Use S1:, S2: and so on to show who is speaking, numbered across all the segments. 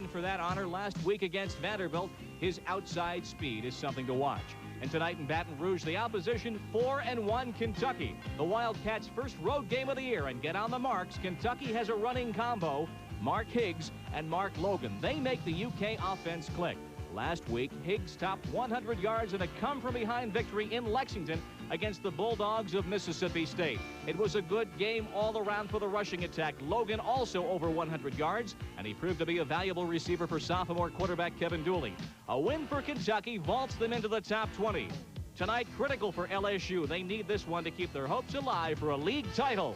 S1: for that honor last week against Vanderbilt. His outside speed is something to watch. And tonight in Baton Rouge, the opposition 4-1 Kentucky. The Wildcats' first road game of the year, and get on the marks. Kentucky has a running combo, Mark Higgs and Mark Logan. They make the UK offense click. Last week, Higgs topped 100 yards in a come-from-behind victory in Lexington against the Bulldogs of Mississippi State. It was a good game all around for the rushing attack. Logan also over 100 yards, and he proved to be a valuable receiver for sophomore quarterback Kevin Dooley. A win for Kentucky vaults them into the top 20. Tonight, critical for LSU. They need this one to keep their hopes alive for a league title.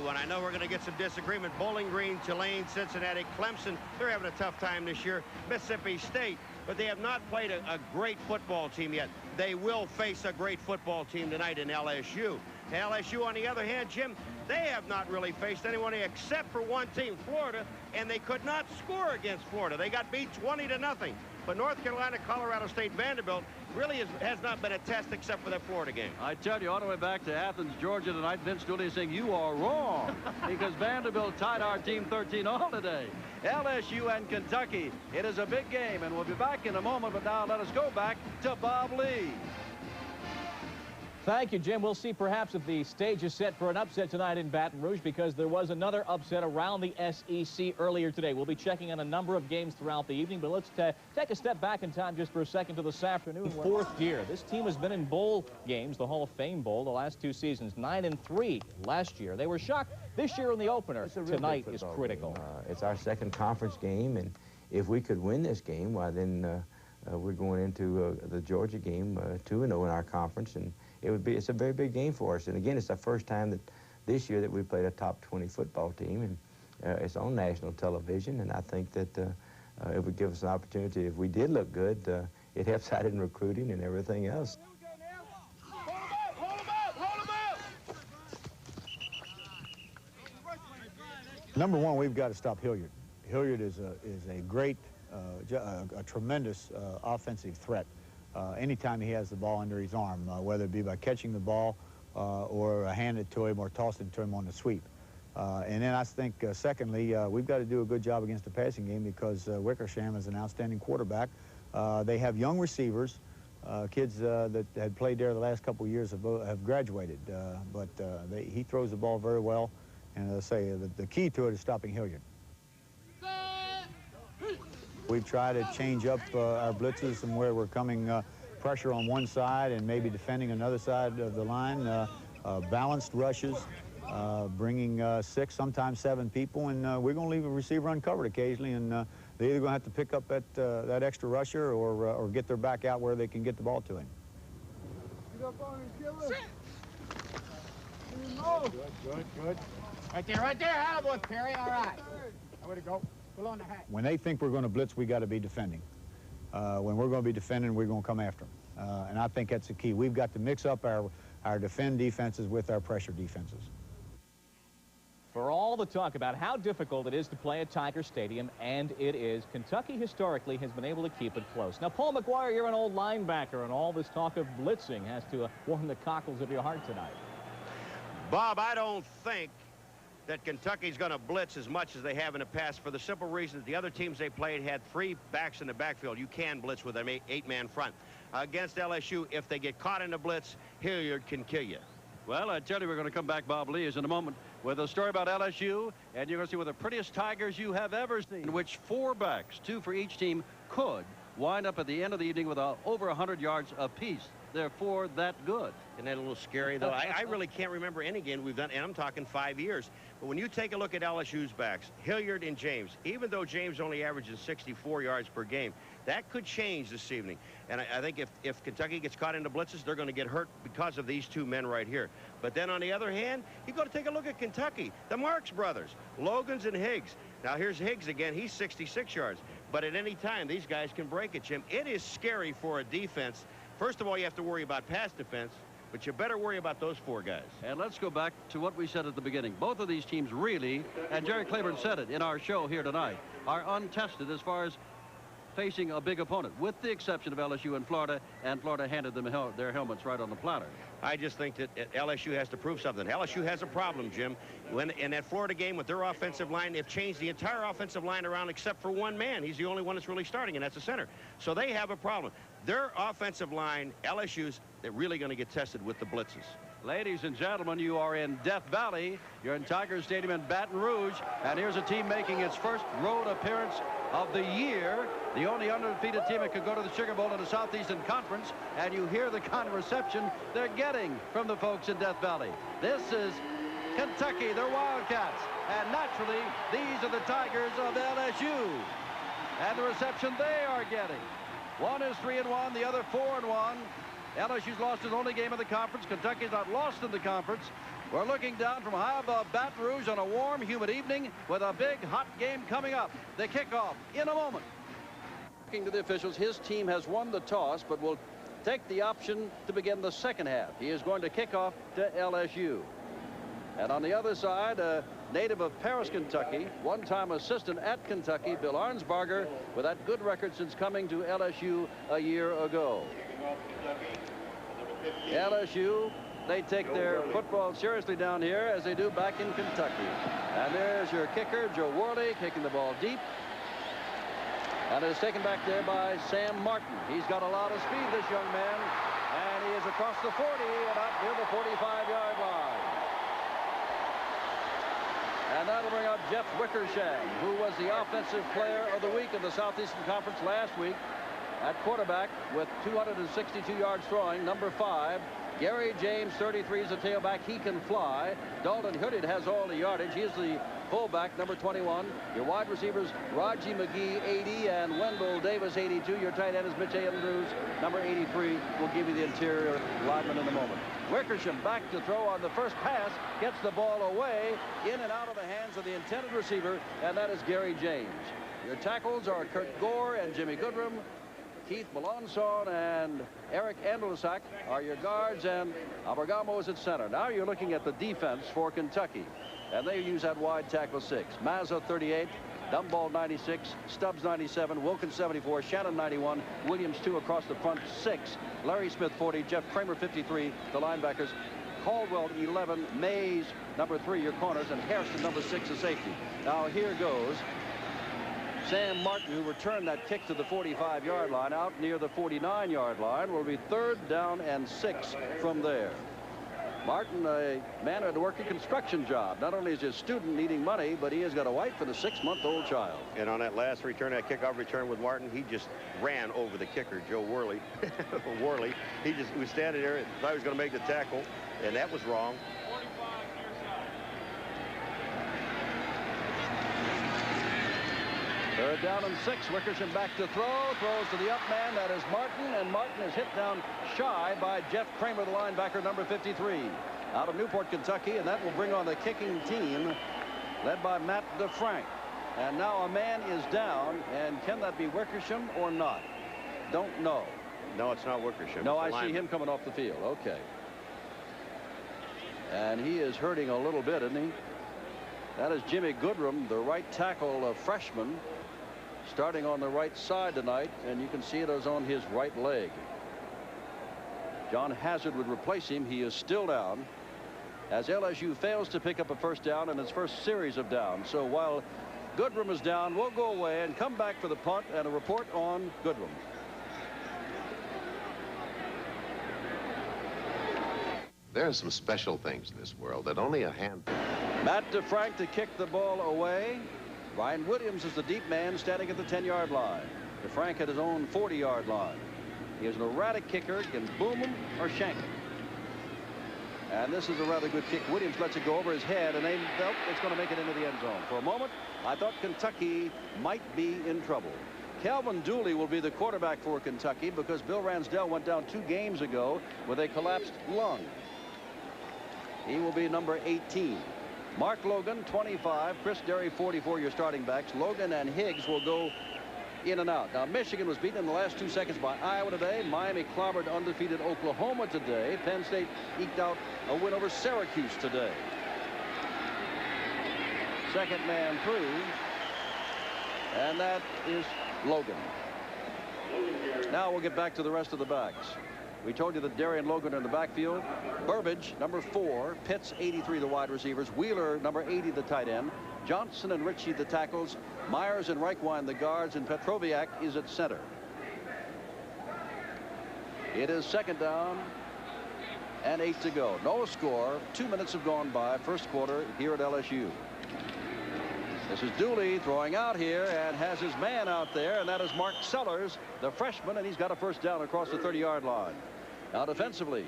S2: I know we're going to get some disagreement. Bowling Green, Tulane, Cincinnati, Clemson, they're having a tough time this year. Mississippi State, but they have not played a great football team yet. They will face a great football team tonight in LSU. LSU, on the other hand, Jim, they have not really faced anyone except for one team, Florida, and they could not score against Florida. They got beat 20-0. But North Carolina, Colorado State, Vanderbilt really has not been a test except for that Florida game.
S3: I tell you, all the way back to Athens, Georgia tonight, Vince Dooley is saying you are wrong because Vanderbilt tied our team 13 all today. LSU and Kentucky. It is a big game, and we'll be back in a moment. But now let us go back to Bob Lee.
S1: Thank you, Jim. We'll see perhaps if the stage is set for an upset tonight in Baton Rouge, because there was another upset around the SEC earlier today. We'll be checking on a number of games throughout the evening, but let's take a step back in time just for a second to this afternoon. Fourth year. This team has been in bowl games, the Hall of Fame Bowl, the last two seasons, 9-3 last year. They were shocked this year in the opener. Tonight is critical.
S4: It's our second conference game, and if we could win this game, well, then we're going into the Georgia game 2-0 in our conference, and it's a very big game for us. And again, it's the first time that this year that we played a top 20 football team, and it's on national television. And I think that it would give us an opportunity. If we did look good, it helps out in recruiting and everything else.
S5: Number one, we've got to stop Hilliard. Hilliard is a great, a tremendous offensive threat. Anytime he has the ball under his arm, whether it be by catching the ball or hand it to him or toss it to him on the sweep. And then I think, secondly, we've got to do a good job against the passing game because Wickersham is an outstanding quarterback. They have young receivers, kids that had played there the last couple of years have graduated, but he throws the ball very well. And as I say, the key to it is stopping Hilliard. We've tried to change up our blitzes and where we're coming pressure on one side and maybe defending another side of the line. Balanced rushes, bringing 6, sometimes 7 people, and we're going to leave a receiver uncovered occasionally, and they're either going to have to pick up that extra rusher or get their back out where they can get the ball to him.
S6: Get up on him, killer. Good. Right there. Attaboy, Perry. All right. Way to go. On the hat.
S5: When they think we're going to blitz, we got to be defending. When we're going to be defending, we're going to come after them. And I think that's the key. We've got to mix up our defend defenses with our pressure defenses.
S1: For all the talk about how difficult it is to play at Tiger Stadium, and it is, Kentucky historically has been able to keep it close. Now, Paul McGuire, you're an old linebacker, and all this talk of blitzing has to warm the cockles of your heart tonight.
S2: Bob, I don't think that Kentucky's going to blitz as much as they have in the past for the simple reason that the other teams they played had 3 backs in the backfield. You can blitz with an 8-man front. Against LSU, if they get caught in a blitz, Hilliard can kill you.
S3: Well, I tell you, we're going to come back, Bob Lee, is in a moment with a story about LSU, and you're going to see one of the prettiest Tigers you have ever seen, in which 4 backs, 2 for each team, could wind up at the end of the evening with over 100 yards apiece. Therefore, that good.
S2: Isn't that a little scary, though? I really can't remember any game we've done, and I'm talking 5 years. But when you take a look at LSU's backs, Hilliard and James, even though James only averages 64 yards per game, that could change this evening. And I think if Kentucky gets caught into blitzes, they're going to get hurt because of these 2 men right here. But then on the other hand, you got to take a look at Kentucky, the Marks brothers, Logans and Higgs. Now here's Higgs again. He's 66 yards. But at any time, these guys can break it, Jim. It is scary for a defense. First of all, you have to worry about pass defense, but you better worry about those 4 guys.
S3: And let's go back to what we said at the beginning. Both of these teams really, and Jerry Claiborne said it in our show here tonight, are untested as far as facing a big opponent, with the exception of LSU and Florida handed them their helmets right on the platter.
S2: I just think that LSU has to prove something. LSU has a problem, Jim. When in that Florida game with their offensive line, they've changed the entire offensive line around except for one man. He's the only one that's really starting, and that's the center. So they have a problem. Their offensive line, LSU's, they're really going to get tested with the blitzes.
S3: Ladies and gentlemen, you are in Death Valley. You're in Tiger Stadium in Baton Rouge. And here's a team making its first road appearance of the year. The only undefeated team that could go to the Sugar Bowl in the Southeastern Conference. And you hear the kind of reception they're getting from the folks in Death Valley. This is Kentucky, they're Wildcats. And naturally, these are the Tigers of LSU. And the reception they are getting. One is 3-1, the other 4-1. LSU's lost his only game of the conference. Kentucky's not lost in the conference. We're looking down from high above Baton Rouge on a warm, humid evening with a big, hot game coming up. The kickoff in a moment. Talking to the officials, his team has won the toss, but will take the option to begin the second half. He is going to kick off to LSU. And on the other side, a native of Paris, Kentucky, one-time assistant at Kentucky, Bill Arnsbarger, with that good record since coming to LSU a year ago. LSU, they take their football seriously down here as they do back in Kentucky. And there's your kicker, Joe Worley, kicking the ball deep. And it is taken back there by Sam Martin. He's got a lot of speed, this young man. And he is across the 40 and up near the 45-yard line. And that'll bring up Jeff Wickersham, who was the offensive player of the week in the Southeastern Conference last week. At quarterback with 262 yards throwing, number 5. Gary James, 33, is a tailback. He can fly. Dalton Hilliard has all the yardage. He is the fullback, number 21. Your wide receivers, Raji McGee, 80, and Wendell Davis, 82. Your tight end is Mitch Andrews, number 83. We'll give you the interior lineman in a moment. Wickersham back to throw on the first pass. Gets the ball away, in and out of the hands of the intended receiver, and that is Gary James. Your tackles are Kurt Gore and Jimmy Goodrum. Keith Melanson and Eric Andlusak are your guards, and Abergamo is at center. Now you're looking at the defense for Kentucky, and they use that wide tackle 6. Mazza 38, Dumball 96, Stubbs 97, Wilkins 74, Shannon 91, Williams 2 across the front 6, Larry Smith 40, Jeff Kramer 53, the linebackers, Caldwell 11, Mays number 3, your corners, and Hairston number 6, the safety. Now here goes Sam Martin, who returned that kick to the 45-yard line out near the 49-yard line. Will be 3rd down and 6 from there. Martin, a man who had to work a construction job. Not only is he a student needing money, but he has got a wife and a 6-month-old child.
S2: And on that last return, that kickoff return with Martin, he just ran over the kicker, Joe Worley. Worley. He was standing there and thought he was going to make the tackle, and that was wrong.
S3: 3rd down and 6. Wickersham back to throw. Throws to the up man. That is Martin. And Martin is hit down shy by Jeff Kramer, the linebacker, number 53. Out of Newport, Kentucky. And that will bring on the kicking team led by Matt DeFrank. And now a man is down. And can that be Wickersham or not? Don't know.
S2: No, it's not Wickersham.
S3: No, I see him coming off the field. Okay. And he is hurting a little bit, isn't he? That is Jimmy Goodrum, the right tackle, a freshman, starting on the right side tonight, and you can see it is on his right leg. John Hazard would replace him. He is still down as LSU fails to pick up a first down in its first series of downs. So while Goodrum is down, we'll go away and come back for the punt and a report on Goodrum.
S7: There are some special things in this world that only a handful.
S3: Matt DeFrank to kick the ball away. Ryan Williams is the deep man standing at the 10-yard line. DeFrank at his own 40-yard line. He is an erratic kicker, can boom him or shank him. And this is a rather good kick. Williams lets it go over his head, and they felt it's going to make it into the end zone. For a moment, I thought Kentucky might be in trouble. Calvin Dooley will be the quarterback for Kentucky because Bill Ransdell went down 2 games ago with a collapsed lung. He will be number 18. Mark Logan, 25. Chris Derry, 44, your starting backs. Logan and Higgs will go in and out. Now, Michigan was beaten in the last 2 seconds by Iowa today. Miami clobbered undefeated Oklahoma today. Penn State eked out a win over Syracuse today. Second man through. And that is Logan. Now we'll get back to the rest of the backs. We told you that Darian Logan in the backfield. Burbage, number 4. Pitts, 83, the wide receivers. Wheeler, number 80, the tight end. Johnson and Ritchie, the tackles. Myers and Reichwein, the guards. And Petroviak is at center. It is second down and 8 to go. No score. 2 minutes have gone by. First quarter here at LSU. This is Dooley throwing out here and has his man out there, and that is Mark Sellers, the freshman, and he's got a first down across the 30-yard line. Now defensively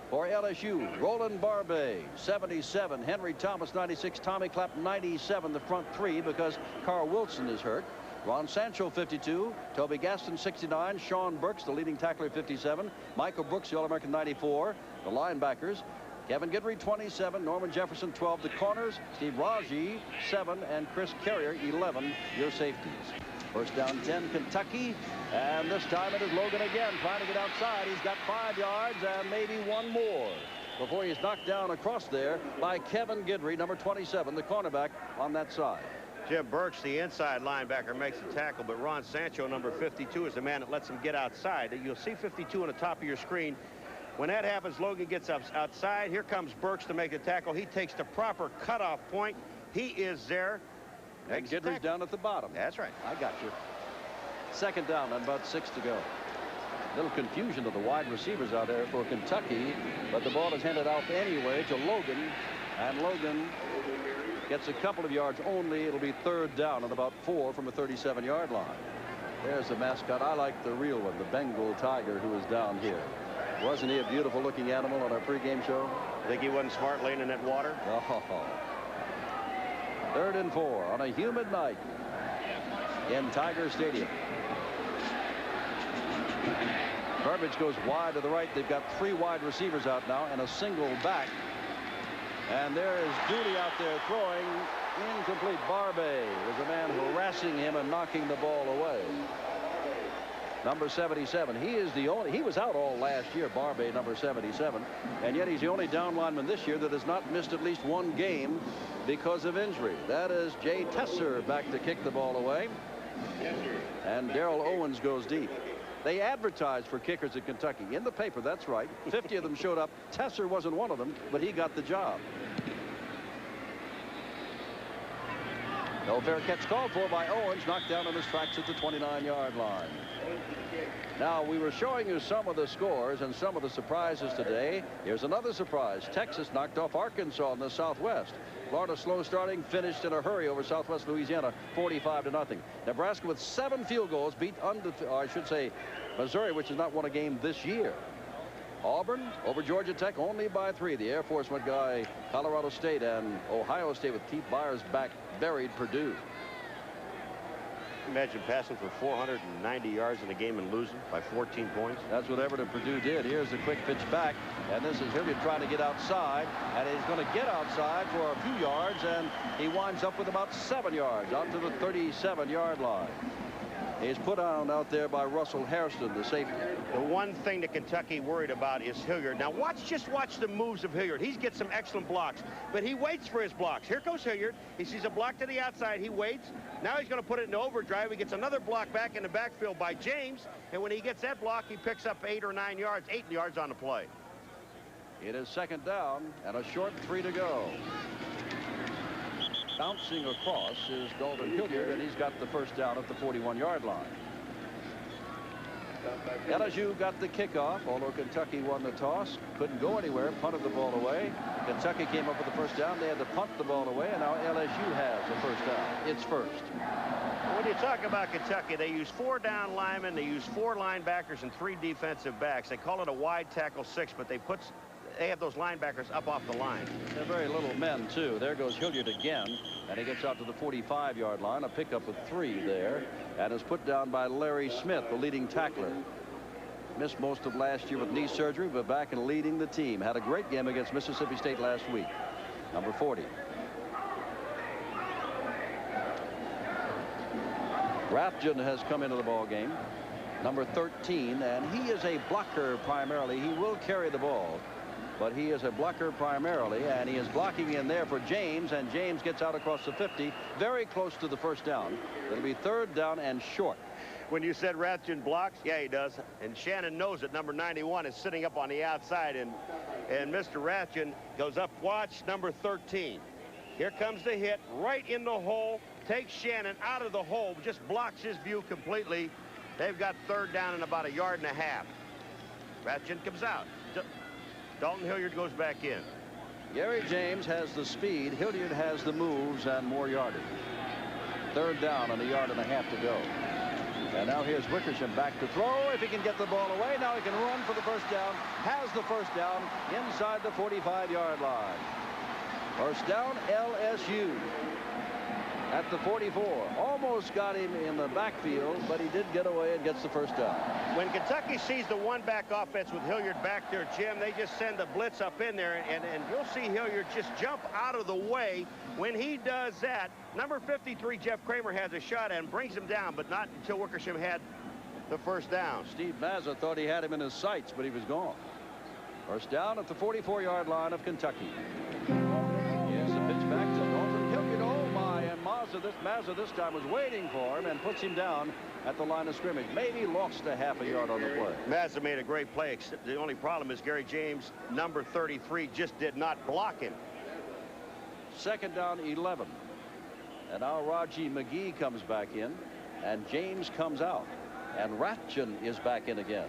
S3: for LSU, Roland Barbay, 77, Henry Thomas, 96, Tommy Clapp, 97, the front 3 because Carl Wilson is hurt. Ron Sancho, 52, Toby Gaston, 69, Sean Burks, the leading tackler, 57, Michael Brooks, the All-American, 94, the linebackers, Kevin Guidry, 27, Norman Jefferson, 12, the corners, Steve Raji, 7, and Chris Carrier, 11, your safeties. First down 10, Kentucky, and this time it is Logan again trying to get outside. He's got 5 yards and maybe 1 more before he's knocked down across there by Kevin Guidry, number 27, the cornerback on that side.
S2: Jim Burks, the inside linebacker, makes the tackle, but Ron Sancho, number 52, is the man that lets him get outside. You'll see 52 on the top of your screen. When that happens, Logan gets outside. Here comes Burks to make the tackle. He takes the proper cutoff point. He is there.
S3: And Guidry's down at the bottom.
S2: That's right.
S3: I got you. Second down and about 6 to go. Little confusion of the wide receivers out there for Kentucky, but the ball is handed out anyway to Logan, and Logan gets a couple of yards only. It'll be third down and about 4 from the 37-yard line. There's the mascot. I like the real one, the Bengal tiger, who is down here. Wasn't he a beautiful looking animal on our pregame show?
S2: Think he wasn't smart laying in that water?
S3: Oh. Third and 4 on a humid night in Tiger Stadium. Burbage goes wide to the right. They've got 3 wide receivers out now and a single back. And there is Dooley out there throwing. Incomplete. Barbay was the man harassing him and knocking the ball away. Number 77. He is the only. He was out all last year, Barbay, number 77. And yet he's the only down lineman this year that has not missed at least 1 game because of injury. That is Jay Tesser back to kick the ball away. And Darrell Owens goes deep. They advertised for kickers at Kentucky in the paper. That's right. 50 of them showed up. Tesser wasn't one of them, but he got the job. No fair catch called for by Owens, knocked down on his tracks at the 29-yard line. Now, we were showing you some of the scores and some of the surprises today. Here's another surprise. Texas knocked off Arkansas in the Southwest. Florida slow starting, finished in a hurry over Southwest Louisiana, 45-0. Nebraska with 7 field goals beat Missouri, which has not won a game this year. Auburn over Georgia Tech only by 3. The Air Force went by Colorado State, and Ohio State with Keith Byers back buried Purdue.
S2: Imagine passing for 490 yards in a game and losing by 14 points.
S3: That's what Everett and Purdue did. Here's the quick pitch back, and this is Hilliard trying to get outside, and he's going to get outside for a few yards, and he winds up with about 7 yards out to the 37-yard line. He's put on out there by Russell Hairston, the safety.
S2: The one thing that Kentucky worried about is Hilliard. Now just watch the moves of Hilliard. He's get some excellent blocks, but he waits for his blocks. Here goes Hilliard. He sees a block to the outside. He waits. Now he's going to put it in overdrive. He gets another block back in the backfield by James, and when he gets that block, he picks up 8 or 9 yards, 8 yards on the play.
S3: It is second down and a short 3 to go. Bouncing across is Dalton Hilliard, and he's got the first down at the 41-yard line. LSU got the kickoff, although Kentucky won the toss. Couldn't go anywhere, punted the ball away. Kentucky came up with the first down. They had to punt the ball away, and now LSU has the first down. It's first.
S2: When you talk about Kentucky, they use 4 down linemen, they use 4 linebackers and 3 defensive backs. They call it a wide tackle 6, but they have those linebackers up off the line.
S3: They're very little men, too. There goes Hilliard again, and he gets out to the 45-yard line. A pickup of 3 there, and is put down by Larry Smith, the leading tackler. Missed most of last year with knee surgery, but back and leading the team. Had a great game against Mississippi State last week. Number 40. Rathjen has come into the ball game. Number 13, and he is a blocker primarily. He will carry the ball, but he is a blocker primarily, and he is blocking in there for James, and James gets out across the 50, very close to the first down. It'll be third down and short.
S2: when you said Rathjen blocks. Yeah, he does. And Shannon knows that number 91 is sitting up on the outside. And Mr. Rathjen goes up. Watch number 13. Here comes the hit right in the hole. Takes Shannon out of the hole. Just blocks his view completely. They've got third down and about 1.5 yards. Rathjen comes out. Dalton Hilliard goes back in.
S3: Gary James has the speed. Hilliard has the moves and more yardage. Third down and 1.5 yards to go. And now here's Wickersham back to throw. If he can get the ball away, now he can run for the first down. Has the first down inside the 45-yard line. First down, LSU at the 44. Almost got him in the backfield, but he did get away and gets the first down.
S2: When Kentucky sees the one-back offense with Hilliard back there, Jim, they just send a blitz up in there, and you'll see Hilliard just jump out of the way. When he does that, number 53, Jeff Kramer, has a shot and brings him down, but not until Wickersham had the first down.
S3: Steve Mazza thought he had him in his sights, but he was gone. First down at the 44-yard line of Kentucky. Here's a pitch back to Dalton Hilliard. Oh, my, and Mazza this time was waiting for him and puts him down at the line of scrimmage. Maybe lost a half a yard on the play.
S2: Mazza made a great play, except the only problem is Gary James, number 33, just did not block him.
S3: Second down, 11. And now Raji McGee comes back in, and James comes out, and Rathjen is back in again.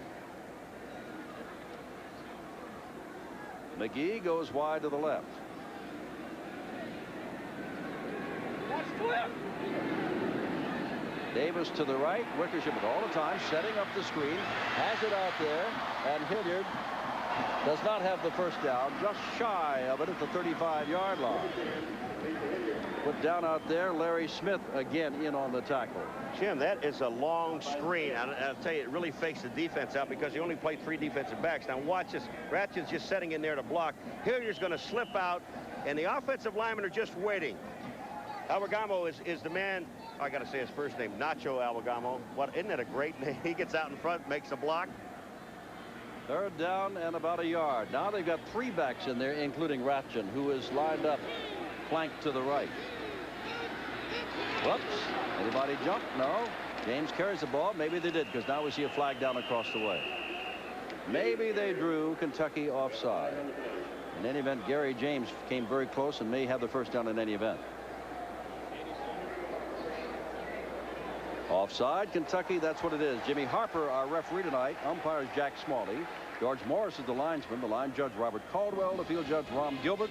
S3: McGee goes wide to the left. Davis to the right. Wickersham all the time setting up the screen, has it out there, and Hilliard does not have the first down, just shy of it at the 35-yard line. Put down out there. Larry Smith again in on the tackle.
S2: Jim, that is a long screen. I'll tell you, it really fakes the defense out because he only played 3 defensive backs. Now watch this. Rathjen's just setting in there to block. Hilliard's going to slip out, and the offensive linemen are just waiting. Albergamo is the man. I got to say his first name, Nacho Albergamo. What, isn't that a great name? He gets out in front, makes a block.
S3: Third down and about 1 yard. Now they've got 3 backs in there, including Rathjen, who is lined up flanked to the right. Whoops. Anybody jump? No. James carries the ball. Maybe they did, because now we see a flag down across the way. Maybe they drew Kentucky offside. In any event, Gary James came very close and may have the first down in any event. Offside, Kentucky, that's what it is. Jimmy Harper, our referee tonight. Umpire is Jack Smalley. George Morris is the linesman. The line judge, Robert Caldwell. The field judge, Ron Gilbert.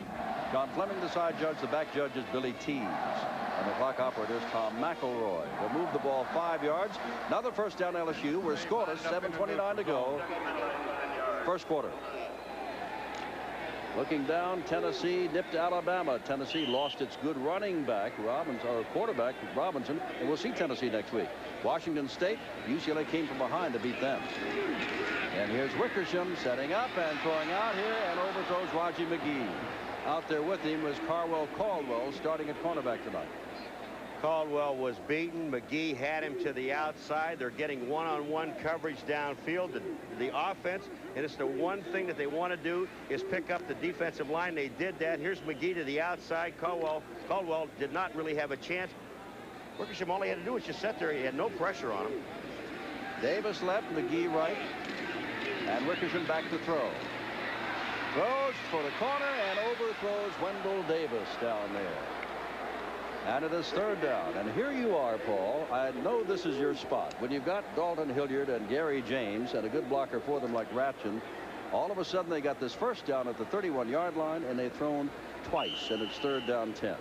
S3: John Fleming, the side judge. The back judge is Billy Tees. And the clock operator is Tom McElroy. They'll move the ball 5 yards. Another first down LSU. We're scoreless. 7:29 to go. First quarter. Looking down, Tennessee nipped Alabama. Tennessee lost its good running back, quarterback, Robinson, and we'll see Tennessee next week. Washington State, UCLA came from behind to beat them. And here's Wickersham setting up and throwing out here and overthrows Raji McGee. Out there with him was Carwell Caldwell, starting at cornerback tonight.
S2: Caldwell was beaten. McGee had him to the outside. They're getting one-on-one coverage downfield. The offense, and it's the one thing that they want to do, is pick up the defensive line. They did that. Here's McGee to the outside. Caldwell did not really have a chance. Wickersham, all he had to do was just sit there. He had no pressure on him.
S3: Davis left, McGee right, and Wickersham back to throw. Throws for the corner and overthrows Wendell Davis down there. And it is third down. And here you are, Paul. I know this is your spot. When you've got Dalton Hilliard and Gary James and a good blocker for them like Rathjen, all of a sudden they got this first down at the 31-yard line, and they've thrown twice, and it's third down 10.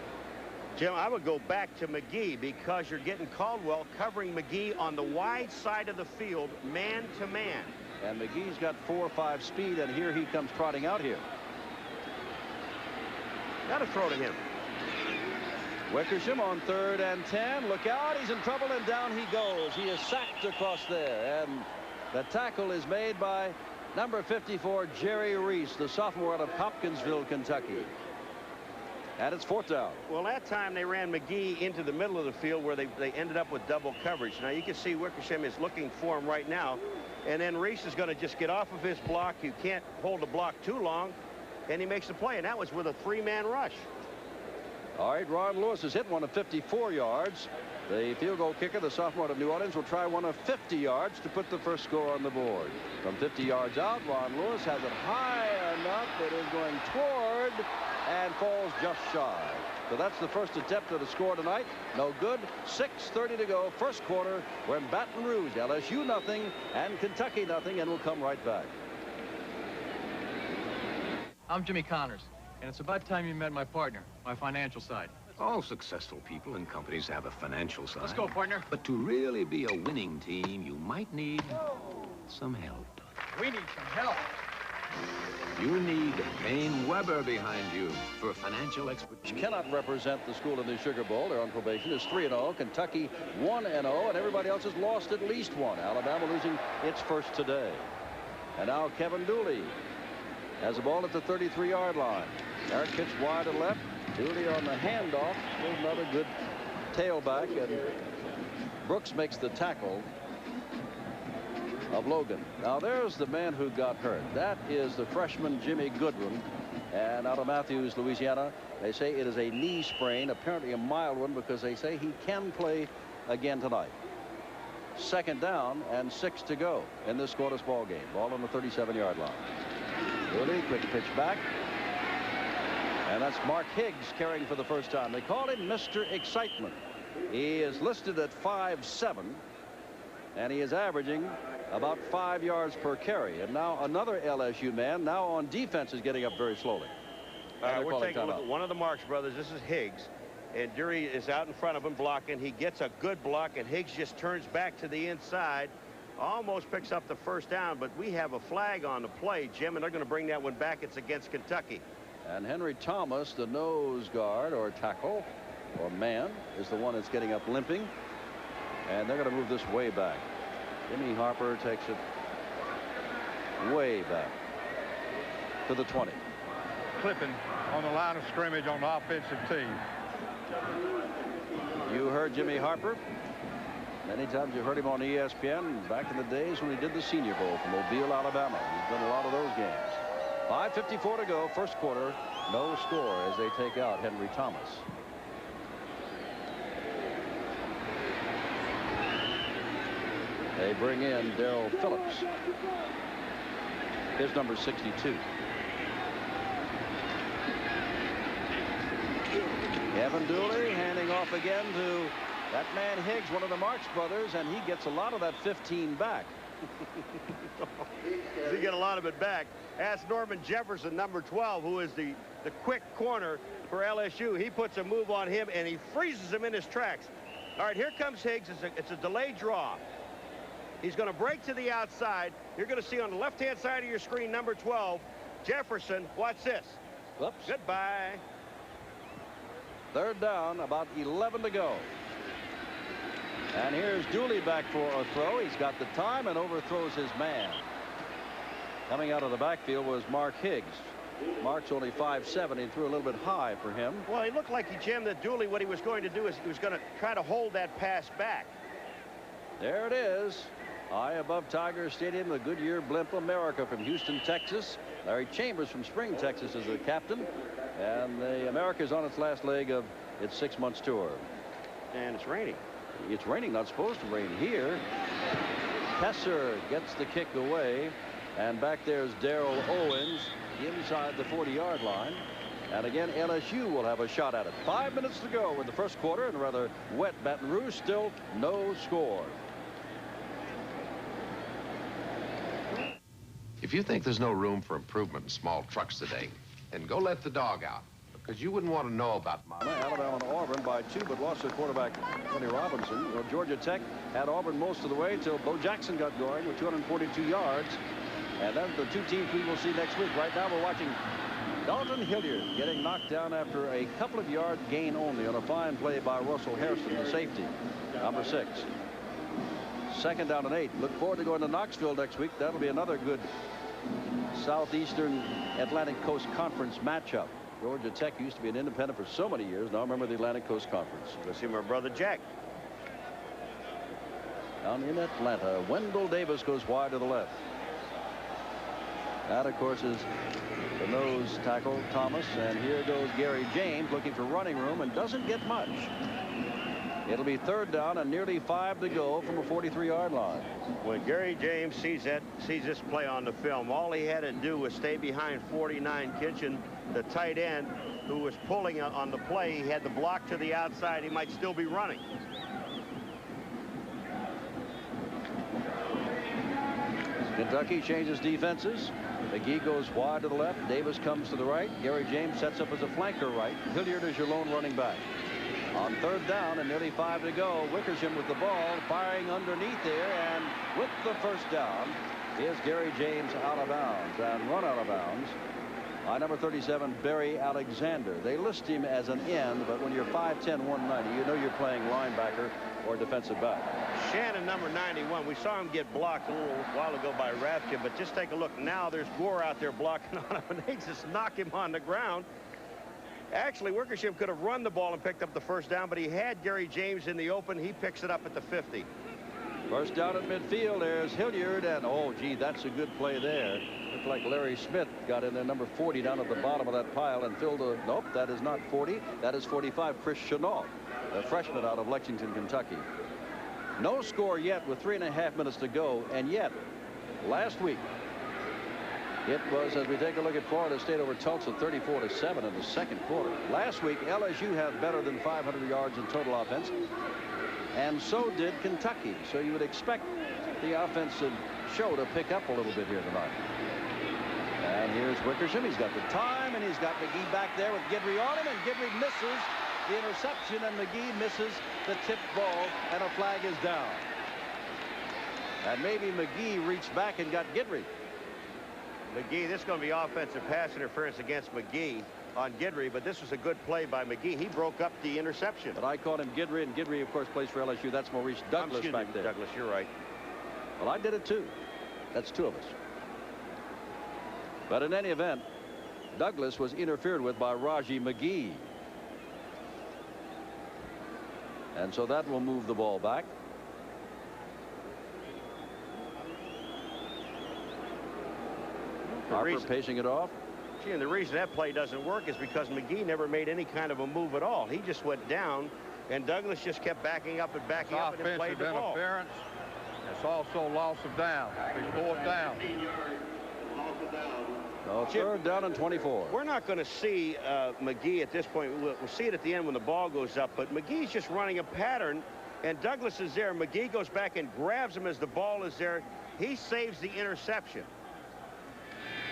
S2: Jim, I would go back to McGee because you're getting Caldwell covering McGee on the wide side of the field, man to man.
S3: And McGee's got 4.5 speed, and here he comes trotting out here.
S2: Got to throw to him.
S3: Wickersham on 3rd and 10. Look out, he's in trouble, and down he goes. He is sacked across there, and the tackle is made by number 54, Jerry Reese, the sophomore out of Hopkinsville, Kentucky. And it's 4th down.
S2: Well, that time they ran McGee into the middle of the field where they ended up with double coverage. Now you can see Wickersham is looking for him right now, and then Reese is going to just get off of his block. You can't hold the block too long, and he makes the play, and that was with a 3-man rush.
S3: All right, Ron Lewis has hit one of 54 yards. The field goal kicker, the sophomore out of New Orleans, will try one of 50 yards to put the first score on the board. From 50 yards out, Ron Lewis has it high enough. It is going toward and falls just shy. So that's the first attempt at a score tonight. No good. 6:30 to go. First quarter. We're in Baton Rouge. LSU nothing and Kentucky nothing, and we'll come right back.
S8: I'm Jimmy Connors, and it's about time you met my partner, my financial side.
S9: All successful people and companies have a financial side.
S8: Let's go, partner.
S9: But to really be a winning team, you might need some help.
S8: We need some help.
S9: You need Payne Weber behind you for financial expertise.
S3: Cannot represent the school in the Sugar Bowl. They're on probation. It's 3-0. Kentucky 1-0, and everybody else has lost at least one. Alabama losing its first today. And now Kevin Dooley has the ball at the 33-yard line. Eric pitch wide to left. Dooley on the handoff. There's another good tailback, and Brooks makes the tackle of Logan. Now there's the man who got hurt. That is the freshman Jimmy Goodwin, and out of Matthews, Louisiana. They say it is a knee sprain, apparently a mild one, because they say he can play again tonight. Second down and 6 to go in this scoreless ball game. Ball on the 37-yard line. Dooley, quick pitch back. And that's Mark Higgs carrying for the first time. They call him Mr. Excitement. He is listed at 5'7", and he is averaging about 5 yards per carry. And now another LSU man now on defense is getting up very slowly.
S2: We're taking a look at one of the Marks brothers. This is Higgs, and Dury is out in front of him blocking. He gets a good block, and Higgs just turns back to the inside, almost picks up the first down. But we have a flag on the play, Jim, and they're going to bring that one back. It's against Kentucky.
S3: And Henry Thomas, the nose guard or tackle or man, is the one that's getting up limping. And they're going to move this way back. Jimmy Harper takes it way back to the 20.
S10: Clipping on the line of scrimmage on the offensive team.
S3: You heard Jimmy Harper. Many times you've heard him on ESPN back in the days when he did the Senior Bowl from Mobile, Alabama. He's done a lot of those games. 5:54 to go, first quarter. No score as they take out Henry Thomas. They bring in Darrell Phillips. His number 62. Kevin Dooley handing off again to that man Higgs, one of the Marks brothers, and he gets a lot of that 15 back.
S2: Does he get a lot of it back? Ask Norman Jefferson, number 12, who is the quick corner for LSU. He puts a move on him, and he freezes him in his tracks. All right, here comes Higgs. It's a delayed draw. He's going to break to the outside. You're going to see on the left-hand side of your screen, number 12, Jefferson. Watch this.
S3: Whoops.
S2: Goodbye.
S3: Third down, about 11 to go. And here's Dooley back for a throw. He's got the time and overthrows his man. Coming out of the backfield was Mark Higgs. Mark's only 5'7". He threw a little bit high for him.
S2: Well, he looked like he jammed that Dooley. What he was going to do is he was going to try to hold that pass back.
S3: There it is. High above Tiger Stadium, the Goodyear Blimp America from Houston, Texas. Larry Chambers from Spring, Texas is the captain. And the America is on its last leg of its 6 months tour.
S2: And it's raining.
S3: It's raining, not supposed to rain here. Tesser gets the kick away. And back there's Darrell Owens inside the 40-yard line. And again, LSU will have a shot at it. 5 minutes to go in the first quarter, and rather wet Baton Rouge, still no score.
S7: If you think there's no room for improvement in small trucks today, then go let the dog out, because you wouldn't want to know about mine.
S3: Alabama and Auburn by 2, but lost their quarterback, Tony Robinson. You know, Georgia Tech had Auburn most of the way until Bo Jackson got going with 242 yards. And that's the two teams we will see next week. Right now we're watching Dalton Hilliard getting knocked down after a couple of yard gain only on a fine play by Russell Harrison, the safety, number 6. Second down and 8. Look forward to going to Knoxville next week. That'll be another good Southeastern Atlantic Coast Conference matchup. Georgia Tech used to be an independent for so many years. Now remember the Atlantic Coast Conference.
S2: Let's see my brother Jack.
S3: Down in Atlanta, Wendell Davis goes wide to the left. That, of course, is the nose tackle, Thomas. And here goes Gary James looking for running room and doesn't get much. It'll be 3rd down and nearly 5 to go from a 43-yard line.
S2: When Gary James sees this play on the film, all he had to do was stay behind 49 Kitchen, the tight end, who was pulling on the play. He had the block to the outside. He might still be running.
S3: Kentucky changes defenses. McGee goes wide to the left. Davis comes to the right. Gary James sets up as a flanker right. Hilliard is your lone running back. On 3rd down and nearly 5 to go, Wickersham with the ball, firing underneath there, and with the 1st down is Gary James out of bounds and run out of bounds by number 37, Barry Alexander. They list him as an end, but when you're 5'10", 190, you know you're playing linebacker or defensive back.
S2: Shannon, number 91. We saw him get blocked a little while ago by Rathke, but just take a look. Now there's Gore out there blocking on him, and they just knock him on the ground. Actually, Wickersham could have run the ball and picked up the 1st down, but he had Gary James in the open. He picks it up at the 50.
S3: 1st down at midfield. There's Hilliard, and oh, gee, that's a good play there. Looked like Larry Smith got in there, number 40, down at the bottom of that pile and filled a... Nope, that is not 40. That is 45, Chris Chenault, the freshman out of Lexington, Kentucky. No score yet with 3.5 minutes to go, and yet, last week, it was, as we take a look at Florida State over Tulsa, 34-7 in the 2nd quarter. Last week, LSU had better than 500 yards in total offense, and so did Kentucky. So you would expect the offensive show to pick up a little bit here tonight. And here's Wickersham. He's got the time, and he's got McGee back there with Guidry on him, and Guidry misses the interception, and McGee misses the tipped ball, and a flag is down. And maybe McGee reached back and got Guidry.
S2: McGee, this is going to be offensive pass interference against McGee on Guidry, but this was a good play by McGee. He broke up the interception.
S3: But I called him Guidry, and Guidry, of course, plays for LSU. That's Maurice Douglas back there.
S2: Douglas, you're right.
S3: Well, I did it too. That's 2 of us. But in any event, Douglas was interfered with by Raji McGee. And so that will move the ball back. Harper pacing it off.
S2: Gee, and the reason that play doesn't work is because McGee never made any kind of a move at all. He just went down, and Douglas just kept backing up and backing up and played the ball.
S10: Interference. It's also loss of down. It's 4th down.
S3: No, 3rd down and 24.
S2: We're not going to see McGee at this point. We'll see it at the end when the ball goes up, but McGee's just running a pattern, and Douglas is there. McGee goes back and grabs him as the ball is there. He saves the interception.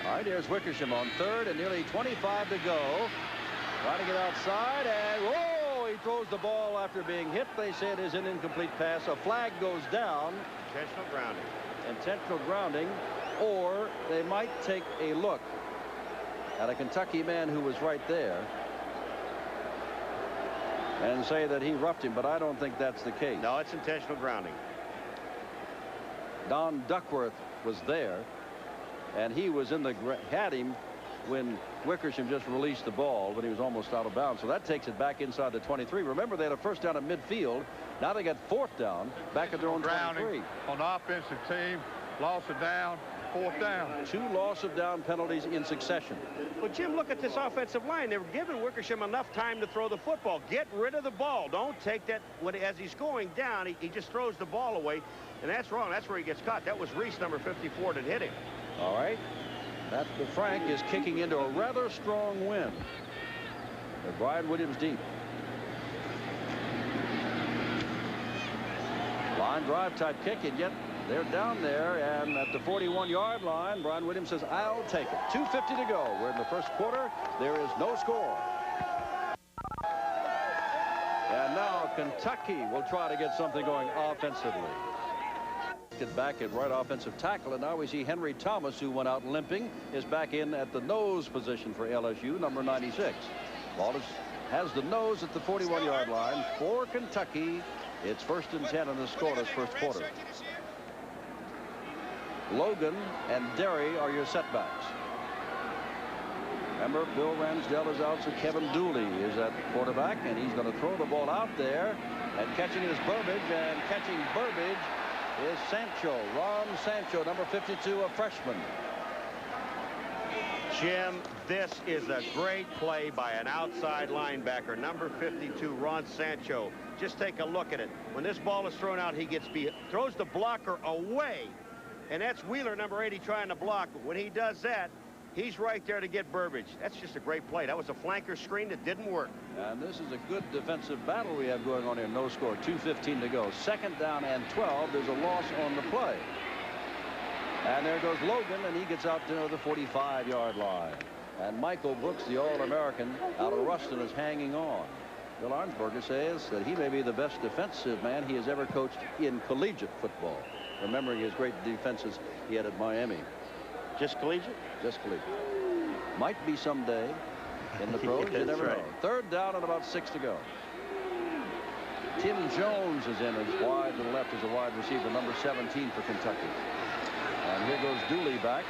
S3: All right, here's Wickersham on 3rd and nearly 25 to go. Trying to get outside, and whoa, he throws the ball after being hit. They say it is an incomplete pass. A flag goes down.
S2: Intentional grounding.
S3: Intentional grounding, or they might take a look at a Kentucky man who was right there and say that he roughed him, but I don't think that's the case.
S2: No, it's intentional grounding.
S3: Don Duckworth was there, and he was in the had him when Wickersham just released the ball when he was almost out of bounds. So that takes it back inside the 23. Remember, they had a 1st down at midfield. Now they got 4th down back at their own 23.
S10: On the offensive team, loss of down, 4th down.
S3: 2 loss of down penalties in succession.
S2: Well, Jim, look at this offensive line. They were giving Wickersham enough time to throw the football. Get rid of the ball. Don't take that. As he's going down, he just throws the ball away, and that's wrong. That's where he gets caught. That was Reese, number 54, that hit him.
S3: All right. That Frank is kicking into a rather strong wind. But Brian Williams deep. Line drive type kick, and yet they're down there, and at the 41-yard line, Brian Williams says, I'll take it. 2:50 to go. We're in the 1st quarter. There is no score. And now Kentucky will try to get something going offensively. Back at right offensive tackle, and now we see Henry Thomas, who went out limping, is back in at the nose position for LSU, number 96. Ball has the nose at the 41-yard line for Kentucky. It's 1st and 10 in the scoreless 1st quarter. Logan and Derry are your setbacks. Remember, Bill Ransdell is out, so Kevin Dooley is at quarterback, and he's going to throw the ball out there, and catching is Burbage, and catching Burbage is Sancho, Ron Sancho, number 52, a freshman.
S2: Jim, this is a great play by an outside linebacker, number 52, Ron Sancho. Just take a look at it. When this ball is thrown out, he throws the blocker away, and that's Wheeler, number 80, trying to block. But when he does that, he's right there to get Burbage. That's just a great play. That was a flanker screen that didn't work.
S3: And this is a good defensive battle we have going on here. No score, 2:15 to go. 2nd down and 12. There's a loss on the play. And there goes Logan, and he gets out to the 45-yard line. And Michael Brooks, the All-American out of Ruston, is hanging on. Bill Arnsberger says that he may be the best defensive man he has ever coached in collegiate football, remembering his great defenses he had at Miami.
S2: Just collegiate?
S3: Just collegiate. Might be someday in the pros. You never know. 3rd down and about 6 to go. Tim Jones is in as wide to the left as a wide receiver, number 17 for Kentucky. And here goes Dooley back.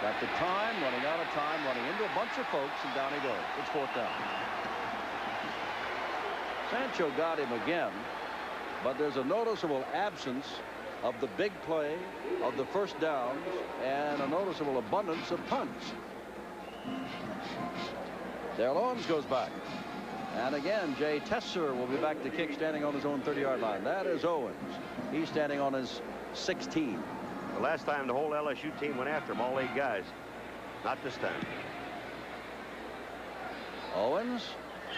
S3: Got the time, running out of time, running into a bunch of folks, and down he goes. It's 4th down. Sancho got him again, but there's a noticeable absence of the big play, of the first downs, and a noticeable abundance of punts. Dale Owens goes back. And again, Jay Tesser will be back to kick, standing on his own 30-yard line. That is Owens. He's standing on his 16.
S2: The last time the whole LSU team went after him, all 8 guys. Not this time.
S3: Owens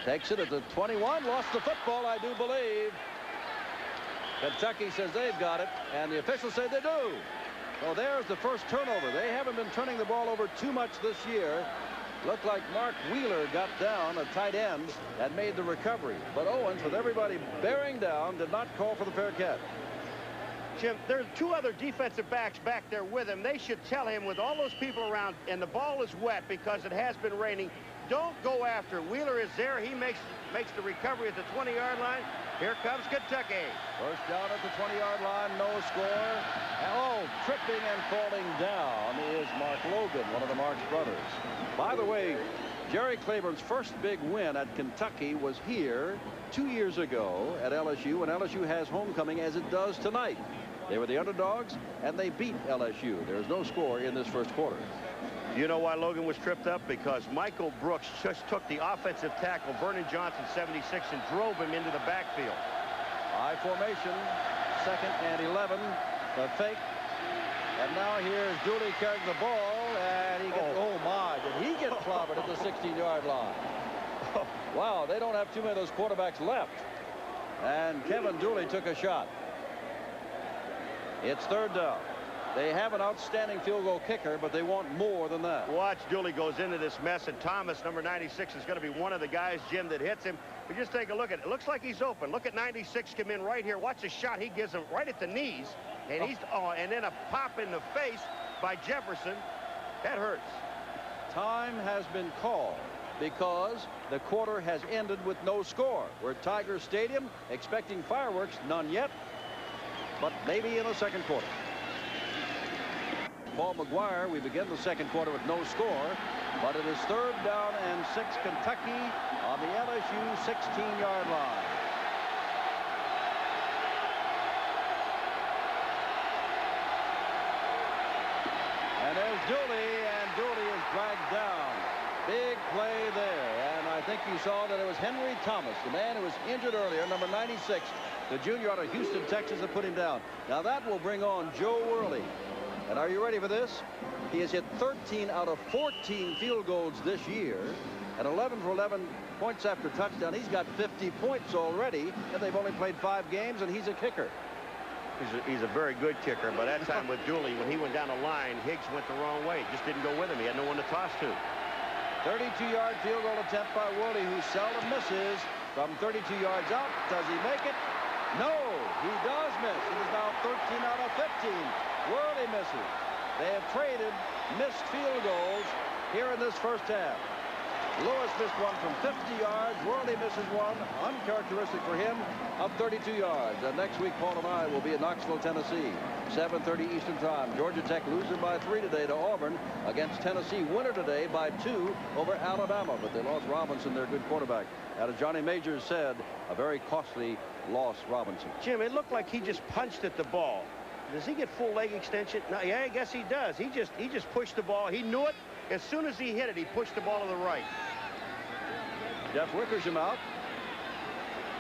S3: takes it at the 21, lost the football, I do believe. Kentucky says they've got it, and the officials say they do. So there's the first turnover. They haven't been turning the ball over too much this year. Looked like Mark Wheeler got down, a tight end, and made the recovery. But Owens, with everybody bearing down, did not call for the fair catch.
S2: Jim, there's 2 other defensive backs back there with him. They should tell him, with all those people around, and the ball is wet because it has been raining, don't go after. Wheeler is there. He makes the recovery at the 20-yard line. Here comes Kentucky.
S3: First down at the 20-yard line, no score. Oh, tripping and falling down is Mark Logan, one of the Marks brothers. By the way, Jerry Claiborne's first big win at Kentucky was here 2 years ago at LSU, and LSU has homecoming as it does tonight. They were the underdogs, and they beat LSU. There's no score in this first quarter.
S2: You know why Logan was tripped up? Because Michael Brooks just took the offensive tackle, Vernon Johnson, 76, and drove him into the backfield.
S3: High formation, 2nd and 11, the fake. And now here's Dooley carrying the ball, and he gets, oh my, did he get clobbered at the 16-yard line? Wow, they don't have too many of those quarterbacks left. And Kevin Dooley took a shot. It's 3rd down. They have an outstanding field goal kicker, but they want more than that.
S2: Watch, Dooley goes into this mess, and Thomas, number 96, is going to be one of the guys, Jim, that hits him. But just take a look at it. It looks like he's open. Look at 96 come in right here. Watch the shot he gives him right at the knees. And and then a pop in the face by Jefferson. That hurts.
S3: Time has been called because the quarter has ended with no score. We're at Tiger Stadium, expecting fireworks. None yet, but maybe in the second quarter. Paul McGuire, we begin the second quarter with no score, but it is 3rd down and 6, Kentucky on the LSU 16-yard line. And there's Dooley, and Dooley is dragged down. Big play there, and I think you saw that it was Henry Thomas, the man who was injured earlier, number 96, the junior out of Houston, Texas, that put him down. Now that will bring on Joe Worley. And are you ready for this? He has hit 13 out of 14 field goals this year, and 11 for 11 points after touchdown. He's got 50 points already, and they've only played 5 games, and he's a kicker.
S2: He's a very good kicker, but that time with Dooley, when he went down the line, Higgs went the wrong way. Just didn't go with him. He had no one to toss to.
S3: 32-yard field goal attempt by Worley, who seldom misses from 32 yards out. Does he make it? No, he does miss. It is now 13 out of 15. Worley misses. They have traded missed field goals here in this first half. Lewis missed one from 50 yards. Worley misses one, uncharacteristic for him, of 32 yards. And next week, Paul and I will be in Knoxville, Tennessee, 7:30 Eastern Time. Georgia Tech loser by 3 today to Auburn, against Tennessee winner today by 2 over Alabama. But they lost Robinson, their good quarterback. As Johnny Majors said, a very costly loss, Robinson.
S2: Jim, it looked like he just punched at the ball. Does he get full leg extension? No, yeah, I guess he does. He just pushed the ball. He knew it, As soon as he hit it, he pushed the ball to the right.
S3: Jeff Wickersham out.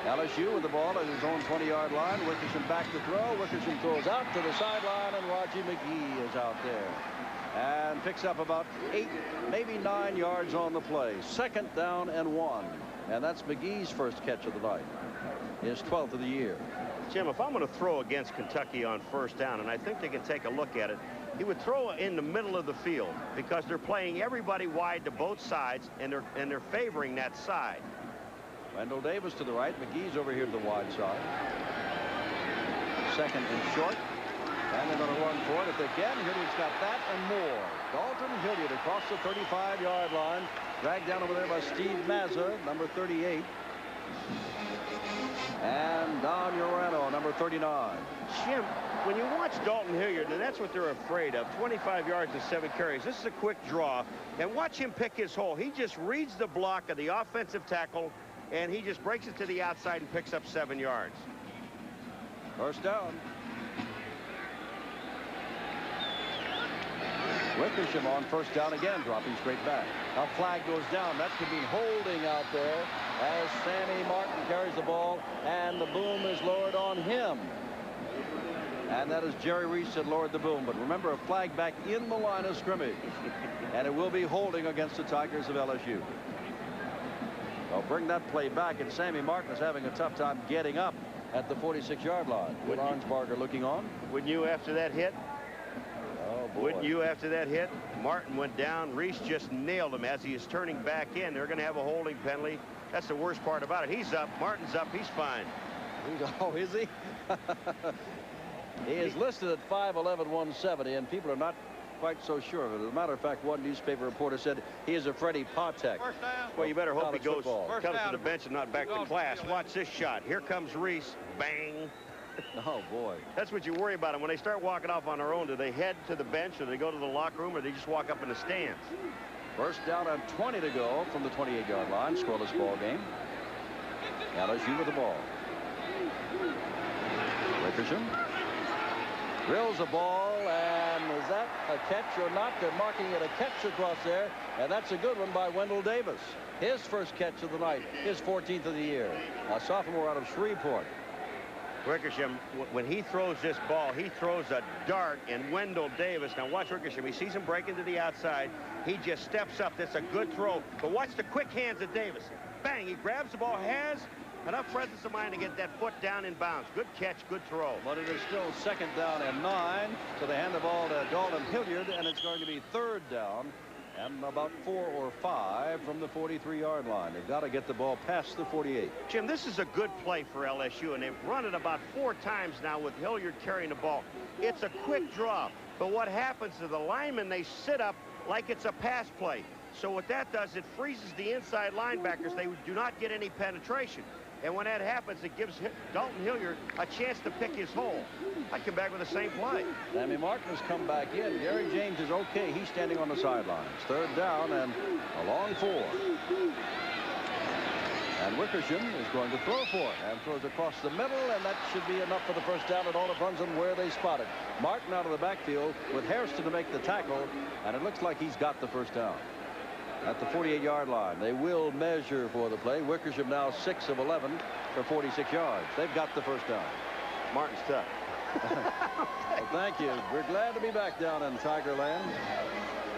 S3: LSU with the ball at his own 20-yard line. Wickersham back to throw. Wickersham throws out to the sideline, and Raji McGee is out there. And picks up about 8, maybe 9 yards on the play. 2nd down and 1. And that's McGee's first catch of the night. His 12th of the year.
S2: Jim, if I'm going to throw against Kentucky on 1st down, and I think they can take a look at it, he would throw in the middle of the field because they're playing everybody wide to both sides, and they're favoring that side.
S3: Wendell Davis to the right. McGee's over here to the wide side. 2nd and short. And they're going to run for it if they can. Hilliard's got that and more. Dalton Hilliard across the 35-yard line. Dragged down over there by Steve Mazza, number 38. And Don Urano, number 39.
S2: Jim, when you watch Dalton Hilliard, and that's what they're afraid of, 25 yards and 7 carries. This is a quick draw. And watch him pick his hole. He just reads the block of the offensive tackle, and he just breaks it to the outside and picks up 7 yards.
S3: 1st down. Wickersham on 1st down again, dropping straight back. A flag goes down. That could be holding out there as Sammy Martin carries the ball, and the boom is lowered on him. And that is Jerry Reese that lowered the boom. But remember, a flag back in the line of scrimmage. And it will be holding against the Tigers of LSU. They'll bring that play back, and Sammy Martin is having a tough time getting up at the 46-yard line. With Arnsparger looking on.
S2: Wouldn't you after that hit?
S3: Oh, boy.
S2: Wouldn't you after that hit? Martin went down. Reese just nailed him as he is turning back in. They're going to have a holding penalty. That's the worst part about it. He's up. Martin's up. He's fine.
S3: Oh, is he? He is listed at 5'11", 170, and people are not quite so sure of it. As a matter of fact, one newspaper reporter said he is a Freddie Patek.
S2: Well, you better hope he goes, comes
S3: down.
S2: to the bench and not back to class. Watch this shot. Here comes Reese. Bang.
S3: Oh, boy.
S2: That's what you worry about. And when they start walking off on their own, do they head to the bench, or do they go to the locker room, or do they just walk up in the stands?
S3: 1st down and 20 to go from the 28-yard line. Scoreless ball game. LSU with the ball. Wickersham drills the ball, and is that a catch or not? They're marking it a catch across there, and that's a good one by Wendell Davis. His first catch of the night, his 14th of the year. A sophomore out of Shreveport.
S2: Wickersham, when he throws this ball, he throws a dart, and Wendell Davis, now watch Wickersham, he sees him breaking to the outside, he just steps up. That's a good throw, but watch the quick hands of Davis. Bang, he grabs the ball, has enough presence of mind to get that foot down in bounds. Good catch, good throw.
S3: But it is still 2nd down and 9, so they hand the ball to Dalton Hilliard, and it's going to be 3rd down and about 4 or 5 from the 43-yard line. They've got to get the ball past the 48.
S2: Jim, this is a good play for LSU, and they've run it about 4 times now with Hilliard carrying the ball. It's a quick draw, but what happens to the linemen, they sit up like it's a pass play. So what that does, it freezes the inside linebackers. They do not get any penetration. And when that happens, it gives Dalton Hilliard a chance to pick his hole. I'd come back with the same play.
S3: Sammy Martin has come back in. Gary James is okay. He's standing on the sidelines. 3rd down and a long 4. And Wickersham is going to throw for it and throws across the middle, and that should be enough for the 1st down. It all depends on where they spot it. Martin out of the backfield with Hairston to make the tackle, and it looks like he's got the 1st down. At the 48-yard line. They will measure for the play. Wickersham now 6 of 11 for 46 yards. They've got the 1st down.
S2: Martin's tough.
S3: Well, thank you. We're glad to be back down in Tigerland.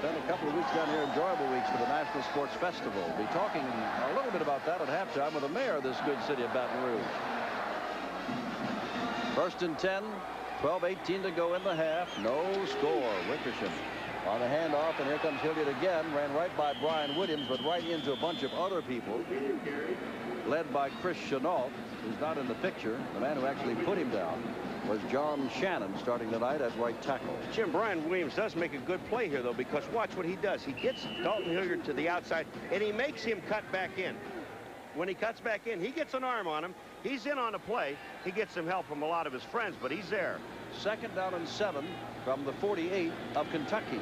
S3: Spent a couple of weeks down here, enjoyable weeks for the National Sports Festival. We'll be talking a little bit about that at halftime with the mayor of this good city of Baton Rouge. 1st and 10, 12-18 to go in the half. No score. Wickersham on the handoff, and here comes Hilliard again. Ran right by Brian Williams, but right into a bunch of other people, led by Chris Chenault, who's not in the picture. The man who actually put him down was John Shannon, starting tonight at right tackle.
S2: Jim, Brian Williams does make a good play here, though, because watch what he does. He gets Dalton Hilliard to the outside, and he makes him cut back in. When he cuts back in, he gets an arm on him. He's in on the play. He gets some help from a lot of his friends, but he's there.
S3: 2nd down and 7 from the 48 of Kentucky.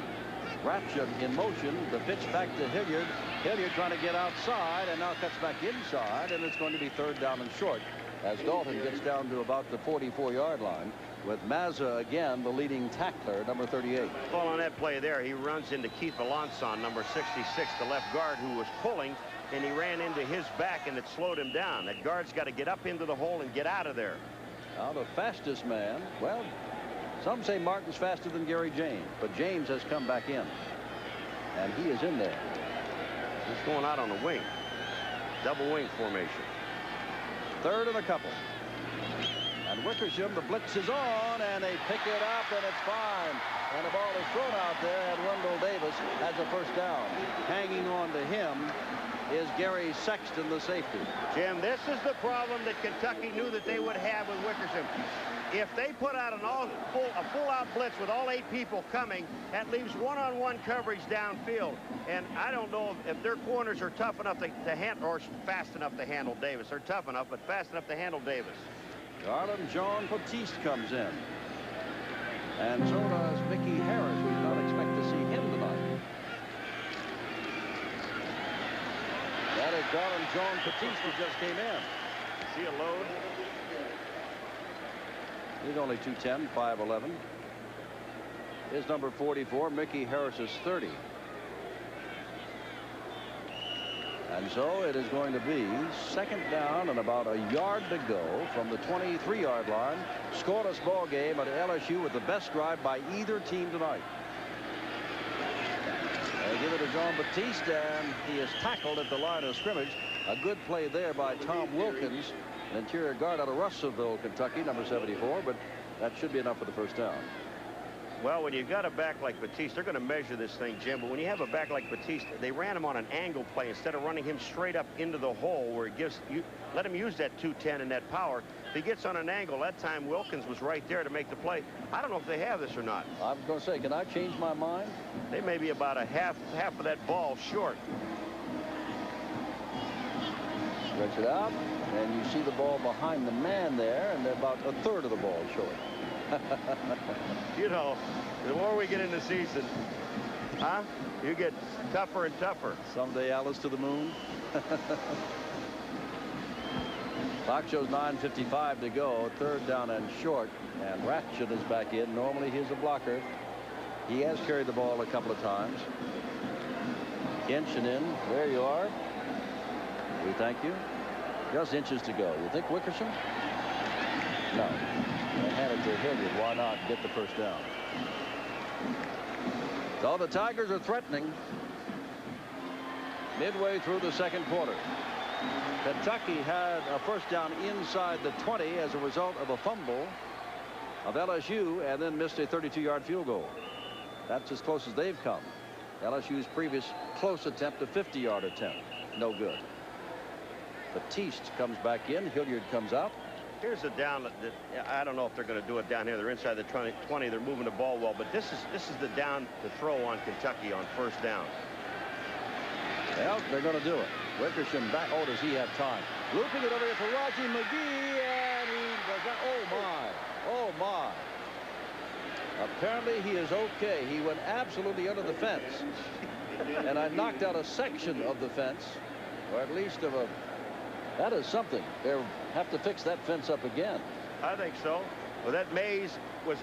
S3: Ratchet in motion. The pitch back to Hilliard. Hilliard trying to get outside, and now cuts back inside, and it's going to be 3rd down and short as Dalton gets down to about the 44-yard line. with Mazza again the leading tackler, number 38.
S2: Well, on that play there, he runs into Keith Melanson, number 66, the left guard, who was pulling, and he ran into his back, and it slowed him down. That guard's got to get up into the hole and get out of there.
S3: Now the fastest man, well, some say Martin's faster than Gary James, but James has come back in, and he is in there.
S2: He's going out on the wing. Double wing formation.
S3: Third and a couple. And Wickersham, the blitz is on, and they pick it up, and it's fine. And the ball is thrown out there, and Wendell Davis has a first down. Hanging on to him is Gary Sexton, the safety.
S2: Jim, this is the problem that Kentucky knew that they would have with Wickersham. If they put out a full-out blitz with all 8 people coming, that leaves one-on-one coverage downfield. And I don't know if their corners are tough enough to handle, or fast enough to handle Davis. They're tough enough, but fast enough to handle Davis.
S3: Garland John Batiste comes in. And so does Mickey Harris. We did not expect to see him tonight. That is Garland John Batiste who just came in.
S2: See a load?
S3: He's only 210, 5'11". His number 44. Mickey Harris is 30. And so it is going to be second down and about a yard to go from the 23-yard line. Scoreless ball game at LSU with the best drive by either team tonight. They give it to John Batiste, and he is tackled at the line of scrimmage. A good play there by Tom Wilkins, an interior guard out of Russellville, Kentucky, number 74, but that should be enough for the first down.
S2: Well, when you've got a back like Batiste, they're going to measure this thing, Jim. But when you have a back like Batiste, they ran him on an angle play instead of running him straight up into the hole, where it gives you, let him use that 210 and that power. If he gets on an angle, that time Wilkins was right there to make the play. I don't know if they have this or not.
S3: I was going to say, can I change my mind?
S2: They may be about a half of that ball short.
S3: Stretch it out, and you see the ball behind the man there, and they're about a third of the ball short.
S2: You know, the more we get in the season, huh? You get tougher and tougher.
S3: Someday Alice to the moon. Clock shows 9:55 to go. Third down and short. And Ratchet is back in. Normally he's a blocker. He has carried the ball a couple of times. Inching in. There you are. We thank you. Just inches to go. You think Wickersham? No. They hand it to Hilliard. Why not get the first down? So the Tigers are threatening midway through the second quarter. Kentucky had a first down inside the 20 as a result of a fumble of LSU, and then missed a 32-yard field goal. That's as close as they've come. LSU's previous close attempt, a 50-yard attempt. No good. Batiste comes back in. Hilliard comes out.
S2: Here's a down that I don't know if they're going to do it down here. They're inside the 20. They're moving the ball well, but this is the down to throw on Kentucky on first down.
S3: Well, they're going to do it. Wickersham back. Oh, does he have time? Looping it over here for Raji McGee, and he does that. Oh my! Oh my! Apparently he is okay. He went absolutely under the fence, and I knocked out a section of the fence, or at least of a. That is something. They'll have to fix that fence up again.
S2: I think so. Well, that Mays was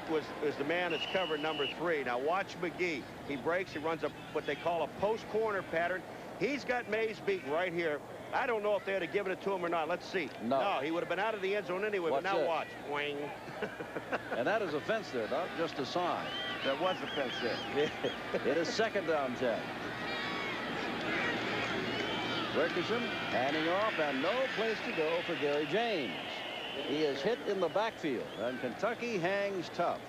S2: the man that's covered number 3. Now watch McGee. He breaks. He runs up what they call a post corner pattern. He's got Mays beaten right here. I don't know if they had given it to him or not. Let's see.
S3: No,
S2: he would have been out of the end zone anyway. But now watch. Wing.
S3: And that is a fence there, not just a sign.
S2: There was a fence there.
S3: It is second down 10. Wickersham handing off, and no place to go for Gary James. He is hit in the backfield, and Kentucky hangs tough.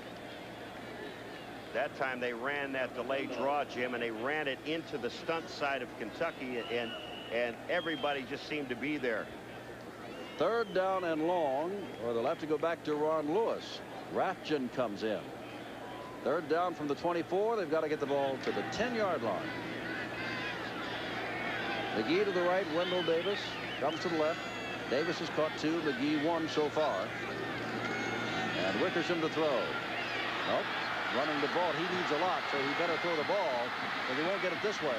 S2: That time they ran that delayed draw, Jim, and they ran it into the stunt side of Kentucky, and everybody just seemed to be there.
S3: Third down and long, or they'll have to go back to Ron Lewis. Rathjen comes in. Third down from the 24. They've got to get the ball to the 10-yard line. McGee to the right. Wendell Davis comes to the left. Davis has caught 2. McGee 1 so far. And Wickersham to throw. Nope. Running the ball. He needs a lot, so he better throw the ball, but he won't get it this way.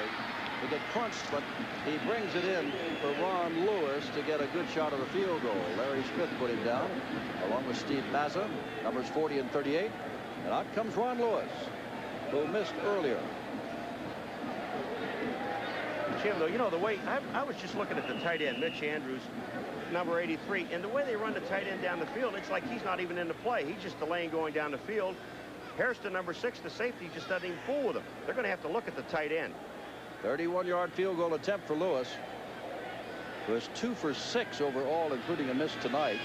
S3: to get crunched, but he brings it in for Ron Lewis to get a good shot of the field goal. Larry Smith put him down, along with Steve Mazza, numbers 40 and 38. And out comes Ron Lewis, who missed earlier.
S2: Jim, though, you know, the way I was just looking at the tight end, Mitch Andrews, number 83, and the way they run the tight end down the field, it's like he's not even in the play. He's just delaying going down the field. Hairston, number 6, the safety, just doesn't even fool with him. They're going to have to look at the tight end.
S3: 31-yard field goal attempt for Lewis, who is 2 for 6 overall, including a miss tonight.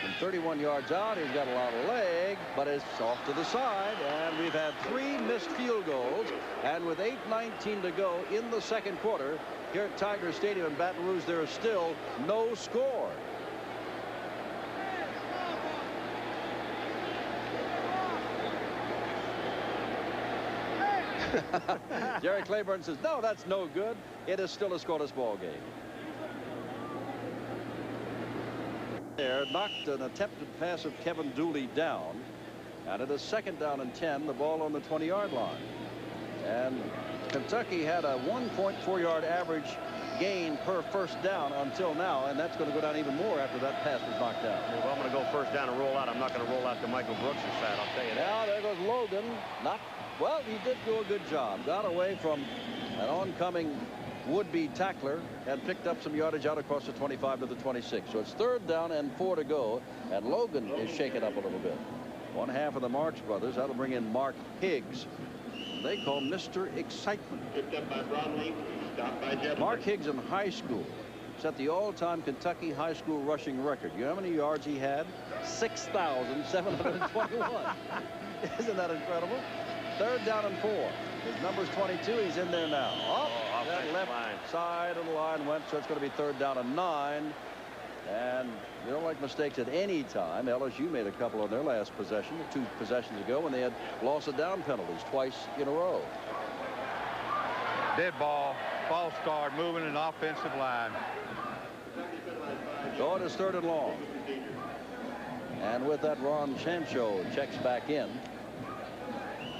S3: From 31 yards out, he's got a lot of leg, but it's off to the side, and we've had 3 missed field goals. And with 8:19 to go in the second quarter, here at Tiger Stadium in Baton Rouge, there is still no score. Jerry Claiborne says, no, that's no good. It is still a scoreless ball game. There knocked an attempted pass of Kevin Dooley down, and it is 2nd down and 10, the ball on the 20-yard line. And Kentucky had a 1.4-yard average gain per first down until now, and that's going to go down even more after that pass was knocked down.
S2: Well, if I'm going to go first down and roll out, I'm not going to roll out to Michael Brooks' side, I'll tell you that.
S3: Now there goes Logan. Well, he did do a good job. Got away from an oncoming would-be tackler and picked up some yardage out across the 25 to the 26. So it's 3rd down and 4 to go, and Logan is shaken up a little bit. One half of the Marx brothers. That'll bring in Mark Higgs. They call Mr. Excitement.
S11: Picked up by Bromley, stopped by Jefferson.
S3: Mark Higgs in high school set the all-time Kentucky high school rushing record. You know how many yards he had? 6,721. Isn't that incredible? 3rd down and 4. His number's 22. He's in there now. That left side of the line went, so it's going to be 3rd down and 9. And you don't like mistakes at any time. LSU made a couple on their last possession, 2 possessions ago, when they had loss of down penalties twice in a row.
S10: Dead ball, false start, moving an offensive line.
S3: So it is 3rd and long. And with that, Ron Chancho checks back in.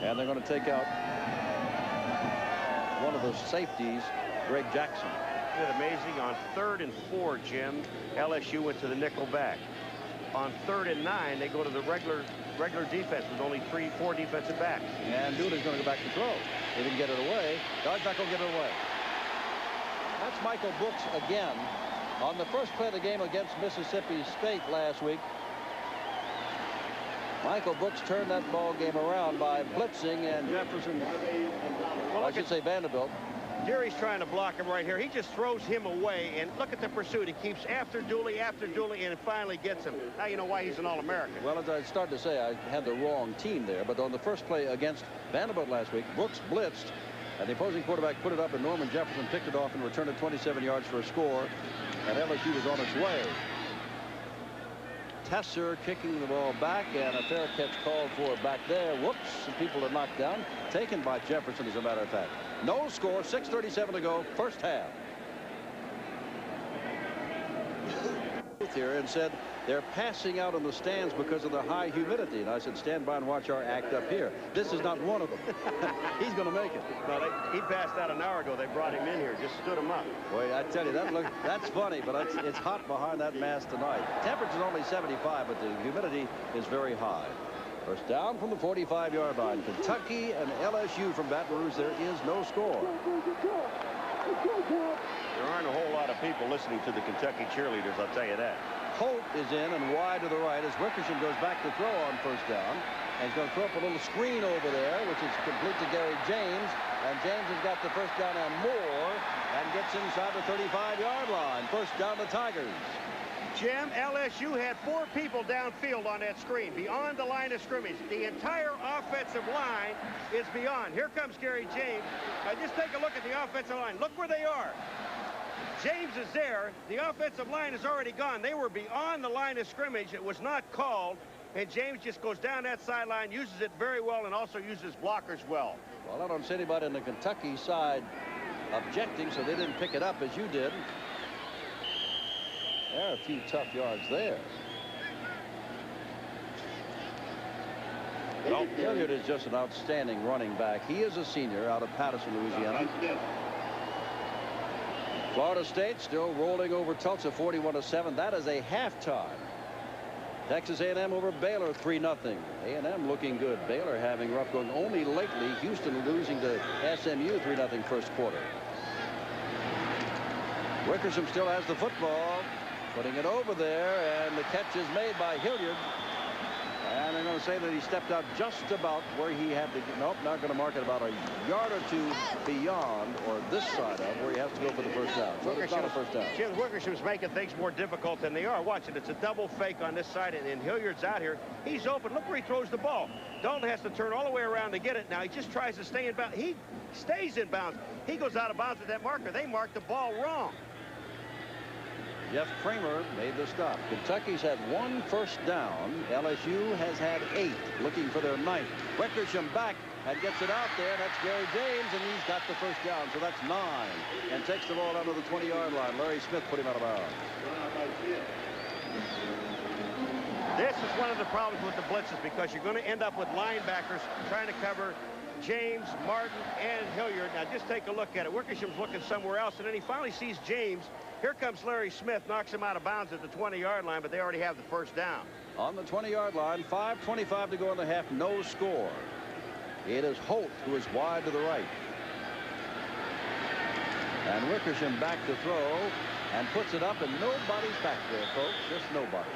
S3: And they're going to take out one of the safeties, Greg Jackson.
S2: Isn't it amazing? On 3rd and 4, Jim, LSU went to the nickel back. On 3rd and 9, they go to the regular defense with only 4 defensive backs.
S3: And Dooley's going to go back to throw. He didn't get it away. God's not going to get it away. That's Michael Brooks again. On the first play of the game against Mississippi State last week, Michael Brooks turned that ball game around by blitzing, and Jefferson, well, I should say Vanderbilt.
S2: Jerry's trying to block him right here. He just throws him away, and look at the pursuit. He keeps after Dooley, and finally gets him. Now you know why he's an All-American.
S3: Well, as I started to say, I had the wrong team there, but on the first play against Vanderbilt last week, Brooks blitzed, and the opposing quarterback put it up, and Norman Jefferson picked it off and returned it 27 yards for a score, and LSU was on its way. Tesser kicking the ball back, and a fair catch called for back there. Whoops, some people are knocked down. Taken by Jefferson, as a matter of fact. No score, 6:37 to go, first half. Here and said they're passing out in the stands because of the high humidity. And I said, stand by and watch our act up here. This is not one of them. He's going to make it.
S2: No, he passed out an hour ago. They brought him in here, just stood him up.
S3: Boy, I tell you, that's funny, but it's hot behind that mask tonight. Temperature's only 75, but the humidity is very high. First down from the 45-yard line. Kentucky and LSU from Baton Rouge. There is no score.
S2: There aren't a whole lot of people listening to the Kentucky cheerleaders, I'll tell you that.
S3: Holt is in and wide to the right as Wickersham goes back to throw on first down. And he's going to throw up a little screen over there, which is complete to Gary James. And James has got the first down and more and gets inside the 35-yard line. First down the Tigers.
S2: Jim, LSU had 4 people downfield on that screen, beyond the line of scrimmage. The entire offensive line is beyond. Here comes Gary James. Now just take a look at the offensive line. Look where they are. James is there. The offensive line is already gone. They were beyond the line of scrimmage. It was not called. And James just goes down that sideline, uses it very well, and also uses blockers well.
S3: Well, I don't see anybody on the Kentucky side objecting, so they didn't pick it up as you did. There are a few tough yards there. Well, Hilliard is just an outstanding running back. He is a senior out of Patterson, Louisiana. Florida State still rolling over Tulsa 41-7. That is a halftime. Texas A&M over Baylor 3-0. A&M looking good. Baylor having rough going only lately. Houston losing to SMU 3-0 first quarter. Wickersham still has the football, putting it over there, and the catch is made by Hilliard. And they're going to say that he stepped out just about where he had to get. Nope, not going to mark it, about a yard or two beyond, or this side of where he has to go for the first down. So it's not a first down.
S2: Jim, Wickersham's making things more difficult than they are. Watch it. It's a double fake on this side, and Hilliard's out here. He's open. Look where he throws the ball. Dalton has to turn all the way around to get it. Now he just tries to stay in bounds. He stays in bounds. He goes out of bounds with that marker. They marked the ball wrong.
S3: Jeff Kramer made the stop. Kentucky's had 1 first down. LSU has had 8, looking for their 9th. Wickersham back and gets it out there. That's Gary James, and he's got the first down. So that's 9, and takes the ball down to the 20-yard line. Larry Smith put him out of bounds.
S2: This is one of the problems with the blitzes, because you're going to end up with linebackers trying to cover James, Martin, and Hilliard. Now just take a look at it. Wickersham's looking somewhere else, and then he finally sees James. Here comes Larry Smith, knocks him out of bounds at the 20-yard line, but they already have the first down.
S3: On the 20-yard line, 5:25 to go in the half, no score. It is Holt who is wide to the right. And Wickersham back to throw and puts it up, and nobody's back there, folks, just nobody.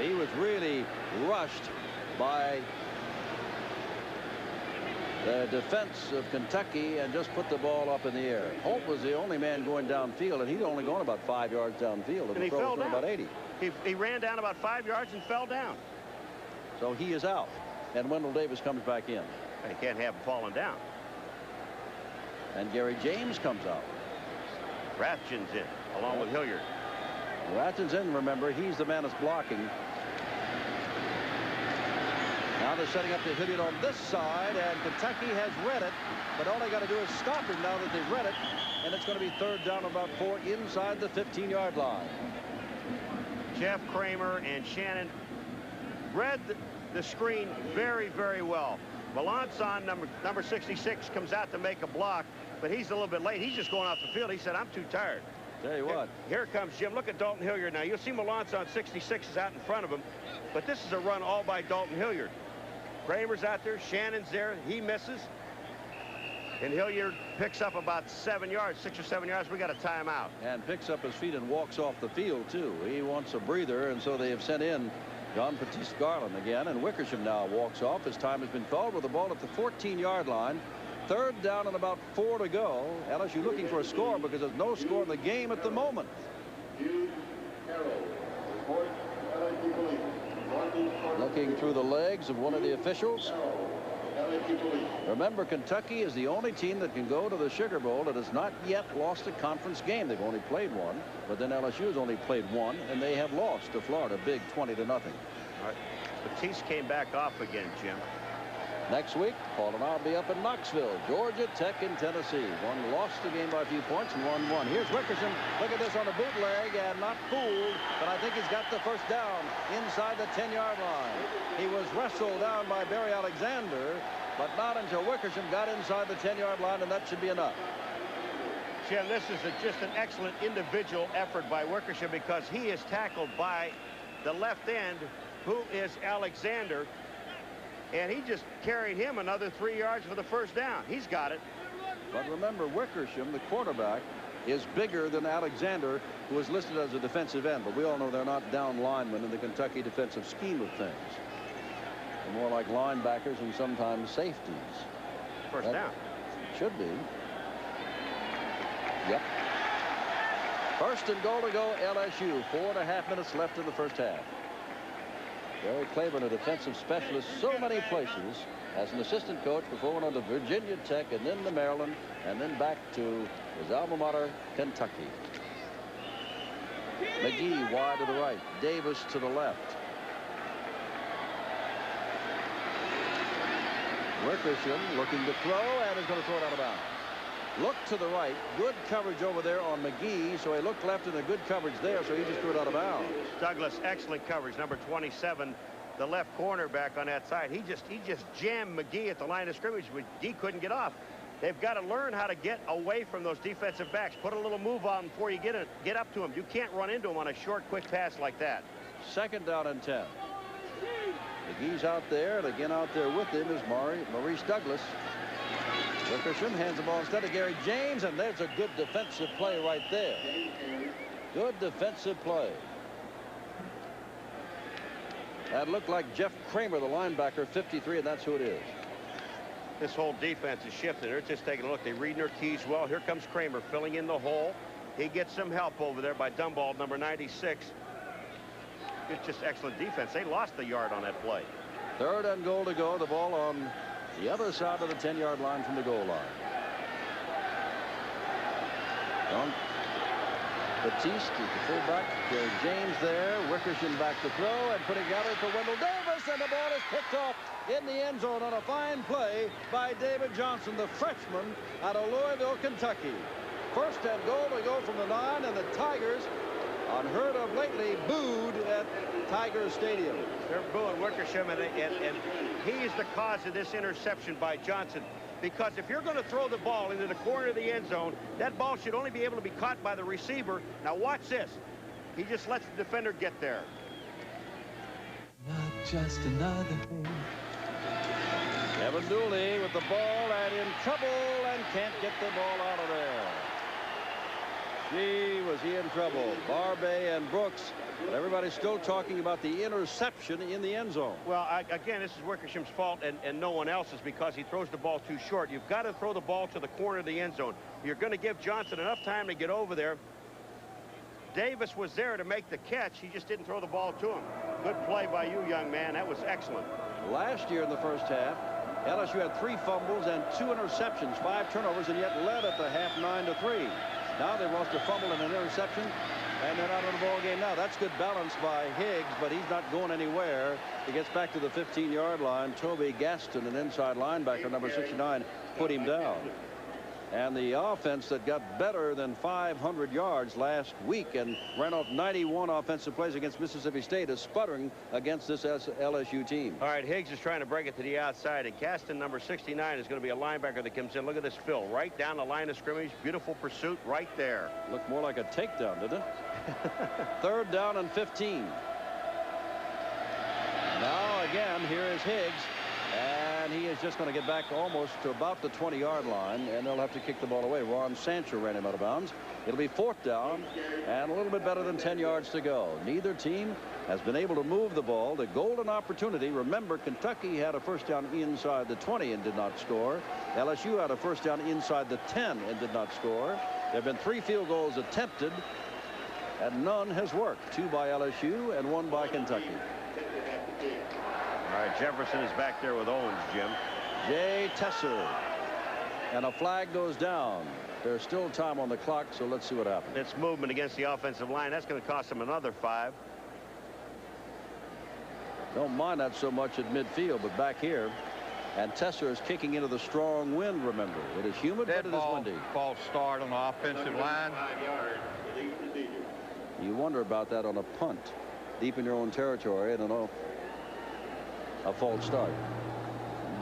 S3: He was really rushed by the defense of Kentucky and just put the ball up in the air. Holt was the only man going downfield, and he'd only gone about 5 yards downfield, and the throw was about 80.
S2: He ran down about 5 yards and fell down.
S3: So he is out, and Wendell Davis comes back in.
S2: He can't have him falling down.
S3: And Gary James comes out.
S2: Rathjen's in, along with Hilliard.
S3: Rathjen's in, remember, he's the man that's blocking. Now they're setting up the Hilliard on this side, and Kentucky has read it, but all they got to do is stop him now that they've read it, and it's going to be 3rd down about 4 inside the 15-yard line.
S2: Jeff Kramer and Shannon read the screen very, very well. Melanson, number 66, comes out to make a block, but he's a little bit late. He's just going off the field. He said, I'm too tired.
S3: Tell you what.
S2: Here comes Jim. Look at Dalton Hilliard now. You'll see Melanson 66 is out in front of him, but this is a run all by Dalton Hilliard. Kramer's out there. Shannon's there. He misses. And Hilliard picks up about 7 yards, 6 or 7 yards. We got a timeout.
S3: And picks up his feet and walks off the field, too. He wants a breather, and so they have sent in John Batiste Garland again. And Wickersham now walks off. His time has been called with the ball at the 14-yard line. 3rd down and about 4 to go. LSU looking for a score because there's no score in the game at the moment. Looking through the legs of one of the officials. Remember, Kentucky is the only team that can go to the Sugar Bowl that has not yet lost a conference game. They've only played one, but then LSU has only played one, and they have lost to Florida big 20-0.
S2: All right. Batiste came back off again, Jim.
S3: Next week, Paul and I'll be up in Knoxville, Georgia Tech in Tennessee. One lost the game by a few points and one won. Here's Wickersham. Look at this on a bootleg, and not fooled, but I think he's got the first down inside the 10-yard line. He was wrestled down by Barry Alexander, but not until Wickersham got inside the 10-yard line, and that should be enough.
S2: Jim, this is just an excellent individual effort by Wickersham, because he is tackled by the left end, who is Alexander. And he just carried him another 3 yards for the first down. He's got it.
S3: But remember, Wickersham, the quarterback, is bigger than Alexander, who is listed as a defensive end. But we all know they're not down linemen in the Kentucky defensive scheme of things. They're more like linebackers and sometimes safeties.
S2: First down.
S3: Should be. Yep. 1st and goal to go, LSU. 4.5 minutes left in the first half. Barry Claiborne, a defensive specialist, so many places as an assistant coach before went on to Virginia Tech and then to Maryland and then back to his alma mater, Kentucky. McGee wide to the right, Davis to the left. Wickersham looking to throw and is going to throw it out of bounds. Look to the right. Good coverage over there on McGee. So he looked left and a good coverage there. So he just threw it out of bounds.
S2: Douglas, excellent coverage. Number 27, the left cornerback on that side. He just jammed McGee at the line of scrimmage. McGee couldn't get off. They've got to learn how to get away from those defensive backs. Put a little move on before you get up to them. You can't run into them on a short, quick pass like that.
S3: 2nd down and 10. McGee's out there, and again out there with him is Maurice Douglas. Wickersham hands the ball instead to Gary James, and there's a good defensive play right there. Good defensive play. That looked like Jeff Kramer, the linebacker, 53, and that's who it is.
S2: This whole defense is shifting. They're just taking a look. They're reading their keys well. Here comes Kramer filling in the hole. He gets some help over there by Dumbaugh, number 96. It's just excellent defense. They lost the yard on that play.
S3: 3rd and goal to go. The ball on the other side of the 10-yard line from the goal line. Batiste is the fullback. Gary James there. Wickersham back to throw and putting together for Wendell Davis, and the ball is picked off in the end zone on a fine play by David Johnson, the freshman out of Louisville, Kentucky. 1st and goal to go from the 9, and the Tigers, unheard of lately, booed at Tiger Stadium.
S2: They're booing Wickersham, and he's the cause of this interception by Johnson. Because if you're going to throw the ball into the corner of the end zone, that ball should only be able to be caught by the receiver. Now watch this. He just lets the defender get there.
S12: Not just another day.
S3: Kevin Dooley with the ball and in trouble and can't get the ball out of there. Gee, was he in trouble. Barbay and Brooks. But everybody's still talking about the interception in the end zone.
S2: Well, again, this is Wickersham's fault and no one else's because he throws the ball too short. You've got to throw the ball to the corner of the end zone. You're going to give Johnson enough time to get over there. Davis was there to make the catch. He just didn't throw the ball to him. Good play by you, young man. That was excellent.
S3: Last year in the first half, LSU had 3 fumbles and 2 interceptions, 5 turnovers, and yet led at the half 9-3. Now they've lost a fumble and an interception, and they're not in the ball game now. That's good balance by Higgs, but he's not going anywhere. He gets back to the 15-yard line. Toby Gaston, an inside linebacker, number 69, put him down. And the offense that got better than 500 yards last week and ran off 91 offensive plays against Mississippi State is sputtering against this LSU team.
S2: All right, Higgs is trying to break it to the outside, and Gaston, number 69, is going to be a linebacker that comes in. Look at this fill right down the line of scrimmage. Beautiful pursuit right there.
S3: Looked more like a takedown, didn't it? 3rd down and 15. Now again, here is Higgs. And he is just going to get back almost to about the 20-yard line, and they'll have to kick the ball away. Ron Sancho ran him out of bounds. It'll be 4th down and a little bit better than 10 yards to go. Neither team has been able to move the ball. The golden opportunity. Remember, Kentucky had a 1st down inside the 20 and did not score. LSU had a 1st down inside the 10 and did not score. There have been 3 field goals attempted, and none has worked. 2 by LSU and 1 by Kentucky.
S2: All right, Jefferson is back there with Owens, Jim.
S3: Jay Tesser. And a flag goes down. There's still time on the clock, so let's see what happens.
S2: It's movement against the offensive line. That's going to cost them another 5.
S3: Don't mind that so much at midfield, but back here. And Tesser is kicking into the strong wind, remember. It is humid, but it is windy.
S10: False start on the offensive line.
S3: You wonder about that on a punt. Deep in your own territory, and a false start.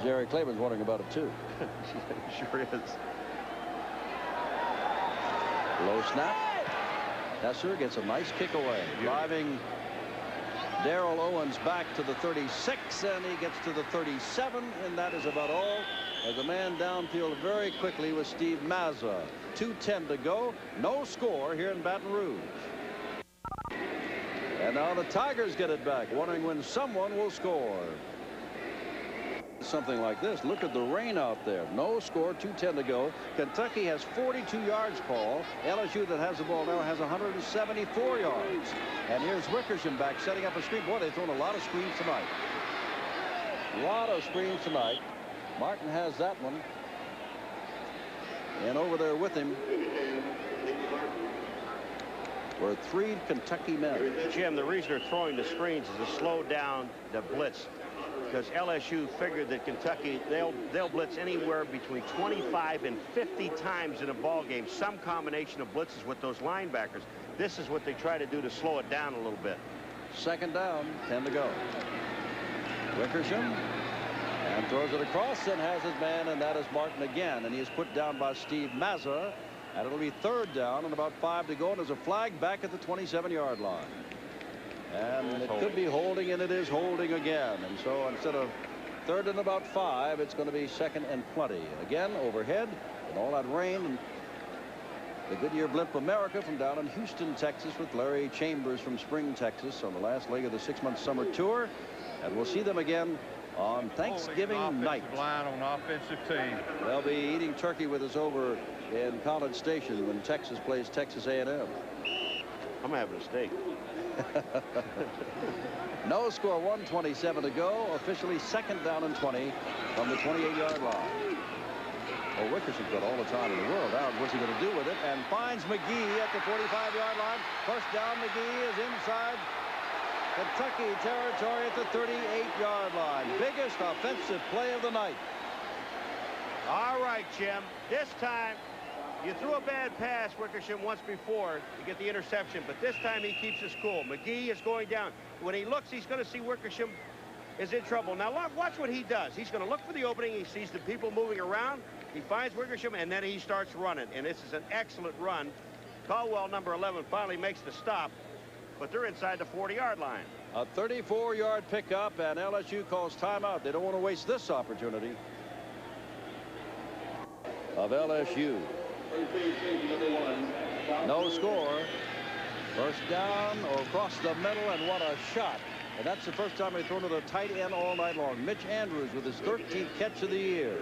S3: Jerry Claiborne's wondering about it too.
S2: Sure is.
S3: Low snap. Tesser gets a nice kick away, driving Darrell Owens back to the 36, and he gets to the 37, and that is about all. As a man downfield very quickly with Steve Mazza. 2:10 to go. No score here in Baton Rouge. And now the Tigers get it back, wondering when someone will score. Something like this. Look at the rain out there. No score, 2:10 to go. Kentucky has 42 yards, Paul. LSU that has the ball now has 174 yards. And here's Wickersham back setting up a screen. Boy, they've thrown a lot of screens tonight. A lot of screens tonight. Martin has that one. And over there with him were 3 Kentucky men.
S2: Jim, the reason they're throwing the screens is to slow down the blitz. Because LSU figured that Kentucky, they'll blitz anywhere between 25 and 50 times in a ball game. Some combination of blitzes with those linebackers. This is what they try to do to slow it down a little bit.
S3: 2nd down, 10 to go. Wickersham. And throws it across and has his man, and that is Martin again. And he is put down by Steve Mazza. And it'll be third down and about 5 to go. And there's a flag back at the 27-yard line. And it could be holding, and it is holding again. And so instead of third and about 5, it's going to be second and plenty. Again, overhead, and all that rain. And the Goodyear Blimp America from down in Houston, Texas, with Larry Chambers from Spring, Texas, on the last leg of the 6-month summer tour. And we'll see them again on Thanksgiving night.
S10: Line on the offensive team.
S3: They'll be eating turkey with us over in College Station when Texas plays Texas A&M.
S2: I'm having a steak.
S3: No score, 1:27 to go. Officially second down and 20 from the 28-yard line. Well, Wickerson's got all the time in the world. Now, what's he going to do with it? And finds McGee at the 45-yard line. First down, McGee is inside Kentucky territory at the 38-yard line. Biggest offensive play of the night.
S2: All right, Jim. This time, you threw a bad pass, Wickersham, once before to get the interception, but this time he keeps his cool. McGee is going down. When he looks, he's going to see Wickersham is in trouble. Now, watch what he does. He's going to look for the opening. He sees the people moving around. He finds Wickersham, and then he starts running. And this is an excellent run. Caldwell, number 11, finally makes the stop, but they're inside the 40-yard line.
S3: A 34-yard pickup, and LSU calls timeout. They don't want to waste this opportunity of LSU. No score. First down or across the middle, and what a shot. And that's the first time they've thrown to the tight end all night long. Mitch Andrews with his 13th catch of the year.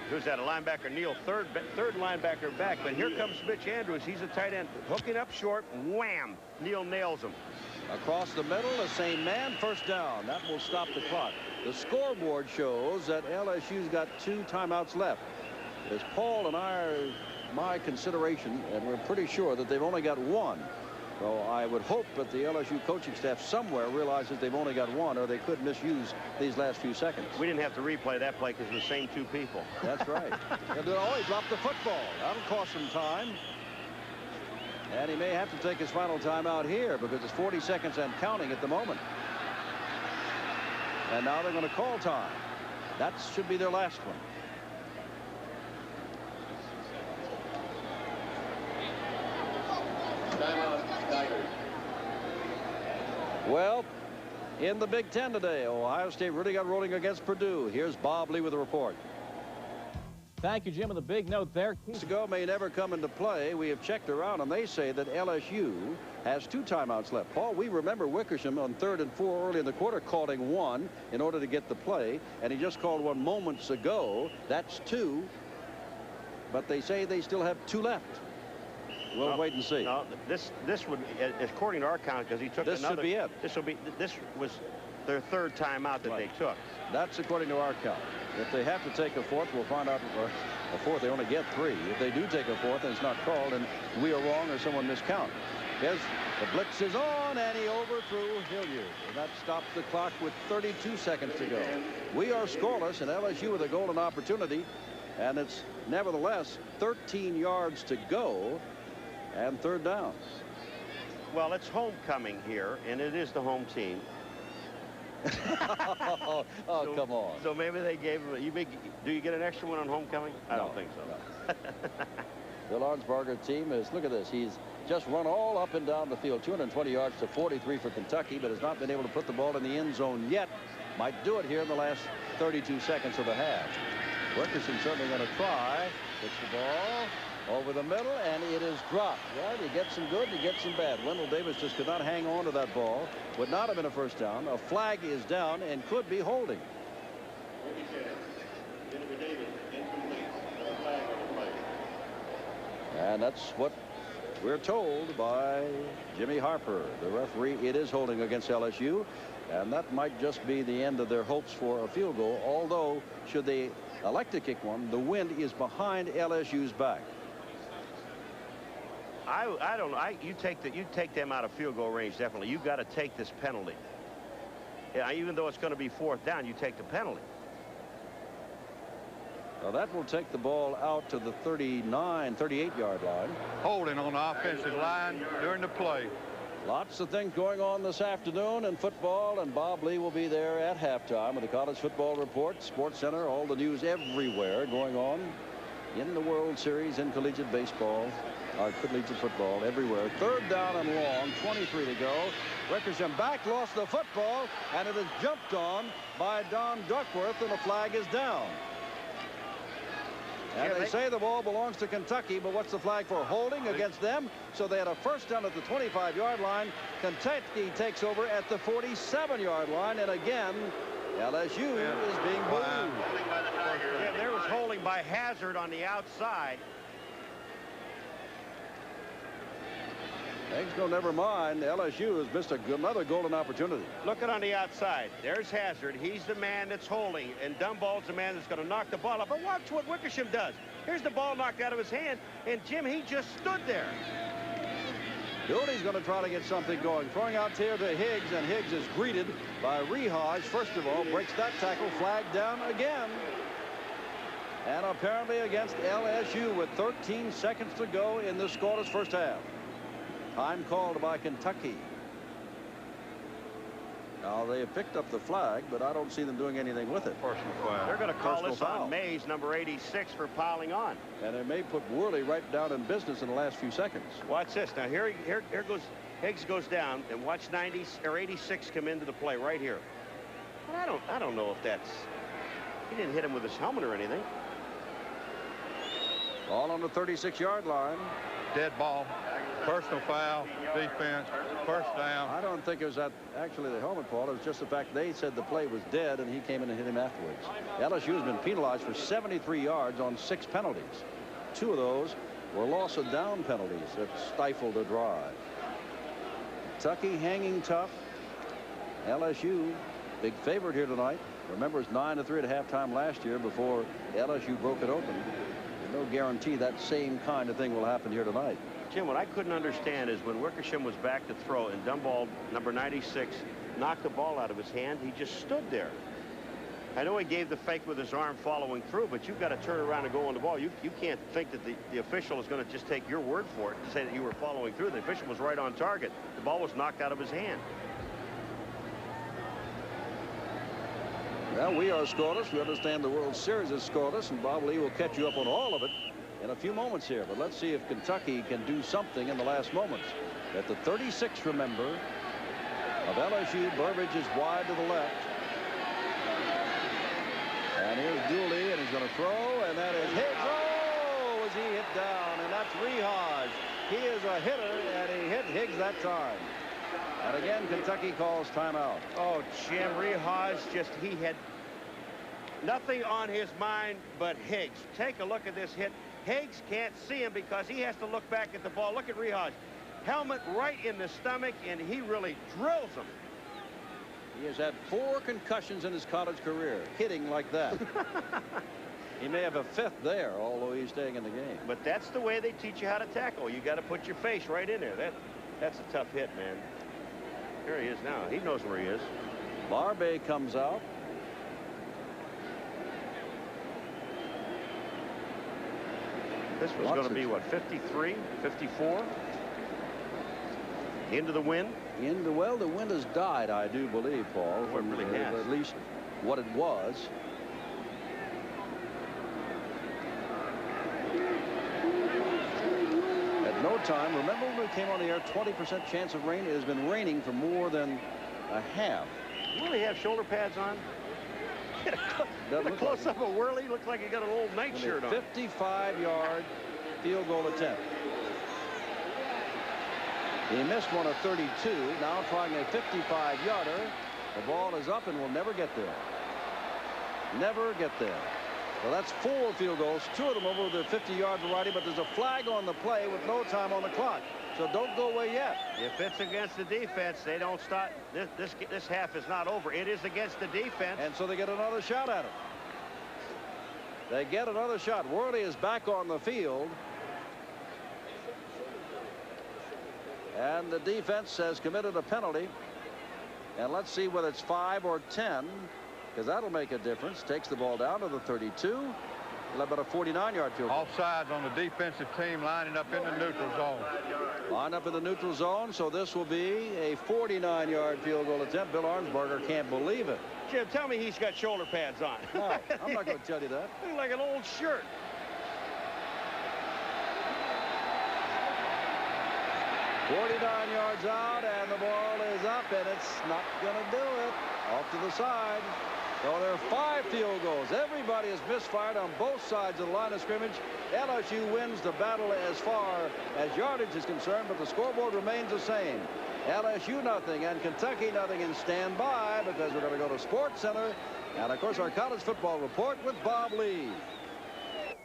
S2: Who's that? A linebacker, Neal, third linebacker back. But here comes Mitch Andrews. He's a tight end. Hooking up short. Wham! Neal nails him.
S3: Across the middle, the same man. First down. That will stop the clock. The scoreboard shows that LSU's got 2 timeouts left. As Paul and I are my consideration, and we're pretty sure that they've only got 1. So I would hope that the LSU coaching staff somewhere realizes they've only got 1, or they could misuse these last few seconds.
S2: We didn't have to replay that play because the same 2 people.
S3: That's right. And he dropped the football. That'll cost him time. And he may have to take his final time out here because it's 40 seconds and counting at the moment. And now they're going to call time. That should be their last one. Well, in the Big Ten today, Ohio State really got rolling against Purdue. Here's Bob Lee with a report.
S1: Thank you, Jim. And the big note there.
S3: To go may never come into play. We have checked around, and they say that LSU has 2 timeouts left. Paul, we remember Wickersham on 3rd and 4 early in the quarter calling 1 in order to get the play, and he just called 1 moments ago. That's 2. But they say they still have 2 left. We'll wait and see.
S2: No, this would, according to our count, because he took
S3: this
S2: another.
S3: Should be it.
S2: This was their 3rd timeout that they took.
S3: That's according to our count. If they have to take a 4th, we'll find out. Or a 4th, they only get 3. If they do take a 4th and it's not called, and we are wrong or someone miscount. Yes, the blitz is on, and he overthrew Hilliard. And that stops the clock with 32 seconds to go. We are scoreless, and LSU with a golden opportunity, and it's nevertheless 13 yards to go. And 3rd down.
S2: Well, it's homecoming here, and it is the home team.
S3: Oh, so, come on.
S2: So maybe they gave him. Do you get an extra one on homecoming? I don't think so.
S3: No. Bill Arnsparger's team is, look at this. He's just run all up and down the field. 220 yards to 43 for Kentucky, but has not been able to put the ball in the end zone yet. Might do it here in the last 32 seconds of the half. Wickerson's certainly going to try. Puts the ball over the middle, and it is dropped. Well, you get some good, you get some bad. Wendell Davis just could not hang on to that ball. Would not have been a first down. A flag is down and could be holding. And that's what we're told by Jimmy Harper, the referee. It is holding against LSU, and that might just be the end of their hopes for a field goal. Although, should they elect to kick one, the wind is behind LSU's back.
S2: I don't know. You take them out of field goal range, definitely. You've got to take this penalty. Yeah, even though it's going to be 4th down, you take the penalty.
S3: Well, that will take the ball out to the 38-yard line.
S10: Holding on the offensive line during the play.
S3: Lots of things going on this afternoon in football, and Bob Lee will be there at halftime with the College Football Report, Sports Center, all the news everywhere going on in the World Series, in collegiate baseball, or collegiate football, everywhere. 3rd down and long, 23 to go. Wickersham back, lost the football, and it is jumped on by Don Duckworth, and the flag is down. And they say the ball belongs to Kentucky, but what's the flag for? Holding against them. So they had a first down at the 25-yard line. Kentucky takes over at the 47-yard line, and again, LSU is being booed.
S2: Yeah, there was holding by Hazard on the outside.
S3: Eggs go never mind. LSU has missed another golden opportunity.
S2: Look at on the outside. There's Hazard. He's the man that's holding, and Dumball's the man that's going to knock the ball up. But watch what Wickersham does. Here's the ball knocked out of his hand, and Jim, he just stood there.
S3: Dooley's going to try to get something going. Throwing out here to Higgs, and Higgs is greeted by Rehage. First of all, breaks that tackle, flag down again. And apparently against LSU with 13 seconds to go in this scoreless first half. Time called by Kentucky. Now they have picked up the flag, but I don't see them doing anything with it.
S10: Personal foul.
S2: They're going to call
S3: Personal
S2: this
S3: foul
S2: on Mays, number 86, for piling on.
S3: And they may put Worley right down in business in the last few seconds.
S2: Watch this. Now here goes Higgs goes down, and watch 90 or 86 come into the play right here. But I don't know if that's, he didn't hit him with his helmet or anything.
S3: Ball on the 36-yard line.
S10: Dead ball. Personal foul. Defense. First down.
S3: I don't think it was actually the helmet fault. It was just the fact they said the play was dead, and he came in and hit him afterwards. LSU has been penalized for 73 yards on 6 penalties. 2 of those were loss of down penalties that stifled a drive. Kentucky hanging tough. LSU, big favorite here tonight. Remember, it's 9-3 at halftime last year before LSU broke it open. There's no guarantee that same kind of thing will happen here tonight.
S2: Jim, what I couldn't understand is when Wickersham was back to throw and Dumball, number 96, knocked the ball out of his hand, he just stood there. I know he gave the fake with his arm following through, but you've got to turn around and go on the ball. You can't think that the official is going to just take your word for it to say that you were following through. The official was right on target. The ball was knocked out of his hand.
S3: Well, we are scoreless. We understand the World Series is scoreless, and Bob Lee will catch you up on all of it in a few moments here. But let's see if Kentucky can do something in the last moments. At the 36, remember, of LSU, Burbridge is wide to the left. And here's Dooley, and he's going to throw, and that is Higgs. Oh, was he hit down, and that's Rehage. He is a hitter, and he hit Higgs that time. And again, Kentucky calls timeout.
S2: Oh, Jim, Rehage just, he had nothing on his mind but Higgs. Take a look at this hit. Higgs can't see him because he has to look back at the ball. Look at Rehage. Helmet right in the stomach, and he really drills him.
S3: He has had 4 concussions in his college career, hitting like that. He may have a 5th there, although he's staying in the game.
S2: But that's the way they teach you how to tackle. You got to put your face right in there. That's a tough hit, man. Here he is now. He knows where he is.
S3: Barbay comes out.
S2: This was going to be, what, 53, 54? Into the wind?
S3: Well, the wind has died, I do believe, Paul.
S2: Well, it really has.
S3: At least what it was. At no time, remember when we came on the air, 20% chance of rain? It has been raining for more than a half.
S2: You really have shoulder pads on? Get a close-up of Worley. Looks like he got an old nightshirt on.
S3: 55-yard field goal attempt. He missed one of 32. Now trying a 55-yarder. The ball is up and will never get there. Never get there. Well, that's 4 field goals. 2 of them over the 50-yard variety, but there's a flag on the play with no time on the clock. So don't go away yet.
S2: If it's against the defense, they don't stop. This half is not over. It is against the defense.
S3: And so they get another shot at it. They get another shot. Worley is back on the field. And the defense has committed a penalty. And let's see whether it's 5 or 10, because that'll make a difference. Takes the ball down to the 32. He'll have about a 49-yard field goal.
S10: Offsides on the defensive team lining up in the neutral zone.
S3: Line up in the neutral zone, so this will be a 49-yard field goal attempt. Bill Arnsberger can't believe it.
S2: Jim, tell me he's got shoulder pads on.
S3: No, I'm not going to tell you that.
S2: Looks like an old shirt.
S3: "49 yards out, and the ball is up, and it's not going to do it. Off to the side. So there are 5 field goals. Everybody has misfired on both sides of the line of scrimmage. LSU wins the battle as far as yardage is concerned, but the scoreboard remains the same. LSU nothing and Kentucky nothing, and stand by because we're going to go to Sports Center and, of course, our college football report with Bob Lee.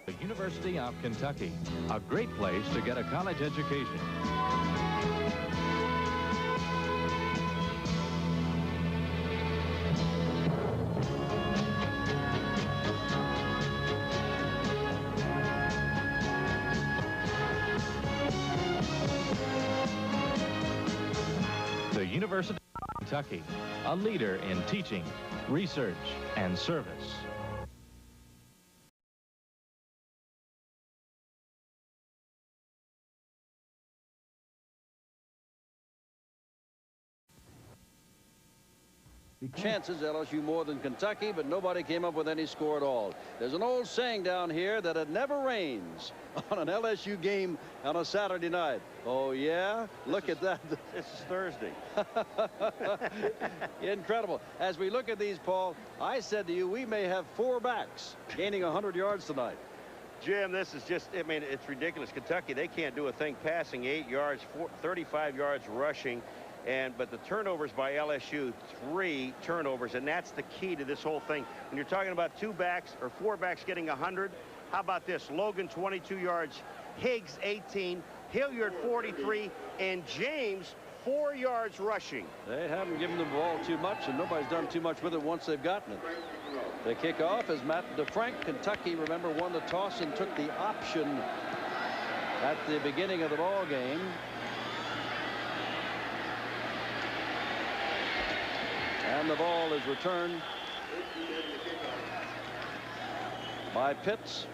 S1: The University of Kentucky, a great place to get a college education. The University of Kentucky, a leader in teaching, research, and service.
S3: Chances LSU more than Kentucky, but nobody came up with any score at all. There's an old saying down here that it never rains on an LSU game on a Saturday night. Oh, yeah? Look at that.
S2: This is Thursday.
S3: Incredible. As we look at these, Paul, I said to you, we may have 4 backs gaining 100 yards tonight.
S2: Jim, this is just, I mean, it's ridiculous. Kentucky, they can't do a thing passing 8 yards, 35 yards rushing. But the turnovers by LSU, 3 turnovers, and that's the key to this whole thing. When you're talking about 2 backs or 4 backs getting 100, how about this? Logan, 22 yards, Higgs, 18, Hilliard, 43, and James, 4 yards rushing.
S3: They haven't given the ball too much, and nobody's done too much with it once they've gotten it. The kickoff is Matt DeFrank. Kentucky, remember, won the toss and took the option at the beginning of the ball game. And the ball is returned by Pitts.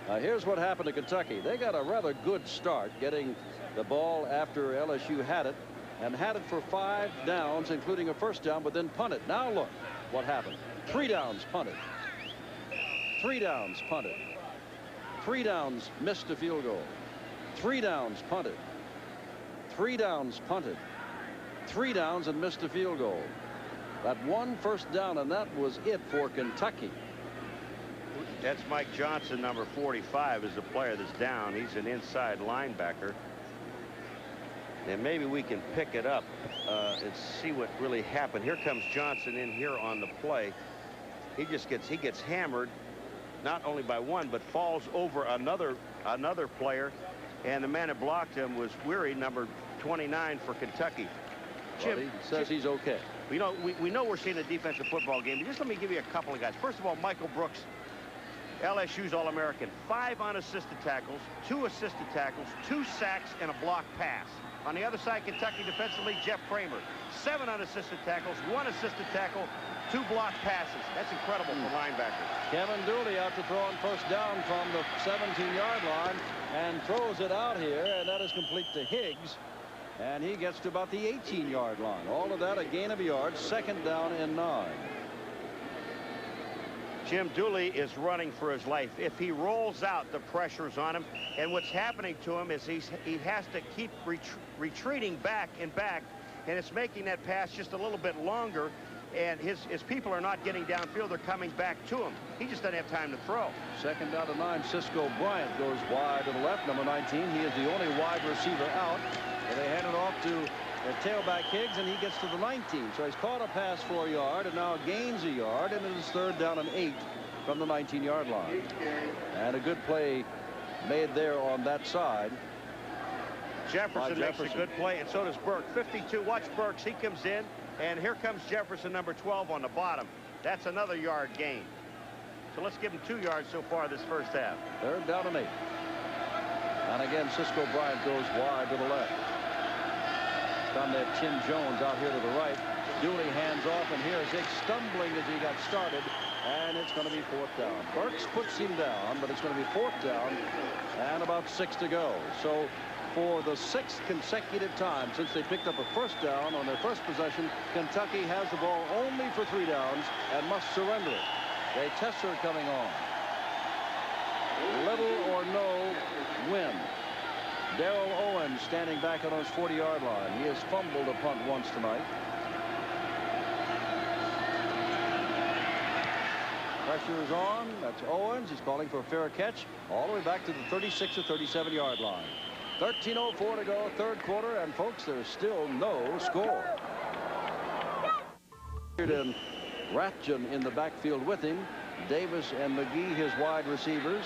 S3: Here's what happened to Kentucky. They got a rather good start getting the ball after LSU had it, and had it for 5 downs, including a first down, but then punted. Now look what happened. 3 downs, punted. 3 downs, punted. 3 downs, missed a field goal. 3 downs, punted. 3 downs, punted. 3 downs and missed a field goal. That 1 first down, and that was it for Kentucky.
S2: That's Mike Johnson, number 45, is the player that's down. He's an inside linebacker. And maybe we can pick it up and see what really happened. Here comes Johnson in here on the play. He gets hammered, not only by 1, but falls over another player. And the man that blocked him was Weary, number 29 for Kentucky.
S3: Well, he says he's okay.
S2: You know, we know we're seeing a defensive football game, but just let me give you a couple of guys. First of all, Michael Brooks, LSU's All-American, 5 unassisted tackles, 2 assisted tackles, 2 sacks, and a blocked pass. On the other side, Kentucky defensively, Jeff Kramer, 7 unassisted tackles, 1 assisted tackle, 2 blocked passes. That's incredible for linebackers.
S3: Kevin Dooley out to throw on first down from the 17-yard line and throws it out here, and that is complete to Higgs. And he gets to about the 18-yard line. All of that a gain of a yard, 2nd down and 9.
S2: Jim, Dooley is running for his life. If he rolls out, the pressure's on him. And what's happening to him is he has to keep retreating back and back, and it's making that pass just a little bit longer. And his people are not getting downfield. They're coming back to him. He just doesn't have time to throw. 2nd down to 9. Cisco Bryant goes wide to the left, number 19. He is the only wide receiver out. And they hand it off to the tailback Higgs, and he gets to the 19. So he's caught a pass for a yard and now gains a yard, and it is 3rd down and 8 from the 19-yard line. And a good play made there on that side. Jefferson makes a good play, and so does Burke. 52. Watch Burks. He comes in, and here comes Jefferson, number 12, on the bottom. That's another yard gain. So let's give him 2 yards so far this first half.
S3: 3rd down and 8. And again, Cisco Bryant goes wide to the left. From that, Chin Jones out here to the right. Dooley hands off, and here's Higgs stumbling as he got started. and it's going to be 4th down. Burks puts him down, but it's going to be 4th down and about 6 to go. So for the 6th consecutive time since they picked up a 1st down on their first possession, Kentucky has the ball only for 3 downs and must surrender it. They Tesser coming on. Little or no win. Darrell Owens standing back on his 40-yard line. He has fumbled a punt once tonight. Pressure is on. That's Owens. He's calling for a fair catch all the way back to the 36 or 37-yard line. 13:04 to go, 3rd quarter, and folks, there's still no score. And Ratjen in the backfield with him. Davis and McGee, his wide receivers.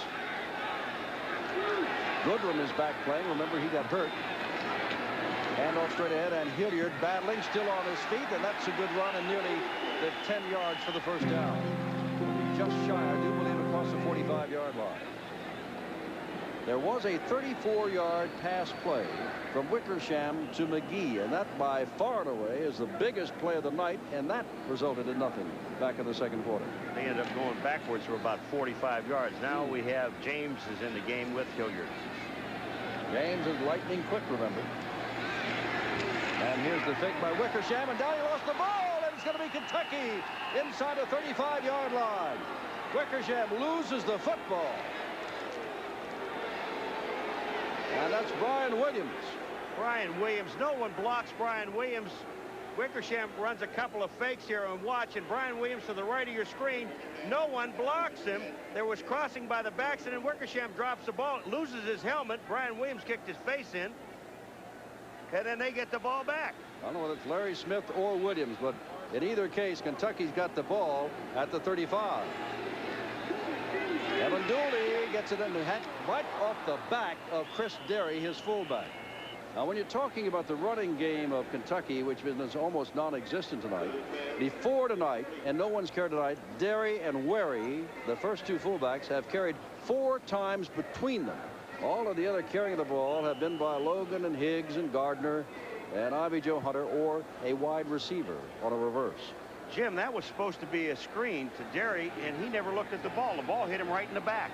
S3: Goodwin is back playing. Remember, he got hurt. Handoff straight ahead, and Hilliard battling, still on his feet, and that's a good run, and nearly the 10 yards for the 1st down. Just shy, I do believe, across the 45-yard line. There was a 34-yard pass play from Wickersham to McGee, and that by far and away is the biggest play of the night, and that resulted in nothing back in the 2nd quarter.
S2: They ended up going backwards for about 45 yards. Now we have James is in the game with Hilliard.
S3: James is lightning quick, remember. And here's the fake by Wickersham, and down he lost the ball, and it's going to be Kentucky inside the 35-yard line. Wickersham loses the football. And that's Brian Williams.
S2: Brian Williams. No one blocks Brian Williams. Wickersham runs a couple of fakes here, and watch, and Brian Williams to the right of your screen. No one blocks him. There was crossing by the backs, and then Wickersham drops the ball, loses his helmet. Brian Williams kicked his face in, and then they get the ball back.
S3: I don't know whether it's Larry Smith or Williams, but in either case, Kentucky's got the ball at the 35. Evan Dooley gets it in the hat right off the back of Chris Derry, his fullback. Now, when you're talking about the running game of Kentucky, which is almost non-existent tonight, before tonight, and no one's carried tonight, Derry and Wary, the first 2 fullbacks, have carried 4 times between them. All of the other carrying of the ball have been by Logan and Higgs and Gardner and Ivy Joe Hunter, or a wide receiver on a reverse.
S2: Jim, that was supposed to be a screen to Derry, and he never looked at the ball. The ball hit him right in the back.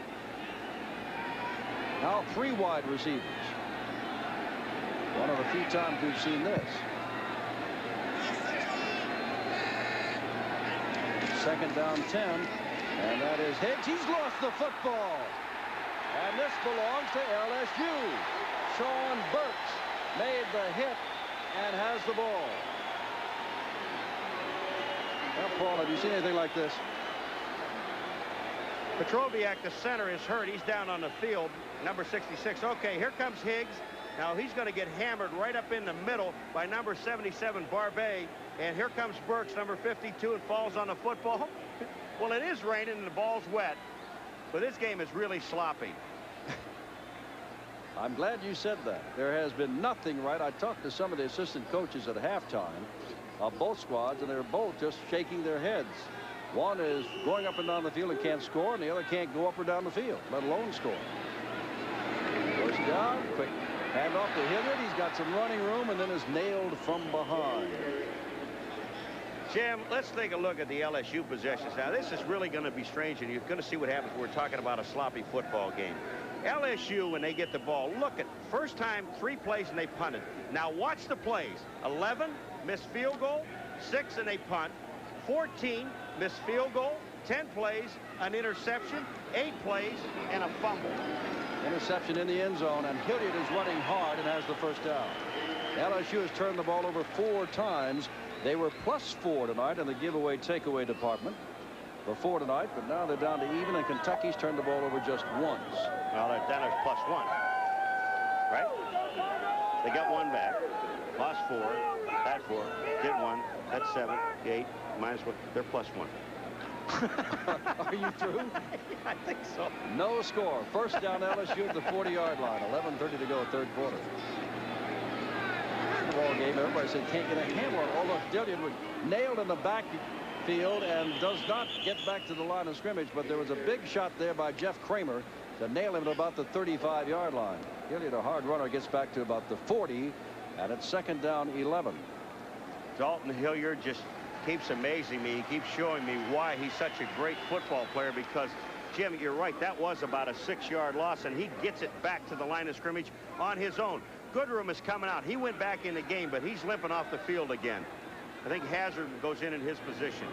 S3: Now 3 wide receivers. One of the few times we've seen this. 2nd down 10, and that is Higgs. He's lost the football, and this belongs to LSU. Sean Burks made the hit and has the ball. Now, Paul, have you seen anything like this?
S2: Petroviak, the center, is hurt. He's down on the field, number 66. Okay, here comes Higgs. Now he's going to get hammered right up in the middle by number 77, Barbet. And here comes Burks, number 52, and falls on the football. Well, it is raining and the ball's wet, but this game is really sloppy.
S3: I'm glad you said that. There has been nothing right. I talked to some of the assistant coaches at halftime of both squads, and they're both just shaking their heads. One is going up and down the field and can't score, and the other can't go up or down the field, let alone score. First down, quick handoff to Hilliard. He's got some running room and then is nailed from behind.
S2: Jim, let's take a look at the LSU possessions. Now, this is really going to be strange, and you're going to see what happens. We're talking about a sloppy football game. LSU, when they get the ball, look at first time 3 plays and they punted. Now watch the plays. 11 missed field goal, 6 and they punt, 14 missed field goal, 10 plays, an interception, 8 plays, and a fumble.
S3: Interception in the end zone, and Hilliard is running hard and has the first down. LSU has turned the ball over 4 times. They were +4 tonight in the giveaway takeaway department before tonight, but now they're down to even, and Kentucky's turned the ball over just once.
S2: Well, that is +1, right? They got 1 back. Lost 4. That 4. Get 1. That's 7. 8. -1. They're +1.
S3: Are you through?
S2: I think so.
S3: No score. First down LSU at the 40-yard line. 11:30 to go, 3rd quarter. Ball game. Everybody said can't get a handle on it. Oh, look, Hilliard was nailed in the backfield and does not get back to the line of scrimmage, but there was a big shot there by Jeff Kramer to nail him at about the 35-yard line. Hilliard, a hard runner, gets back to about the 40, and it's 2nd down 11.
S2: Dalton Hilliard just keeps amazing me. He keeps showing me why he's such a great football player, because, Jim, you're right, that was about a 6-yard loss, and he gets it back to the line of scrimmage on his own. Goodrum is coming out. He went back in the game, but he's limping off the field again. I think Hazard goes in his position.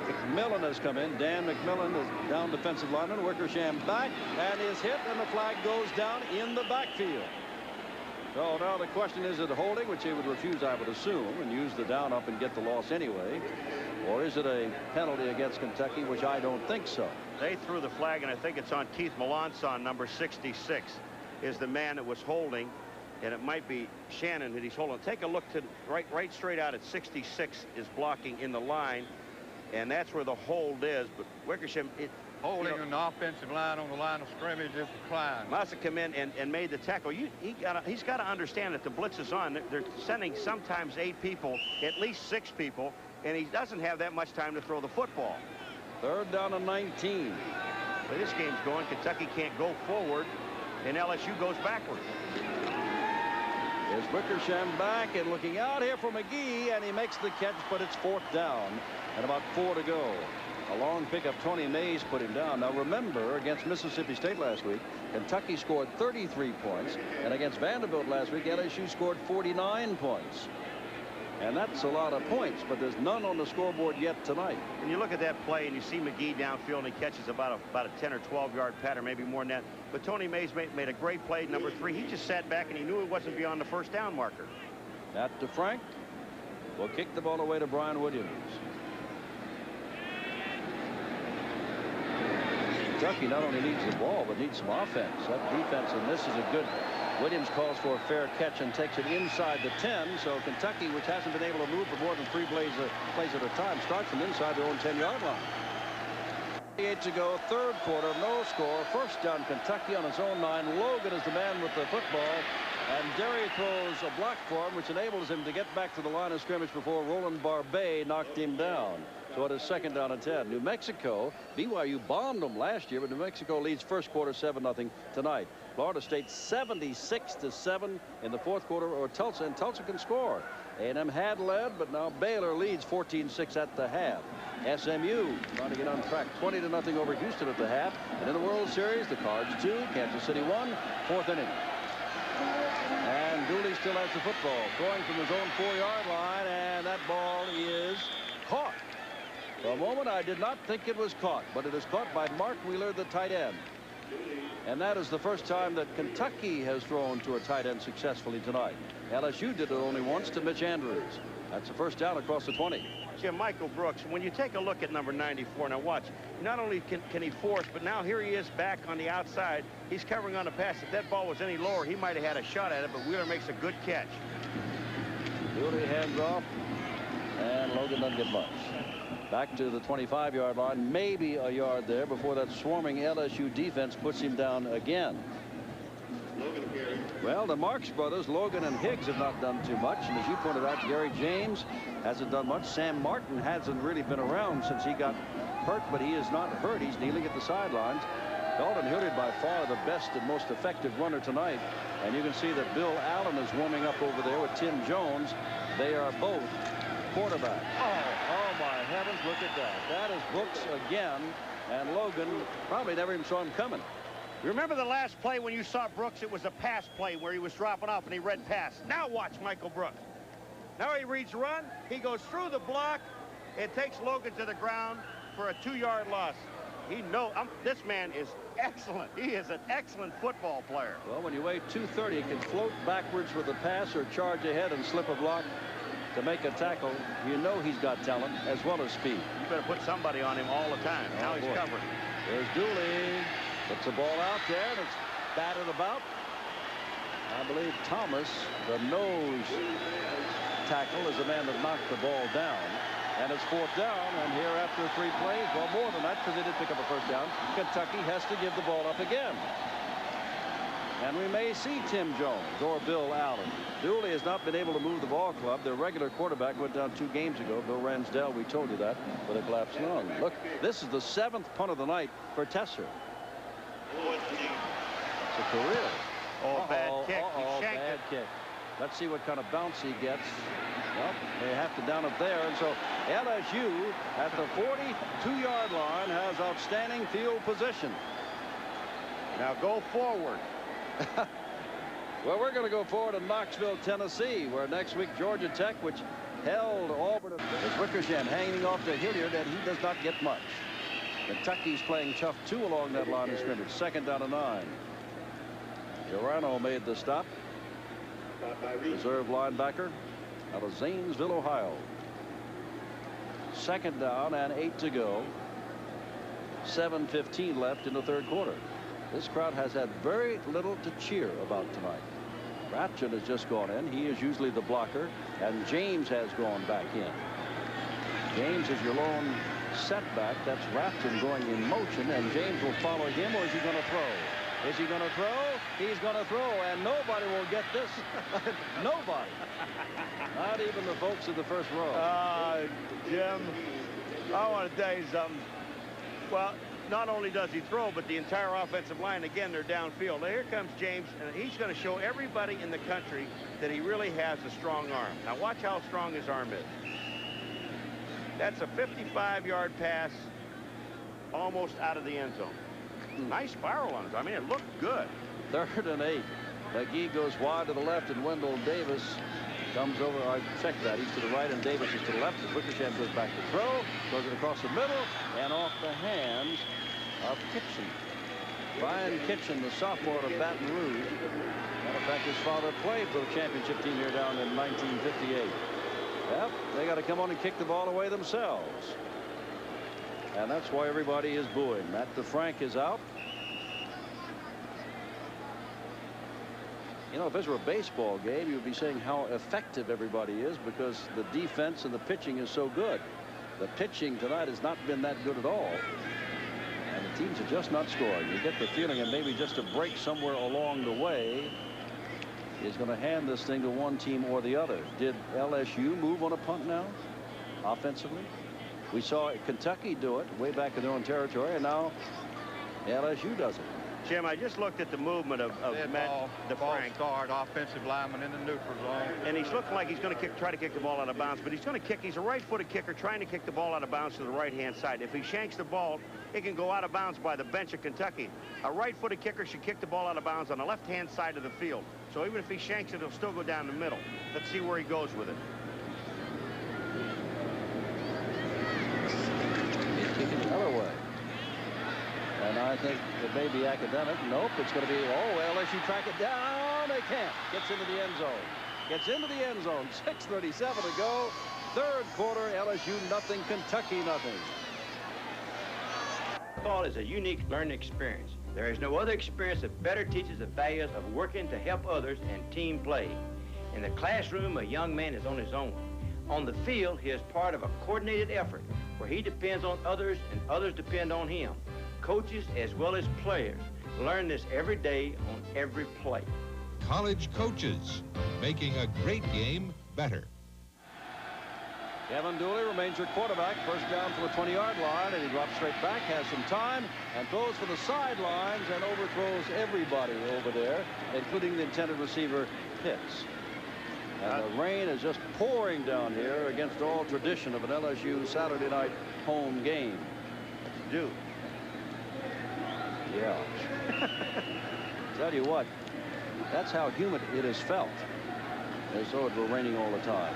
S3: McMillan has come in. Dan McMillan is down defensive lineman. Wickersham back and is hit, and the flag goes down in the backfield. So now the question is it holding, which he would refuse, I would assume, and use the down up and get the loss anyway, or is it a penalty against Kentucky, which I don't think so.
S2: They threw the flag, and I think it's on Keith Melanson, number 66, is the man that was holding, and it might be Shannon that he's holding. Take a look to right straight out at 66 is blocking in the line, and that's where the hold is. But Wickersham,
S10: holding on the offensive line on the line of scrimmage is declined.
S2: Must have come in and made the tackle. He's got to understand that the blitz is on. They're sending sometimes 8 people, at least 6 people, and he doesn't have that much time to throw the football.
S3: 3rd down and 19.
S2: But this game's going. Kentucky can't go forward, and LSU goes backward.
S3: Is Wickersham back and looking out here for McGee, and he makes the catch, but it's 4th down and about 4 to go. A long pickup. Tony Mays put him down. Now remember, against Mississippi State last week, Kentucky scored 33 points, and against Vanderbilt last week, LSU scored 49 points. And that's a lot of points, but there's none on the scoreboard yet tonight.
S2: And you look at that play and you see McGee downfield, and he catches about a 10 or 12-yard pattern, maybe more than that. But Tony Mays made a great play, number 3. He just sat back and he knew it wasn't beyond the 1st down marker.
S3: That to Frank will kick the ball away to Brian Williams. Kentucky not only needs the ball, but needs some offense. That defense, and this is a good. Williams calls for a fair catch and takes it inside the 10. So Kentucky, which hasn't been able to move for more than 3 plays at a time, starts from inside their own 10-yard line. 8 to go, 3rd quarter, no score. 1st down, Kentucky on its own 9. Logan is the man with the football, and Derry throws a block for him, which enables him to get back to the line of scrimmage before Roland Barbet knocked him down. So it is 2nd down and 10. New Mexico, BYU bombed them last year, but New Mexico leads 1st quarter 7-0 tonight. Florida State 76-7 in the 4th quarter, or Tulsa, and Tulsa can score. A&M had led, but now Baylor leads 14-6 at the half. SMU trying to get on track, 20-0 over Houston at the half. And in the World Series, the Cards 2, Kansas City 1, 4th inning. And Dooley still has the football, throwing from his own 4-yard line, and that ball is caught. For a moment, I did not think it was caught, but it is caught by Mark Wheeler, the tight end. And that is the first time that Kentucky has thrown to a tight end successfully tonight. LSU did it only once to Mitch Andrews. That's the 1st down across the 20.
S2: Jim, Michael Brooks, when you take a look at number 94, now watch, not only can he force, but now here he is back on the outside. He's covering on the pass. If that ball was any lower, he might have had a shot at it, but Wheeler makes a good catch.
S3: Dooley hands off, and Logan doesn't get much. Back to the 25-yard line, maybe a yard there before that swarming LSU defense puts him down again. Well, the Marks brothers, Logan and Higgs, have not done too much. And as you pointed out, Gary James hasn't done much. Sam Martin hasn't really been around since he got hurt, but he is not hurt. He's kneeling at the sidelines. Dalton Hilliard, by far the best and most effective runner tonight. And you can see that Bill Allen is warming up over there with Tim Jones. They are both quarterbacks. Oh my heavens, look at that. That is Brooks again, and Logan probably never even saw him coming.
S2: Remember the last play when you saw Brooks? It was a pass play where he was dropping off and he read pass. Now watch Michael Brooks. Now he reads run. He goes through the block. It takes Logan to the ground for a 2-yard loss. This man is excellent. He is an excellent football player.
S3: Well, when you weigh 230, he can float backwards with the pass or charge ahead and slip a block to make a tackle. You know he's got talent as well as speed.
S2: You better put somebody on him all the time. Now he's covering.
S3: There's Dooley. Puts the ball out there, and it's batted about. I believe Thomas, the nose tackle, is the man that knocked the ball down. And it's 4th down, and here after 3 plays, well, more than that, because they did pick up a 1st down, Kentucky has to give the ball up again. And we may see Tim Jones or Bill Allen. Dooley has not been able to move the ball club. Their regular quarterback went down 2 games ago. Bill Ransdell, we told you that, with a collapsed lung. Look, this is the 7th punt of the night for Tesser. It's a career.
S2: Bad kick. He shanked
S3: bad
S2: it.
S3: kick. Let's see what kind of bounce he gets. Well, they have to down it there. And so LSU at the 42-yard line has outstanding field position.
S2: Now go forward.
S3: Well, we're going to go forward to Knoxville, Tennessee, where next week Georgia Tech, which held Auburn, is Wickersham hanging off to Hilliard, and he does not get much. Kentucky's playing tough too along that line of scrimmage. 2nd down and 9. Jorano made the stop. Reserve linebacker out of Zanesville, Ohio. 2nd down and 8 to go. 7:15 left in the 3rd quarter. This crowd has had very little to cheer about tonight. Ratchin has just gone in. He is usually the blocker, and James has gone back in. James is your lone setback. That's Ratchin going in motion, and James will follow him, or is he going to throw? Is he going to throw? He's going to throw, and nobody will get this. Nobody. Not even the folks in the first row.
S2: Jim, I want to tell you something. Well, not only does he throw, but the entire offensive line, again, they're downfield. Now, here comes James, and he's going to show everybody in the country that he really has a strong arm. Now, watch how strong his arm is. That's a 55-yard pass almost out of the end zone. Nice spiral on it. I mean, it looked good.
S3: 3rd and 8. McGee goes wide to the left, and Wendell Davis comes over. I checked that. He's to the right, and Davis is to the left. As Wickersham goes back to throw, throws it across the middle, and off the hands of Kitchen. Brian Kitchen, the sophomore of Baton Rouge. Matter of fact, his father played for the championship team here down in 1958. Yep, they got to come on and kick the ball away themselves. And that's why everybody is booing. Matt DeFrank is out. You know, if this were a baseball game, you would be saying how effective everybody is because the defense and the pitching is so good. The pitching tonight has not been that good at all. And the teams are just not scoring. You get the feeling that maybe just a break somewhere along the way is going to hand this thing to one team or the other. Did LSU move on a punt now offensively? We saw Kentucky do it way back in their own territory, and now LSU does it.
S2: Jim, I just looked at the movement of Matt DeFrank.
S10: Start offensive lineman in the neutral zone.
S2: And he's looking like he's going to try to kick the ball out of bounds, but he's going to kick. He's a right-footed kicker trying to kick the ball out of bounds to the right-hand side. If he shanks the ball, it can go out of bounds by the bench of Kentucky. A right-footed kicker should kick the ball out of bounds on the left-hand side of the field. So even if he shanks it, it'll still go down the middle. Let's see where he goes with it.
S3: He's kicking the other way. And I think it may be academic. Nope, it's going to be, LSU track it down. They can't. Gets into the end zone. Gets into the end zone. 6:37 to go. 3rd quarter, LSU nothing, Kentucky nothing.
S13: Football is a unique learning experience. There is no other experience that better teaches the values of working to help others and team play. In the classroom, a young man is on his own. On the field, he is part of a coordinated effort where he depends on others and others depend on him. Coaches as well as players learn this every day on every play.
S14: College coaches, making a great game better.
S3: Kevin Dooley remains your quarterback. First down from the 20-yard line, and he drops straight back, has some time, and throws for the sidelines and overthrows everybody over there, including the intended receiver, Pitts. And the rain is just pouring down here against all tradition of an LSU Saturday night home game.
S2: Dude.
S3: Yeah. Tell you what, that's how humid it is felt, as though it were raining all the time.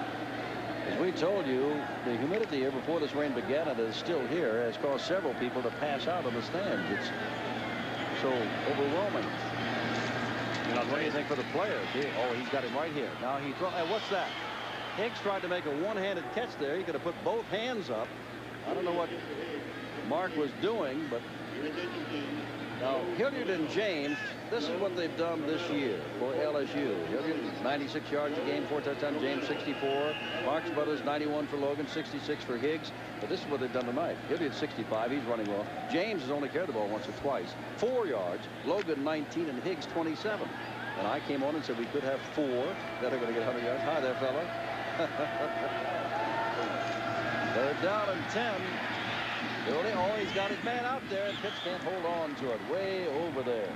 S3: As we told you, the humidity here before this rain began, and is still here, has caused several people to pass out on the stands. It's so overwhelming. What do you think for the players? He's got him right here. Now he throws. What's that? Higgs tried to make a one-handed catch there. He could have put both hands up. I don't know what Mark was doing, but now Hilliard and James, this is what they've done this year for LSU. Hilliard 96 yards a game, 4 touchdowns. James 64. Mark's brothers 91 for Logan, 66 for Higgs. But this is what they've done tonight. Hilliard 65. He's running well. James has only carried the ball once or twice. 4 yards. Logan 19 and Higgs 27. And I came on and said we could have 4 that are going to get 100 yards. Hi there, fella. 3rd down and 10. He's got his man out there, and Pitts can't hold on to it. Way over there.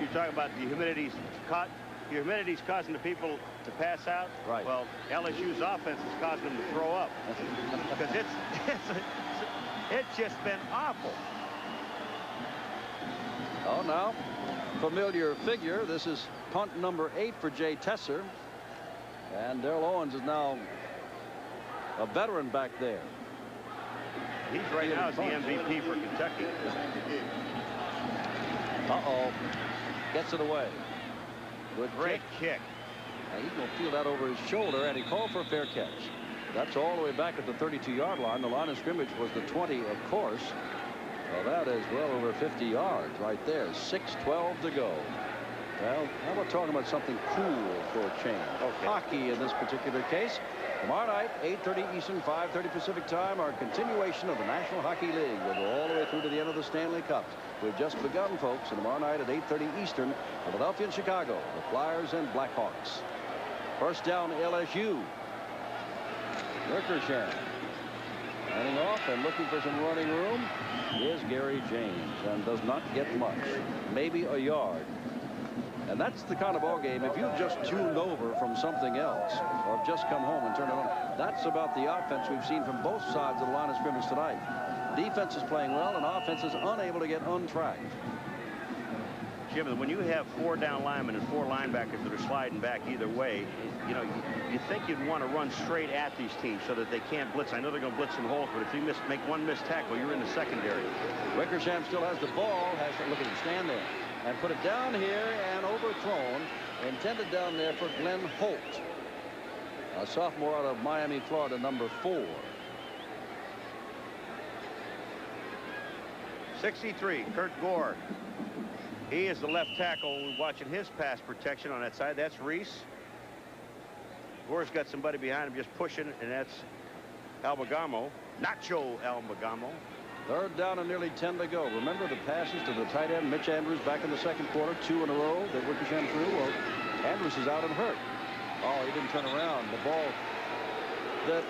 S2: You talk about the humidity's caught humidity's causing the people to pass out.
S3: Right.
S2: Well, LSU's offense is causing them to throw up because it's just been awful.
S3: Oh, now, familiar figure. This is punt number 8 for Jay Tesser. And Darrell Owens is now a veteran back there.
S2: He's right now the MVP for Kentucky.
S3: Uh-oh. Gets it away. Good
S2: Great kick.
S3: Now he's going to feel that over his shoulder, and he called for a fair catch. That's all the way back at the 32-yard line. The line of scrimmage was the 20, of course. Well, that is well over 50 yards right there. 6:12 to go. Well, how about talking about something cool for a change?
S2: Okay.
S3: Hockey in this particular case. Tomorrow night, 8:30 Eastern, 5:30 Pacific time, our continuation of the National Hockey League. We'll go all the way through to the end of the Stanley Cups. We've just begun, folks, and tomorrow night at 8:30 Eastern, Philadelphia and Chicago, the Flyers and Blackhawks. First down, LSU. Wickersham running off and looking for some running room is Gary James, and does not get much, maybe a yard. And that's the kind of ball game, if you've just tuned over from something else or have just come home and turned it on, that's about the offense we've seen from both sides of the line of scrimmage tonight. Defense is playing well, and offense is unable to get untracked.
S2: Jim, when you have 4 down linemen and 4 linebackers that are sliding back either way, you know, you think you'd want to run straight at these teams so that they can't blitz. I know they're going to blitz in holes, but if you make one missed tackle, you're in the secondary.
S3: Wickersham still has the ball, has to look at him stand there and put it down here and overthrown, intended down there for Glenn Holt, a sophomore out of Miami, Florida, number 4.
S2: 63, Kurt Gore. He is the left tackle. We're watching his pass protection on that side. That's Reese. Gore's got somebody behind him just pushing, and that's Albagamo. Nacho Albagamo.
S3: Third down and nearly 10 to go. Remember the passes to the tight end, Mitch Andrews, back in the second quarter, 2 in a row that Wickersham threw. Well, Andrews is out and hurt. Oh, he didn't turn around. The ball that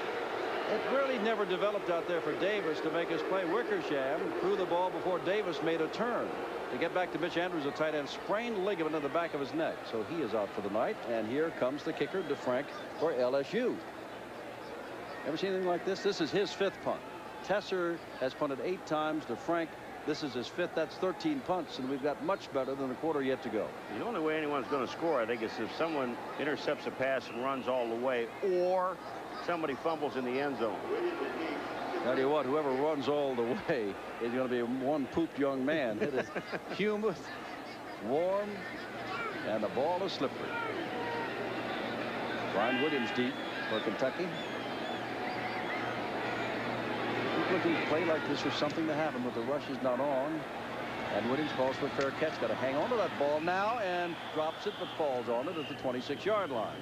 S3: it really never developed out there for Davis to make his play. Wickersham threw the ball before Davis made a turn. To get back to Mitch Andrews, the tight end, sprained ligament in the back of his neck. So he is out for the night. And here comes the kicker, DeFrank, for LSU. Ever seen anything like this? This is his 5th punt. Tesser has punted 8 times. DeFrank, this is his 5th. That's 13 punts, and we've got much better than a quarter yet to go.
S2: The only way anyone's going to score, I think, is if someone intercepts a pass and runs all the way, or somebody fumbles in the end zone.
S3: Tell you what, whoever runs all the way is going to be one pooped young man. It is humid, warm, and the ball is slippery. Brian Williams deep for Kentucky. Looking to play like this for something to happen, but the rush is not on. And Williams calls for a fair catch. Got to hang on to that ball now and drops it, but falls on it at the 26-yard line.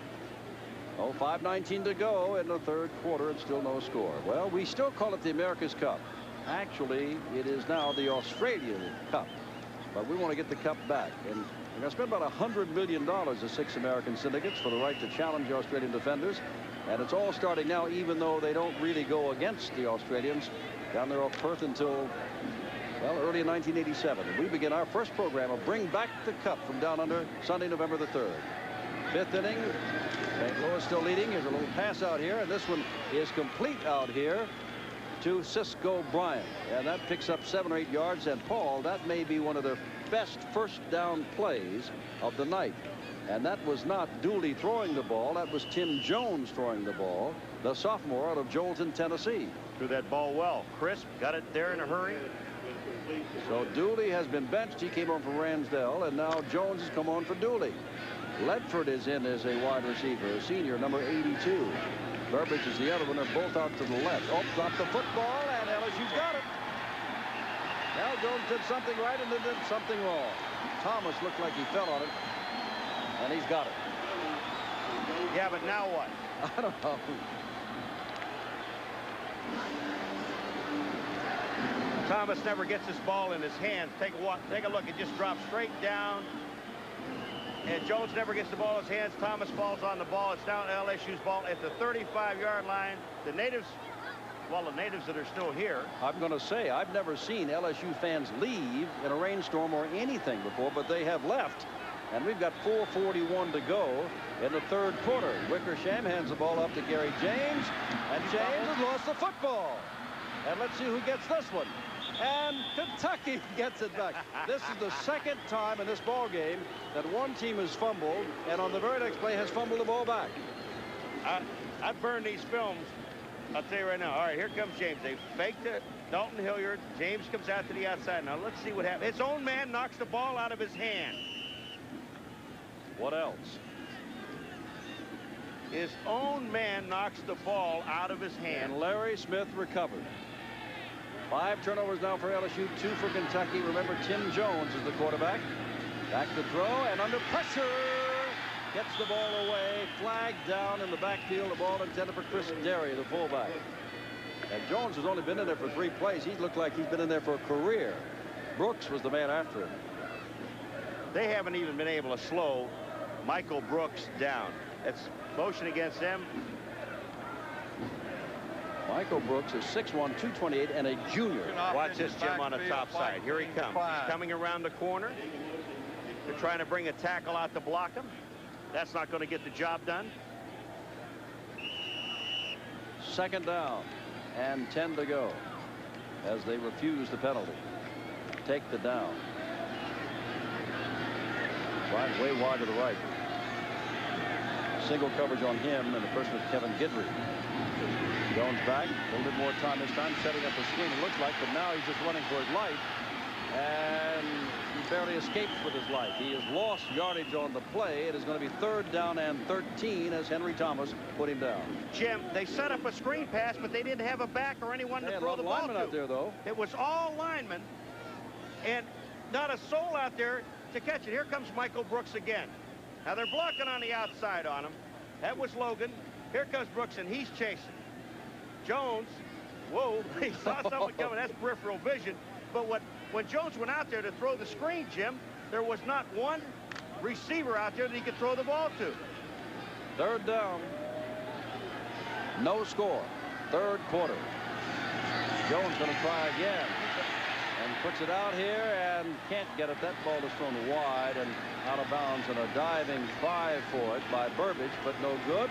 S3: Oh, 5:19 to go in the third quarter and still no score. Well, we still call it the America's Cup. Actually, it is now the Australian Cup. But we want to get the cup back. And we're going to spend about $100 million to 6 American syndicates for the right to challenge the Australian defenders. And it's all starting now, even though they don't really go against the Australians down there off Perth until, well, early in 1987. And we begin our first program of Bring Back the Cup from down under Sunday, November the 3rd. 5th inning. St. Louis still leading. Here's a little pass out here, and this one is complete out here to Cisco Bryant. And that picks up 7 or 8 yards. And, Paul, that may be one of their best first down plays of the night. And that was not Dooley throwing the ball. That was Tim Jones throwing the ball, the sophomore out of Jolton, Tennessee.
S2: Threw that ball well. Crisp got it there in a hurry.
S3: So Dooley has been benched. He came on for Ransdell, and now Jones has come on for Dooley. Ledford is in as a wide receiver, a senior, number 82. Burbridge is the other one. They're both out to the left. Oh, dropped the football, and LSU's got it. Now Jones did something right and then did something wrong. Thomas looked like he fell on it. And he's got it.
S2: Yeah, but now what?
S3: I don't know.
S2: Thomas never gets this ball in his hands. Take a look. It just drops straight down. And Jones never gets the ball in his hands. Thomas falls on the ball. It's down LSU's ball at the 35-yard line. The natives, well, the natives that are still here.
S3: I'm going to say, I've never seen LSU fans leave in a rainstorm or anything before, but they have left. And we've got 4:41 to go in the third quarter. Wickersham hands the ball up to Gary James, and James has lost the football. And let's see who gets this one. And Kentucky gets it back. This is the second time in this ball game that one team has fumbled, and on the very next play has fumbled the ball back.
S2: I'd burn these films. I'll tell you right now. All right, here comes James. They faked it. Dalton Hilliard. James comes out to the outside. Now let's see what happens. His own man knocks the ball out of his hand.
S3: What else?
S2: His own man knocks the ball out of his hand.
S3: And Larry Smith recovered. 5 turnovers now for LSU, 2 for Kentucky. Remember, Tim Jones is the quarterback. Back to throw, and under pressure, gets the ball away. Flagged down in the backfield. The ball intended for Chris Derry, the fullback. And Jones has only been in there for 3 plays. He's looked like he's been in there for a career. Brooks was the man after him.
S2: They haven't even been able to slow Michael Brooks down. It's motion against them.
S3: Michael Brooks is 6'1", 228, and a junior.
S2: Watch this, Jim, on the top side. Here he comes. He's coming around the corner. They're trying to bring a tackle out to block him. That's not going to get the job done.
S3: Second down and 10 to go as they refuse the penalty. Take the down. Right, way wide to the right. Single coverage on him, and the person is Kevin Guidry. Jones back, a little bit more time this time, setting up a screen, it looks like, but now he's just running for his life, and he barely escapes with his life. He has lost yardage on the play. It is going to be 3rd down and 13 as Henry Thomas put him down.
S2: Jim, they set up a screen pass, but they didn't have a back or anyone to throw the ball to.
S3: Out there, though.
S2: It was all linemen, and not a soul out there to catch it. Here comes Michael Brooks again. Now they're blocking on the outside on him. That was Logan. Here comes Brooks, and he's chasing. Jones, whoa, he saw something coming. That's peripheral vision. But when Jones went out there to throw the screen, Jim, there was not one receiver out there that he could throw the ball to.
S3: 3rd down. No score. 3rd quarter. Jones going to try again. And puts it out here and can't get it. That ball is thrown wide and out of bounds, and a diving try for it by Burbage, but no good.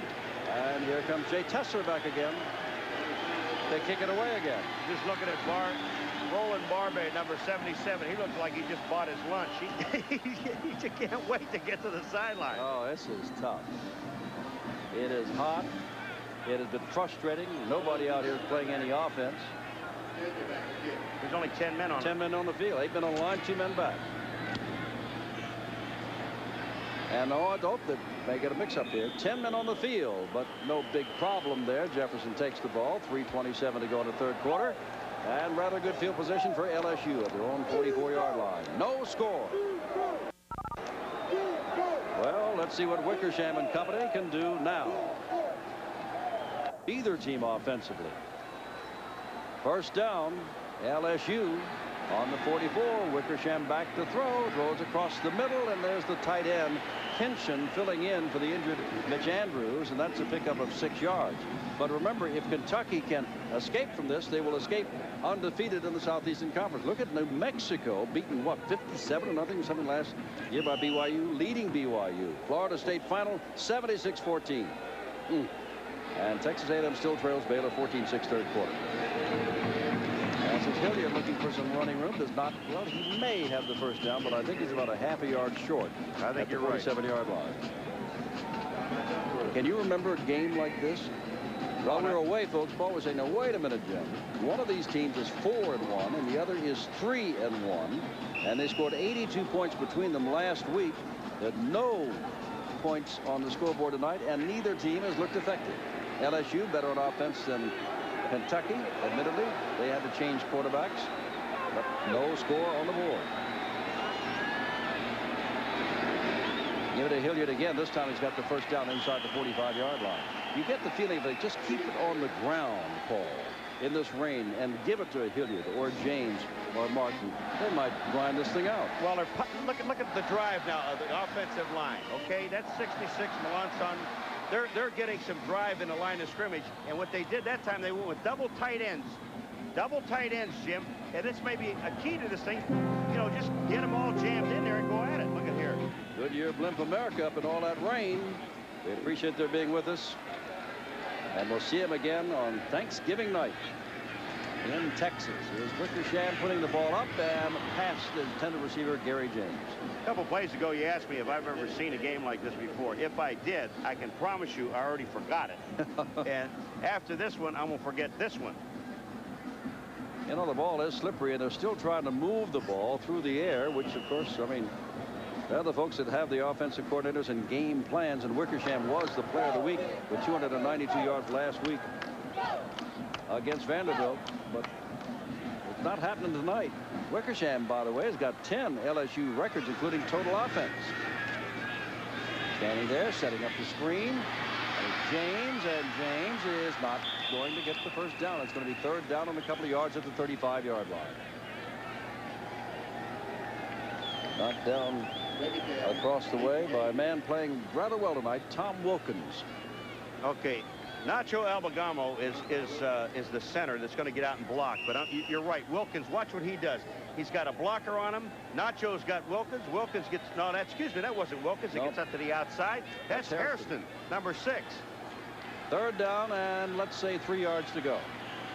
S3: And here comes Jay Tesser back again. They kick it away again.
S2: Just looking at Roland Barbay, number 77. He looks like he just bought his lunch. He just can't wait to get to the sideline.
S3: Oh, this is tough. It is hot. It has been frustrating. Nobody out here is playing any offense.
S2: There's only 10 men on
S3: 10 men on the field. 8 men on the line, 2 men back. And I hope that may get a mix-up here. 10 men on the field, but no big problem there. Jefferson takes the ball. 3:27 to go in the 3rd quarter. And rather good field position for LSU at their own 44-yard line. No score. Well, let's see what Wickersham and company can do now. Either team offensively. 1st down, LSU on the 44. Wickersham back to throw, throws across the middle, and there's the tight end Kinshin filling in for the injured Mitch Andrews, and that's a pickup of 6 yards. But remember, if Kentucky can escape from this, they will escape undefeated in the Southeastern Conference. Look at New Mexico beaten, what, 57-0, something last year by BYU, leading BYU. Florida State final 76-14. And Texas A&M still trails Baylor 14-6 3rd quarter. As Hilliard looking for some running room, does not, well, he may have the 1st down, but I think he's about a half a yard short.
S2: I think you're
S3: right. 47-yard line. Can you remember a game like this? While we were away, folks, Paul was saying, now, wait a minute, Jim. One of these teams is 4-1, and the other is 3-1. And they scored 82 points between them last week. There are no points on the scoreboard tonight, and neither team has looked effective. LSU better on offense than Kentucky. Admittedly, they had to change quarterbacks, but no score on the board. Give it to Hilliard again. This time he's got the 1st down inside the 45-yard line. You get the feeling if they just keep it on the ground, Paul, in this rain, and give it to a Hilliard or James or Martin, they might grind this thing out.
S2: Well, look at the drive now of the offensive line. Okay, that's 66 Melanson. They're getting some drive in the line of scrimmage, and what they did that time, they went with double tight ends Double tight ends, Jim. And this may be a key to this thing. You know, just get them all jammed in there and go at it. Look at here.
S3: Goodyear Blimp America up in all that rain. We appreciate their being with us. And we'll see them again on Thanksgiving night in Texas. Here's Wickersham putting the ball up and past the intended receiver, Gary James.
S2: A couple plays ago, you asked me if I've ever seen a game like this before. If I did, I can promise you I already forgot it. And after this one, I'm going to forget this one.
S3: You know, the ball is slippery, and they're still trying to move the ball through the air, which, of course, I mean, they're the folks that have the offensive coordinators and game plans, and Wickersham was the player of the week with 292 yards last week against Vanderbilt, but it's not happening tonight. Wickersham, by the way, has got 10 LSU records, including total offense. Standing there, setting up the screen. James, and James is not going to get the first down. It's going to be third down on a couple of yards at the 35-yard line. Knocked down across the way by a man playing rather well tonight, Tom Wilkins.
S2: Okay, Nacho Albagamo is the center that's going to get out and block. But you're right, Wilkins. Watch what he does. He's got a blocker on him. Nacho's got Wilkins. Wilkins gets excuse me, that wasn't Wilkins. He gets up to the outside. That's Hairston, number 6.
S3: Third down, and let's say 3 yards to go.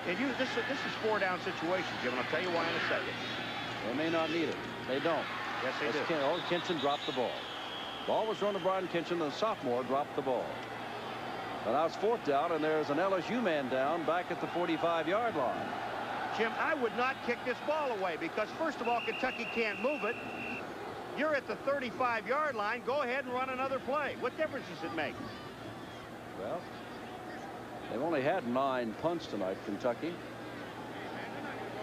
S2: And this is 4-down situation, Jim, and I'll tell you why in a second.
S3: They may not need it. They don't.
S2: Yes, they do.
S3: Kinchin dropped the ball. Ball was thrown to Brian Kinchin, the sophomore dropped the ball. But now it's 4th down, and there's an LSU man down back at the 45-yard line.
S2: Jim, I would not kick this ball away because, first of all, Kentucky can't move it. You're at the 35-yard line. Go ahead and run another play. What difference does it make?
S3: Well, they've only had 9 punts tonight, Kentucky.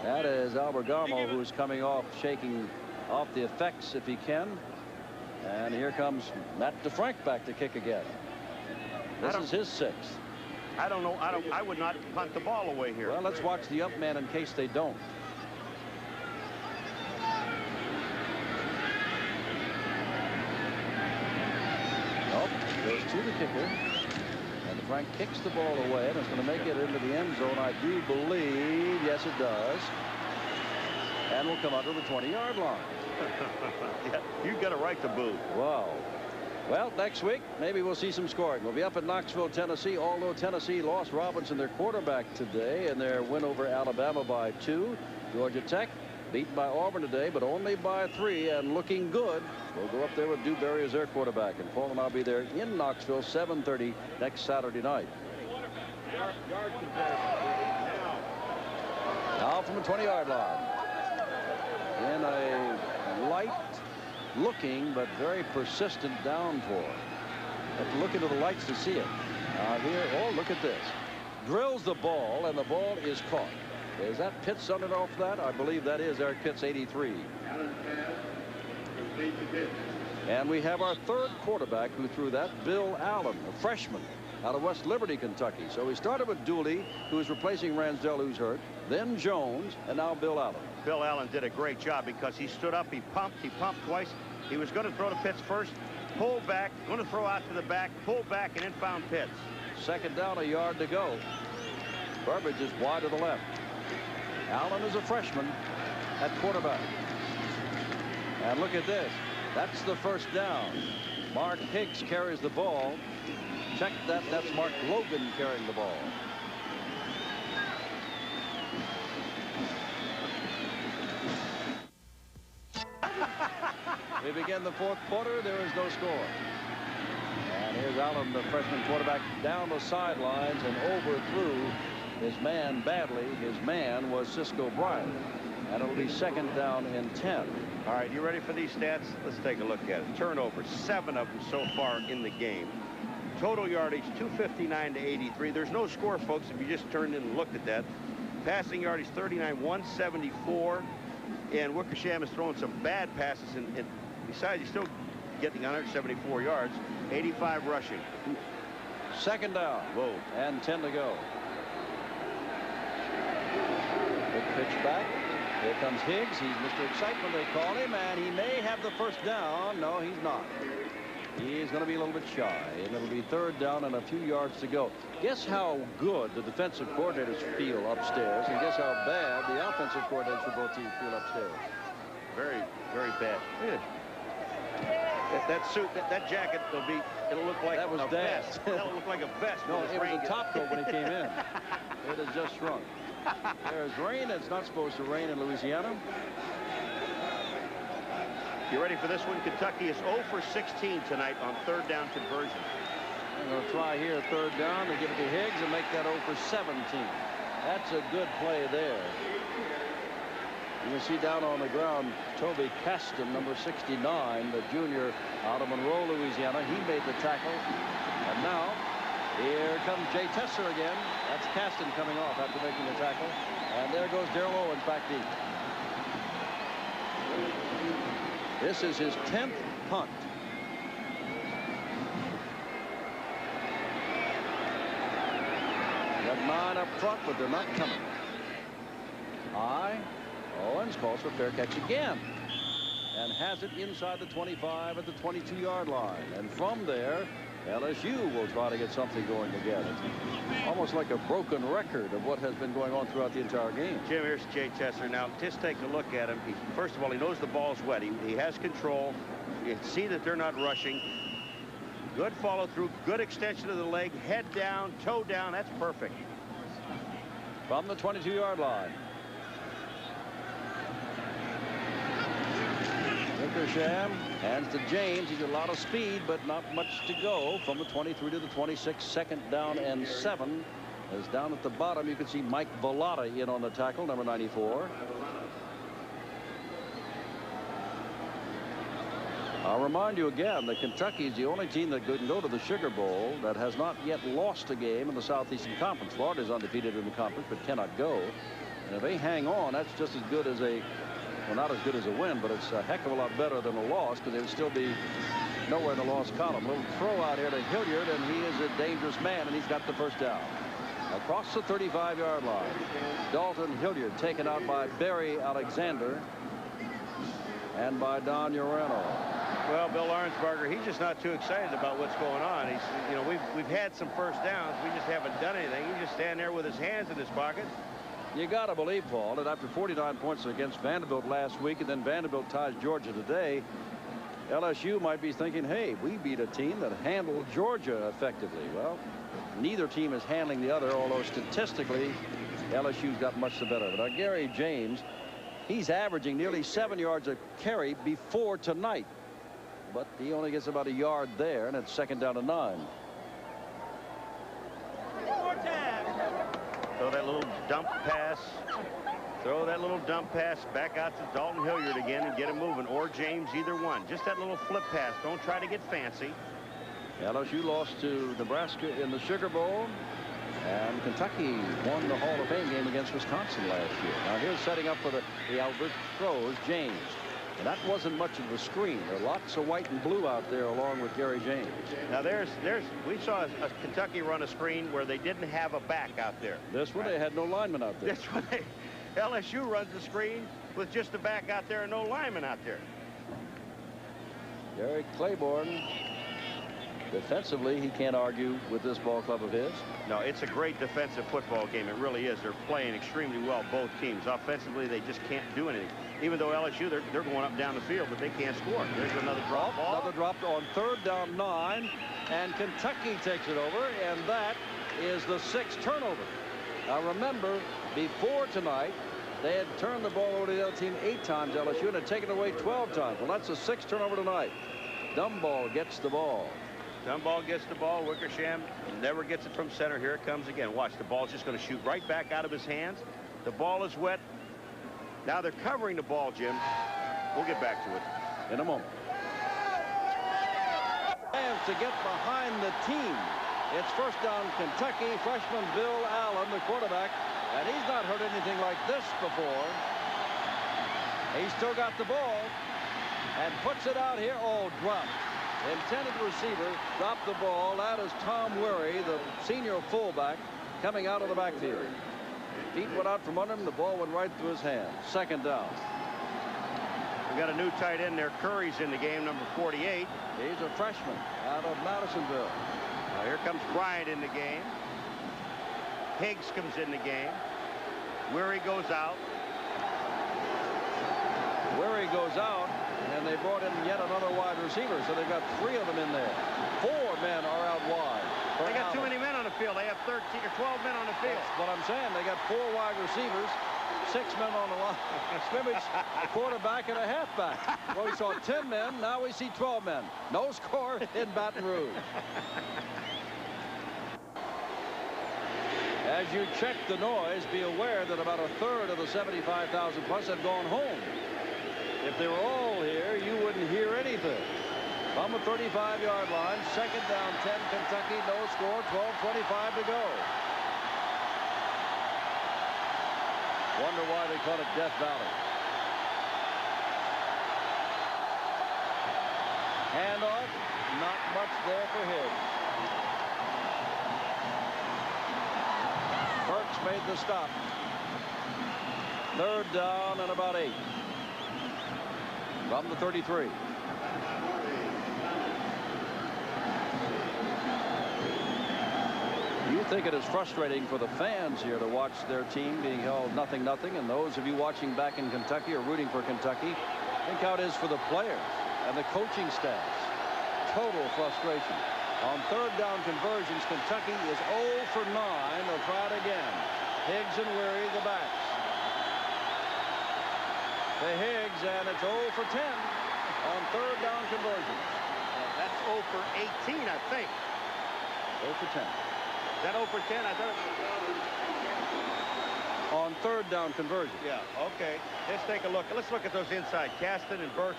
S3: That is Albergamo, who's coming off, shaking off the effects if he can. And here comes Matt DeFrank back to kick again. This is his 6th.
S2: I don't know. I would not punt the ball away here.
S3: Well, let's watch the up man in case they don't. Nope, goes to the kicker. And DeFrank kicks the ball away, and it's going to make it into the end zone, I do believe. Yes, it does. And will come under the 20-yard line.
S2: Yeah, you got a right to boo.
S3: Wow. Well, next week, maybe we'll see some scoring. We'll be up in Knoxville, Tennessee, although Tennessee lost Robinson, their quarterback, today, in their win over Alabama by 2. Georgia Tech beaten by Auburn today, but only by 3, and looking good. We'll go up there with Dewberry as their quarterback, and Paul and I'll be there in Knoxville, 7:30 next Saturday night. Now from the 20-yard line. In a light looking but very persistent downpour. Have to look into the lights to see it. Here, oh, look at this. Drills the ball, and the ball is caught. Is that Pitts running off that? I believe that is Eric Pitts, 83. And we have our 3rd quarterback who threw that, Bill Allen, a freshman out of West Liberty, Kentucky. So we started with Dooley, who is replacing Ransdell, who's hurt, then Jones, and now Bill Allen.
S2: Bill Allen did a great job because he stood up, he pumped twice. He was going to throw to Pitts first, pulled back, going to throw out to the back, pulled back, and then found Pitts.
S3: 2nd down, a yard to go. Burbridge is wide to the left. Allen is a freshman at quarterback. And look at this. That's the 1st down. Mark Higgs carries the ball. Check that. That's Mark Logan carrying the ball. We begin the 4th quarter. There is no score. And here's Allen, the freshman quarterback, down the sidelines and overthrew his man badly. His man was Cisco Bryant. And it'll be 2nd down and 10.
S2: All right, you ready for these stats? Let's take a look at it. Turnovers, 7 of them so far in the game. Total yardage, 259 to 83. There's no score, folks, if you just turned in and looked at that. Passing yardage, 39, 174. And Wickersham is throwing some bad passes, and besides, he's still getting 174 yards, 85 rushing.
S3: 2nd down.
S2: Whoa.
S3: And 10 to go. Good pitch back. Here comes Higgs. He's Mr. Excitement, they call him, and he may have the 1st down. No, he's not. He's going to be a little bit shy, and it'll be 3rd down and a few yards to go. Guess how good the defensive coordinators feel upstairs, and guess how bad the offensive coordinators for both teams feel upstairs.
S2: Very, very bad. That suit, that jacket, it'll look like
S3: that was
S2: a
S3: Dad.
S2: vest. That'll look like a vest.
S3: No, it was a top coat when he came in. It has just shrunk. There's rain. It's not supposed to rain in Louisiana.
S2: You ready for this one? Kentucky is 0 for 16 tonight on 3rd down conversion.
S3: I'm going to try here 3rd down to give it to Higgs and make that 0 for 17. That's a good play there. You can see down on the ground Toby Caston, number 69, the junior out of Monroe, Louisiana. He made the tackle. And now here comes Jay Tesser again. That's Caston coming off after making the tackle. And there goes Darrell Owens back deep. This is his 10th punt. Got 9 up front, but they're not coming. Owens calls for fair catch again and has it inside the 25 at the 22-yard line. And from there, LSU will try to get something going again. It's almost like a broken record of what has been going on throughout the entire game.
S2: Jim, here's Jay Tesser. Now, just take a look at him. First of all, he knows the ball's wet. He has control. You see that they're not rushing. Good follow through, good extension of the leg, head down, toe down. That's perfect.
S3: From the 22-yard line. Wickersham hands to James. He's got a lot of speed, but not much to go. From the 23 to the 26, 2nd down and 7. As down at the bottom, you can see Mike Vallata in on the tackle, number 94. I'll remind you again that Kentucky is the only team that can go to the Sugar Bowl that has not yet lost a game in the Southeastern Conference. Florida is undefeated in the conference, but cannot go. And if they hang on, that's just as good as a, well, not as good as a win, but it's a heck of a lot better than a loss, because they would still be nowhere in the loss column. A little throw out here to Hilliard, and he is a dangerous man, and he's got the 1st down. Across the 35-yard line, Dalton Hilliard taken out by Barry Alexander and by Don Urano.
S2: Well, Bill Arnsberger, he's just not too excited about what's going on. He's, you know, we've had some 1st downs. We just haven't done anything. He just stand there with his hands in his pocket.
S3: You got to believe, Paul, that after 49 points against Vanderbilt last week, and then Vanderbilt ties Georgia today, LSU might be thinking, hey, we beat a team that handled Georgia effectively. Well, neither team is handling the other, although statistically LSU's got much the better. But Gary James, he's averaging nearly 7 yards a carry before tonight, but he only gets about a yard there, and it's 2nd down and 9.
S2: Throw that little dump pass. Throw that little dump pass back out to Dalton Hilliard again and get him moving, or James, either one. Just that little flip pass. Don't try to get fancy.
S3: LSU lost to Nebraska in the Sugar Bowl, and Kentucky won the Hall of Fame game against Wisconsin last year. Now here's setting up for the Albert throws, James. And that wasn't much of a screen. There are lots of white and blue out there along with Gary James.
S2: Now we saw a Kentucky run a screen where they didn't have a back out there.
S3: This one, they had no lineman out there.
S2: That's right. LSU runs the screen with just a back out there and no lineman out there.
S3: Gary Claiborne, defensively, he can't argue with this ball club of his.
S2: No, it's a great defensive football game. It really is. They're playing extremely well, both teams. Offensively, they just can't do anything. Even though LSU, they're going up down the field, but they can't score. There's another drop ball.
S3: Another drop on 3rd down 9, and Kentucky takes it over, and that is the 6th turnover. Now remember, before tonight, they had turned the ball over to the other team 8 times, LSU, and had taken away 12 times. Well, that's the 6th turnover tonight. Dumball gets the ball.
S2: Dumball gets the ball. Wickersham never gets it from center. Here it comes again. Watch, the ball's just going to shoot right back out of his hands. The ball is wet. Now they're covering the ball, Jim. We'll get back to it
S3: in a moment. Chance to get behind the team. It's 1st down Kentucky. Freshman Bill Allen, the quarterback, and he's not heard anything like this before. He's still got the ball and puts it out here. Oh, dropped. Intended receiver dropped the ball. That is Tom Weary, the senior fullback, coming out of the backfield. Feet went out from under him. The ball went right through his hands. 2nd down.
S2: got a new tight end there. Curry's in the game, number 48.
S3: He's a freshman out of Madisonville.
S2: Now here comes Bryant in the game. Higgs comes in the game. Weary goes out.
S3: Weary goes out, and they brought in yet another wide receiver, so they've got 3 of them in there. 4 men are out wide.
S2: They got too many men on the field. They have 13 or 12 men on the field.
S3: That's what I'm saying. They got 4 wide receivers, 6 men on the line of scrimmage, a quarterback and a halfback. Well, we saw 10 men. Now we see 12 men. No score in Baton Rouge. As you check the noise, be aware that about a third of the 75,000 plus have gone home. If they were all here, you wouldn't hear anything. On the 35-yard line, second down, 10, Kentucky, no score, 12:25 to go. Wonder why they call it Death Valley. Handoff, not much there for Higgs. Burks made the stop. Third down and about 8. From the 33. You think it is frustrating for the fans here to watch their team being held 0-0, and those of you watching back in Kentucky or rooting for Kentucky, think how it is for the players and the coaching staffs. Total frustration. On third down conversions, Kentucky is 0 for 9. They'll try it again. Higgs and Weary, the backs. To Higgs, and it's 0 for 10 on third down conversions.
S2: That's 0 for 18, I think.
S3: 0 for 10.
S2: Is that 0 for 10? I thought
S3: on third down conversion.
S2: Yeah, okay. Let's take a look. Let's look at those inside. Caston and Burks,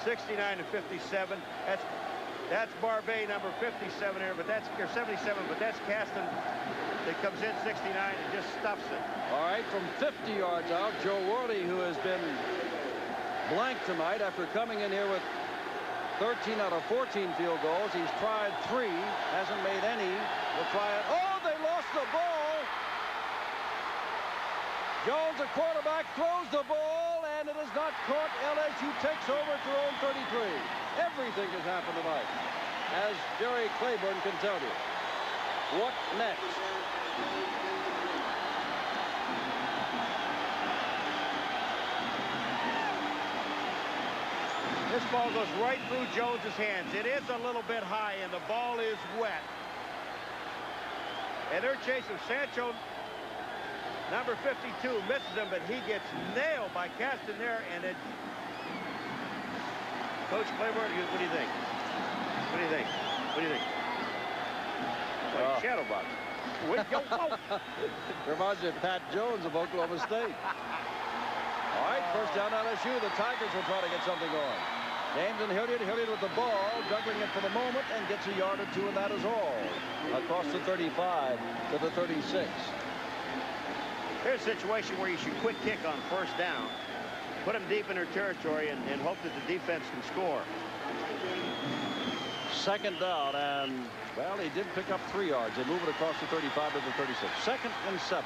S2: 69 and 57. That's Barbet, number 57 here, but that's 77, but that's Caston that comes in 69 and just stuffs it.
S3: All right, from 50 yards out, Joe Worley, who has been blank tonight after coming in here with 13 out of 14 field goals. He's tried 3, hasn't made any. We'll try it. Oh, they lost the ball. Jones, the quarterback, throws the ball, and it is not caught. LSU takes over at their own 33. Everything has happened tonight, as Jerry Claiborne can tell you. What next?
S2: This ball goes right through Jones's hands. It is a little bit high, and the ball is wet. And they're chasing Sancho. Number 52 misses him, but he gets nailed by Caston there, and it... Coach Claiborne, what do you think? What do you think? What do you think? Like shadow box.
S3: Reminds me of Pat Jones of Oklahoma State. All right, first down LSU. The Tigers will try to get something going. James and Hilliard with the ball, juggling it for the moment, and gets a yard or 2, and that is all. Across the 35 to the 36.
S2: Here's a situation where you should quick kick on first down. Put them deep in their territory and hope that the defense can score.
S3: Second down, and, well, he did pick up 3 yards. They move it across the 35 to the 36. Second and 7.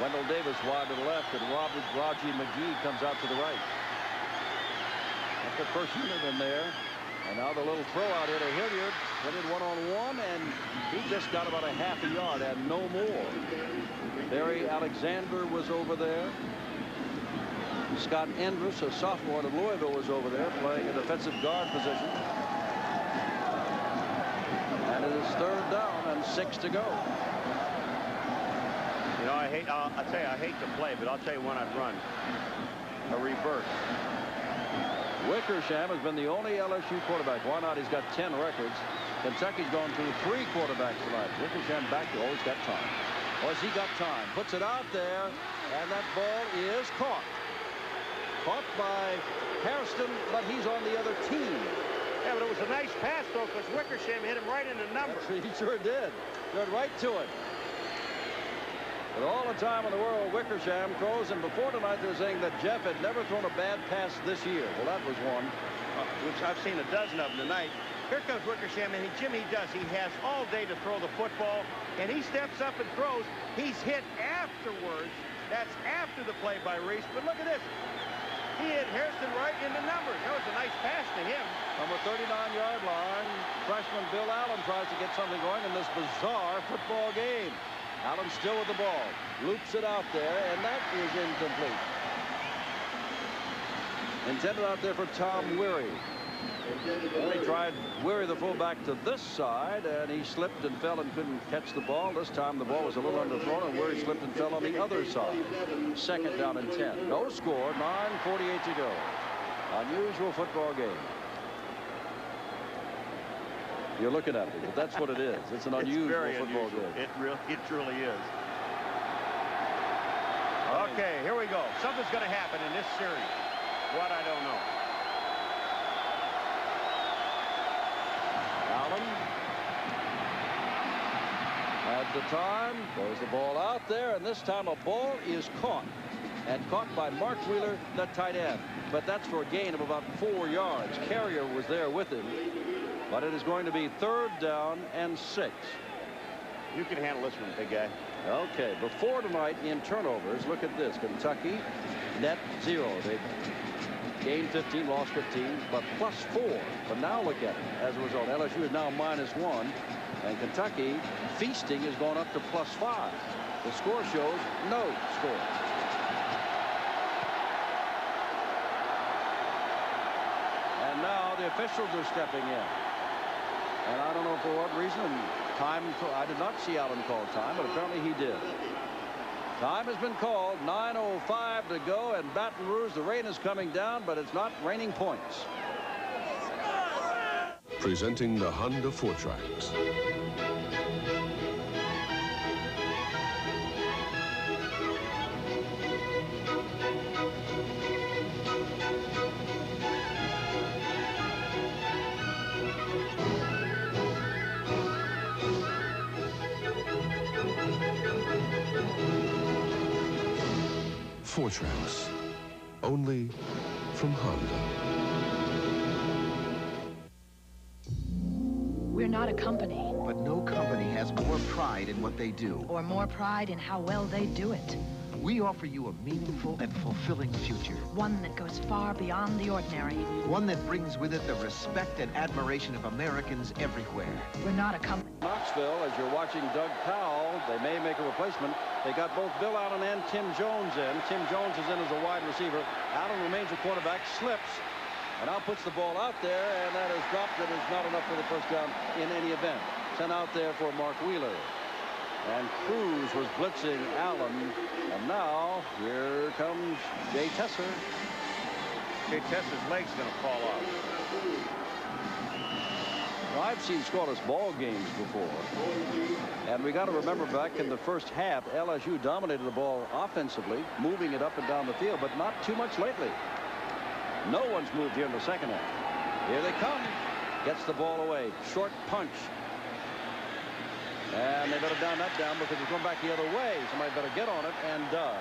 S3: Wendell Davis wide to the left, and Raji McGee comes out to the right. That's the first unit in there. And now the little throw out here to Hilliard. Hilliard one-on-one, and he just got about a half a yard and no more. Barry Alexander was over there. Scott Andrus, a sophomore at Louisville, was over there playing a defensive guard position. And it is third down and 6 to go.
S2: You know, I'll tell you, I hate to play, but I'll tell you when I'd run. A reverse.
S3: Wickersham has been the only LSU quarterback. Why not? He's got 10 records. Kentucky's gone through 3 quarterbacks tonight. Wickersham back to always got time. Well, he got time. Puts it out there, and that ball is caught. Caught by Hairston, but he's on the other team.
S2: Yeah, but it was a nice pass, though, because Wickersham hit him right in the number.
S3: He sure did. Got right to it. With all the time in the world, Wickersham throws, and before tonight they're saying that Jeff had never thrown a bad pass this year. Well, that was one.
S2: Which I've seen a dozen of them tonight. Here comes Wickersham, and Jimmy does. He has all day to throw the football, and he steps up and throws. He's hit afterwards. That's after the play by Reese. But look at this. He hit Harrison right in the numbers. That was a nice pass to him.
S3: From a 39-yard line, freshman Bill Allen tries to get something going in this bizarre football game. Allen still with the ball. Loops it out there, and that is incomplete. Intended out there for Tom Weary. He tried Weary, the fullback, to this side, and he slipped and fell and couldn't catch the ball. This time the ball was a little underthrown, and Weary slipped and fell on the other side. Second down and 10. No score, 9:48 to go. Unusual football game. You're looking at me, but that's what it is. It's an unusual football game.
S2: It truly is. Okay, here we go. Something's going to happen in this series. What, I don't know. Allen
S3: At the time, throws the ball out there, and this time a ball is caught. And caught by Mark Wheeler, the tight end. But that's for a gain of about 4 yards. Carrier was there with him. But it is going to be 3rd down and 6.
S2: You can handle this one, big guy.
S3: Okay, before tonight in turnovers, look at this. Kentucky, net 0. They gained 15, lost 15, but +4. But now look at it. As a result, LSU is now -1. And Kentucky, feasting, has gone up to +5. The score shows no score. And now the officials are stepping in. And I don't know for what reason. Time, I did not see Allen call time, but apparently he did. Time has been called. 9:05 to go, and Baton Rouge, the rain is coming down, but it's not raining points.
S14: Presenting the Honda 4Trax. Four-Trax, only from Honda.
S15: We're not a company.
S16: But no company has more pride in what they do.
S15: Or more pride in how well they do it.
S16: We offer you a meaningful and fulfilling future.
S15: One that goes far beyond the ordinary.
S16: One that brings with it the respect and admiration of Americans everywhere.
S15: We're not a company.
S3: Knoxville, as you're watching Doug Powell, they may make a replacement. They got both Bill Allen and Tim Jones in. Tim Jones is in as a wide receiver. Allen remains a quarterback, slips, and now puts the ball out there, and that is dropped. It is not enough for the first down in any event. Sent out there for Mark Wheeler. And Cruz was blitzing Allen. And now, here comes Jay Tesser.
S2: Jay Tesser's leg's going to fall off.
S3: Now, I've seen scoreless ball games before. And we got to remember back in the first half, LSU dominated the ball offensively, moving it up and down the field, but not too much lately. No one's moved here in the second half. Here they come. Gets the ball away. Short punch. And they better down that down because it's going back the other way. Somebody better get on it, and does.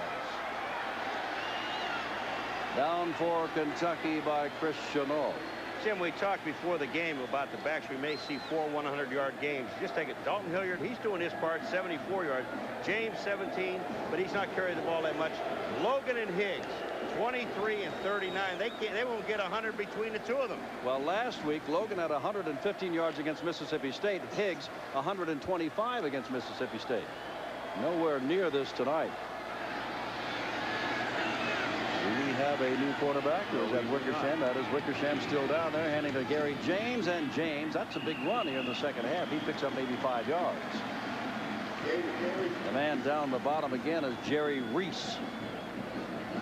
S3: Down for Kentucky by Chris Chenault.
S2: Jim, we talked before the game about the backs. We may see 4 100-yard games. Just take it. Dalton Hilliard, he's doing his part, 74 yards. James, 17, but he's not carrying the ball that much. Logan and Higgs, 23 and 39. They won't get 100 between the two of them.
S3: Well, last week, Logan had 115 yards against Mississippi State. Higgs, 125 against Mississippi State. Nowhere near this tonight. Do we have a new quarterback? Or is that Wickersham? That is Wickersham still down there, handing to Gary James. And James, that's a big run here in the second half. He picks up maybe 5 yards. The man down the bottom again is Jerry Reese.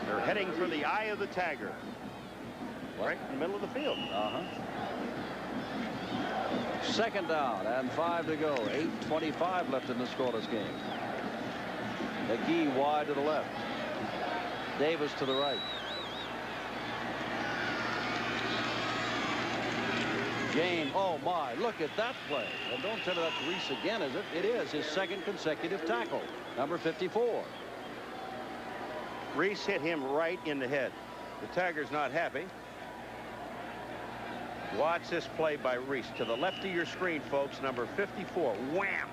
S2: They're heading for the eye of the Tiger. Right in the middle of the field.
S3: Second down and 5 to go. 8:25 left in the scoreless game. McGee wide to the left. Davis to the right. James, oh my, look at that play. Well, don't tell me that's Reese again, is it? It is his second consecutive tackle. Number 54.
S2: Reese hit him right in the head. The Tigers not happy. Watch this play by Reese. To the left of your screen, folks, number 54. Wham!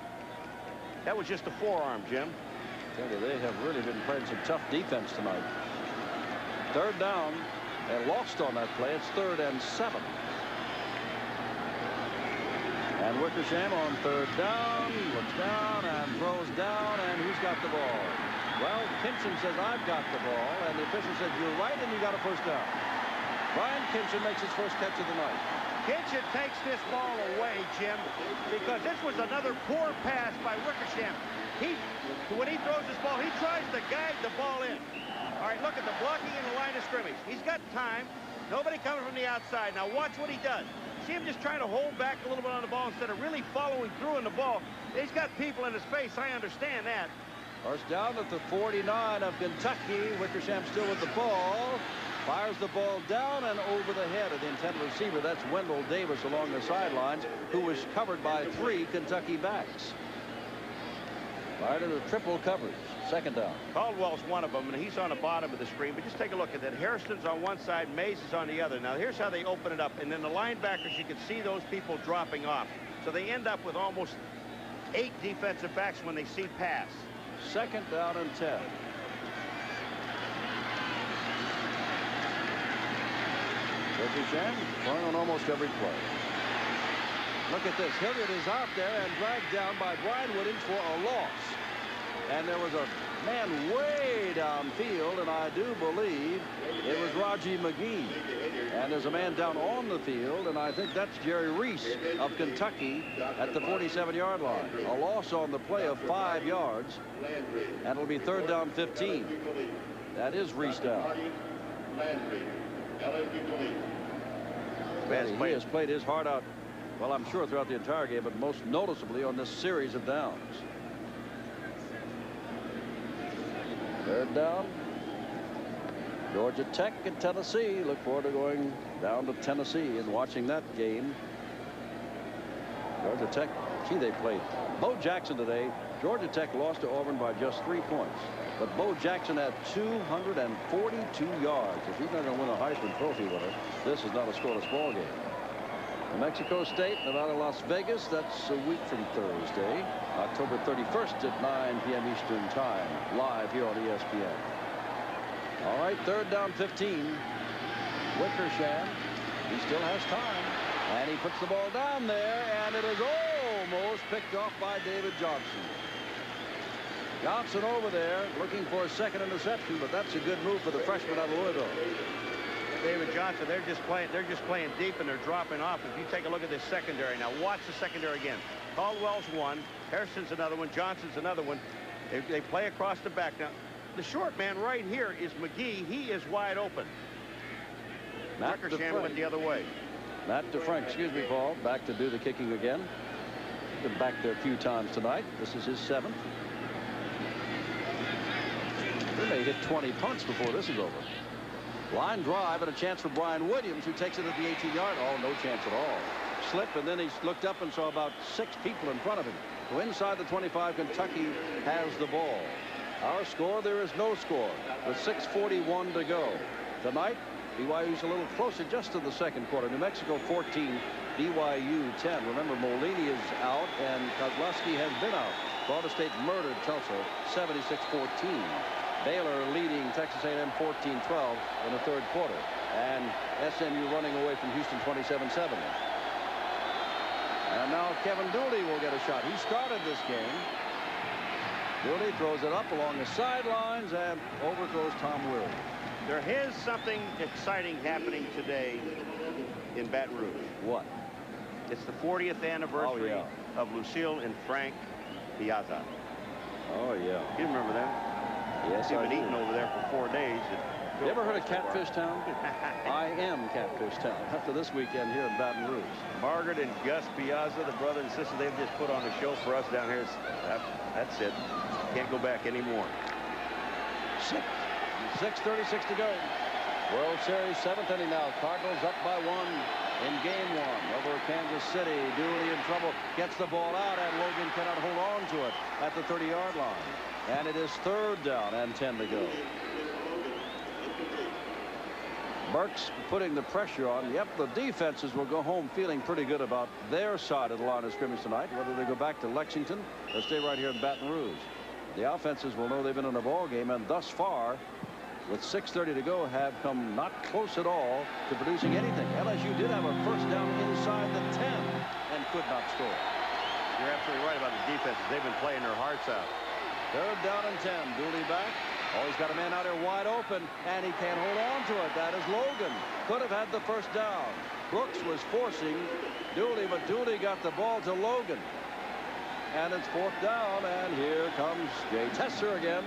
S2: That was just a forearm, Jim.
S3: I tell you, they have really been playing some tough defense tonight. Third down. and lost on that play. It's 3rd and 7. And Wickersham on 3rd down, looks down and throws down, and who's got the ball? Well, Kinchin says, I've got the ball, and the official said, you're right, and you got a first down. Brian Kinchin makes his first catch of the night.
S2: Kinchin takes this ball away, Jim, because this was another poor pass by Wickersham. When he throws this ball, he tries to guide the ball in. All right, look at the blocking in the line of scrimmage. He's got time. Nobody coming from the outside. Now watch what he does. See him just trying to hold back a little bit on the ball instead of really following through on the ball. He's got people in his face. I understand that.
S3: First down at the 49 of Kentucky. Wickersham still with the ball. Fires the ball down and over the head of the intended receiver. That's Wendell Davis along the sidelines, who was covered by 3 Kentucky backs. Fired to the triple coverage. Second down.
S2: Caldwell's one of them, and he's on the bottom of the screen. But just take a look at that. Hairston's on one side, Mays is on the other. Now, here's how they open it up. And then the linebackers, you can see those people dropping off. So they end up with almost 8 defensive backs when they see pass.
S3: Second down and 10. Wickersham throwing on almost every play. Look at this. Hilliard is out there and dragged down by Brian Williams for a loss. And there was a man way downfield, and I do believe it was Raji McGee. And there's a man down on the field, and I think that's Jerry Reese of Kentucky at the 47-yard line. A loss on the play of 5 yards, and it'll be 3rd down 15. That is Reese down. He has played his heart out, well, I'm sure throughout the entire game, but most noticeably on this series of downs. 3rd down. Georgia Tech and Tennessee. Look forward to going down to Tennessee and watching that game. Georgia Tech, gee, they played. Bo Jackson today. Georgia Tech lost to Auburn by just 3 points. But Bo Jackson had 242 yards. If he's not going to win a Heisman Trophy winner, this is not a scoreless ball game. New Mexico State, Nevada, Las Vegas. That's a week from Thursday, October 31st at 9 p.m. Eastern Time, live here on ESPN. All right, 3rd down 15. Wickersham, he still has time, and he puts the ball down there, and it is almost picked off by David Johnson. Johnson over there looking for a 2nd interception, but that's a good move for the freshman out of Louisville.
S2: David Johnson, they're just playing deep, and they're dropping off. If you take a look at this secondary now, watch the secondary again. Caldwell's one, Hairston's another one, Johnson's another one. They play across the back. Now, the short man right here is McGee. He is wide open. Wickersham went the other way.
S3: Matt DeFrank, excuse me, Paul, back to do the kicking again. Been back there a few times tonight. This is his 7th. He may hit 20 punts before this is over. Line drive and a chance for Brian Williams, who takes it at the 18-yard. Oh, no chance at all. Slip, and then he looked up and saw about 6 people in front of him. So inside the 25, Kentucky has the ball. Our score, there is no score with 6:41 to go. Tonight, BYU's a little closer just to the 2nd quarter. New Mexico 14, BYU 10. Remember, Molini is out, and Kozlowski has been out. Florida State murdered Tulsa 76-14. Baylor leading Texas A&M 14-12 in the 3rd quarter. And SMU running away from Houston 27-7. And now Kevin Dooley will get a shot. He started this game. Dooley throws it up along the sidelines and overthrows Tom Will.
S2: There is something exciting happening today in Baton Rouge.
S3: What?
S2: It's the 40th anniversary of Lucille and Frank Piazza.
S3: Oh, yeah.
S2: You remember that?
S3: Yes,
S2: You've been eating over there for 4 days.
S3: You ever heard of Catfish Town? I am Catfish Town after this weekend here in Baton Rouge.
S2: Margaret and Gus Piazza, the brother and sister, they've just put on a show for us down here. That's it. Can't go back anymore.
S3: 6:36 to go. World Series 7th inning now. Cardinals up by 1 in game 1 over Kansas City. Dooley in trouble. Gets the ball out, and Logan cannot hold on to it at the 30-yard line. And it is 3rd down and 10 to go. Burks putting the pressure on. Yep, the defenses will go home feeling pretty good about their side of the line of scrimmage tonight, whether they go back to Lexington or stay right here in Baton Rouge. The offenses will know they've been in a ball game, and thus far, with 6:30 to go, have come not close at all to producing anything. LSU did have a first down inside the 10 and could not score.
S2: You're absolutely right about the defenses. They've been playing their hearts out.
S3: 3rd down and 10. Dooley back. Oh, he's got a man out there wide open, and he can't hold on to it. That is Logan. Could have had the first down. Brooks was forcing Dooley, but Dooley got the ball to Logan. And it's 4th down, and here comes Jay Tesser again.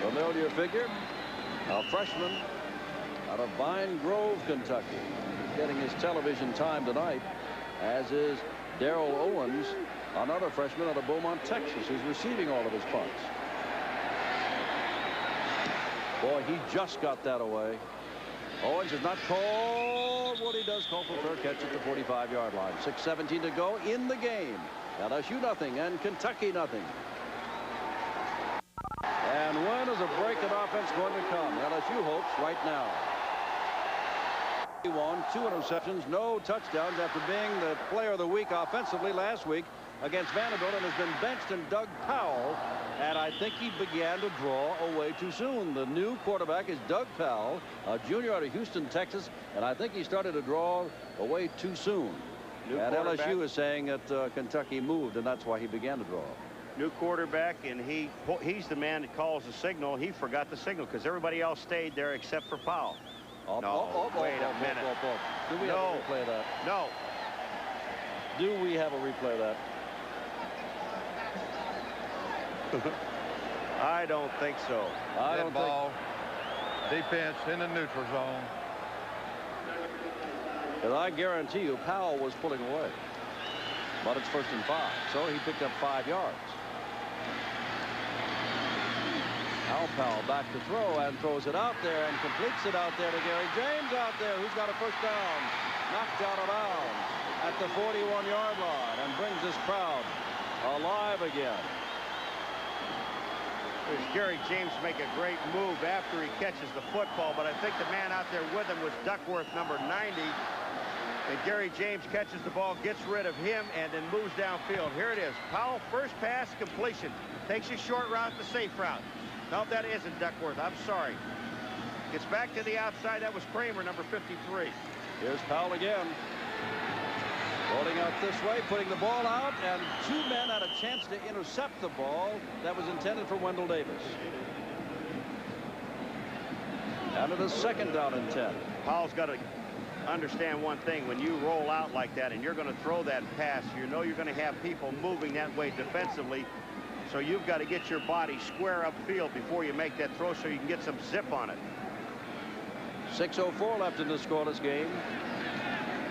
S3: Familiar figure, a freshman out of Vine Grove, Kentucky. He's getting his television time tonight, as is Darrell Owens, another freshman out of Beaumont, Texas, who's receiving all of his punts. Boy, he just got that away. Owens is not called. What he does call for fair catch at the 45-yard line. 6:17 to go in the game. LSU nothing and Kentucky nothing. And when is a break in offense going to come? LSU hopes right now. He won 2 interceptions, no touchdowns after being the player of the week offensively last week against Vanderbilt, and has been benched in Doug Powell. And I think he began to draw away too soon. The new quarterback is Doug Powell, a junior out of Houston, Texas, and I think he started to draw away too soon. And LSU is saying that Kentucky moved, and that's why he began to draw.
S2: New quarterback, and he's the man that calls the signal. He forgot the signal because everybody else stayed there except for Powell. Wait a minute.
S3: Do we have a replay of that?
S2: No.
S3: Do we have a replay of that?
S2: I don't think so.
S10: I don't ball. Defense in the neutral zone.
S3: And I guarantee you Powell was pulling away. But it's 1st and 5. So he picked up 5 yards. Now Powell back to throw and throws it out there and completes it out there to Gary James out there, who's got a first down. Knocked out of bounds at the 41-yard line and brings this crowd alive again.
S2: Gary James make a great move after he catches the football, but I think the man out there with him was Duckworth, number 90. And Gary James catches the ball, gets rid of him, and then moves downfield. Here it is. Powell, first pass completion. Takes a short route, the safe route. No, that isn't Duckworth. I'm sorry. Gets back to the outside. That was Kramer, number 53.
S3: Here's Powell again. Rolling out this way, putting the ball out, and 2 men had a chance to intercept the ball that was intended for Wendell Davis. And it is 2nd down and 10.
S2: Powell's got to understand one thing. When you roll out like that and you're going to throw that pass, you know you're going to have people moving that way defensively. So you've got to get your body square upfield before you make that throw so you can get some zip on it.
S3: 6:04 left in the scoreless game.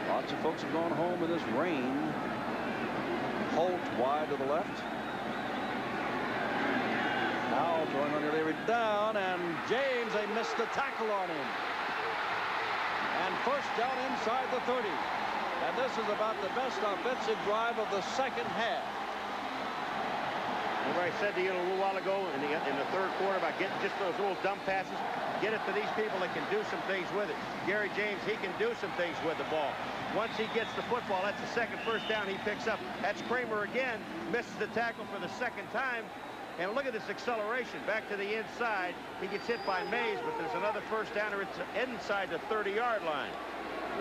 S3: Lots of folks have gone home in this rain. Holt wide to the left. Now throwing on every down, and James, they missed the tackle on him. And first down inside the 30. And this is about the best offensive drive of the 2nd half.
S2: Remember I said to you a little while ago in the 3rd quarter about getting just those little dump passes? Get it to these people that can do some things with it. Gary James, he can do some things with the ball. Once he gets the football, that's the 2nd first down he picks up. That's Kramer again. Misses the tackle for the 2nd time. And look at this acceleration. Back to the inside. He gets hit by Mays, but there's another first downer. It's inside the 30-yard line.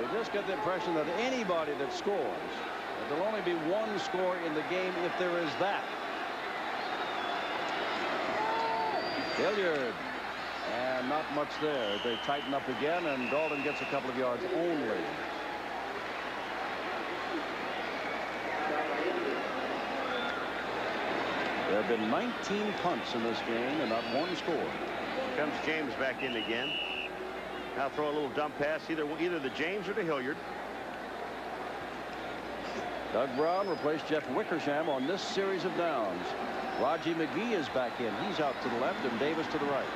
S3: We just get the impression that anybody that scores, there'll only be 1 score in the game if there is that. Hilliard. And not much there. They tighten up again, and Dalton gets a couple of yards only. There have been 19 punts in this game and not 1 score.
S2: Comes James back in again. Now throw a little dump pass, either the James or the Hilliard.
S3: Doug Brown replaced Jeff Wickersham on this series of downs. Raji McGee is back in. He's out to the left and Davis to the right.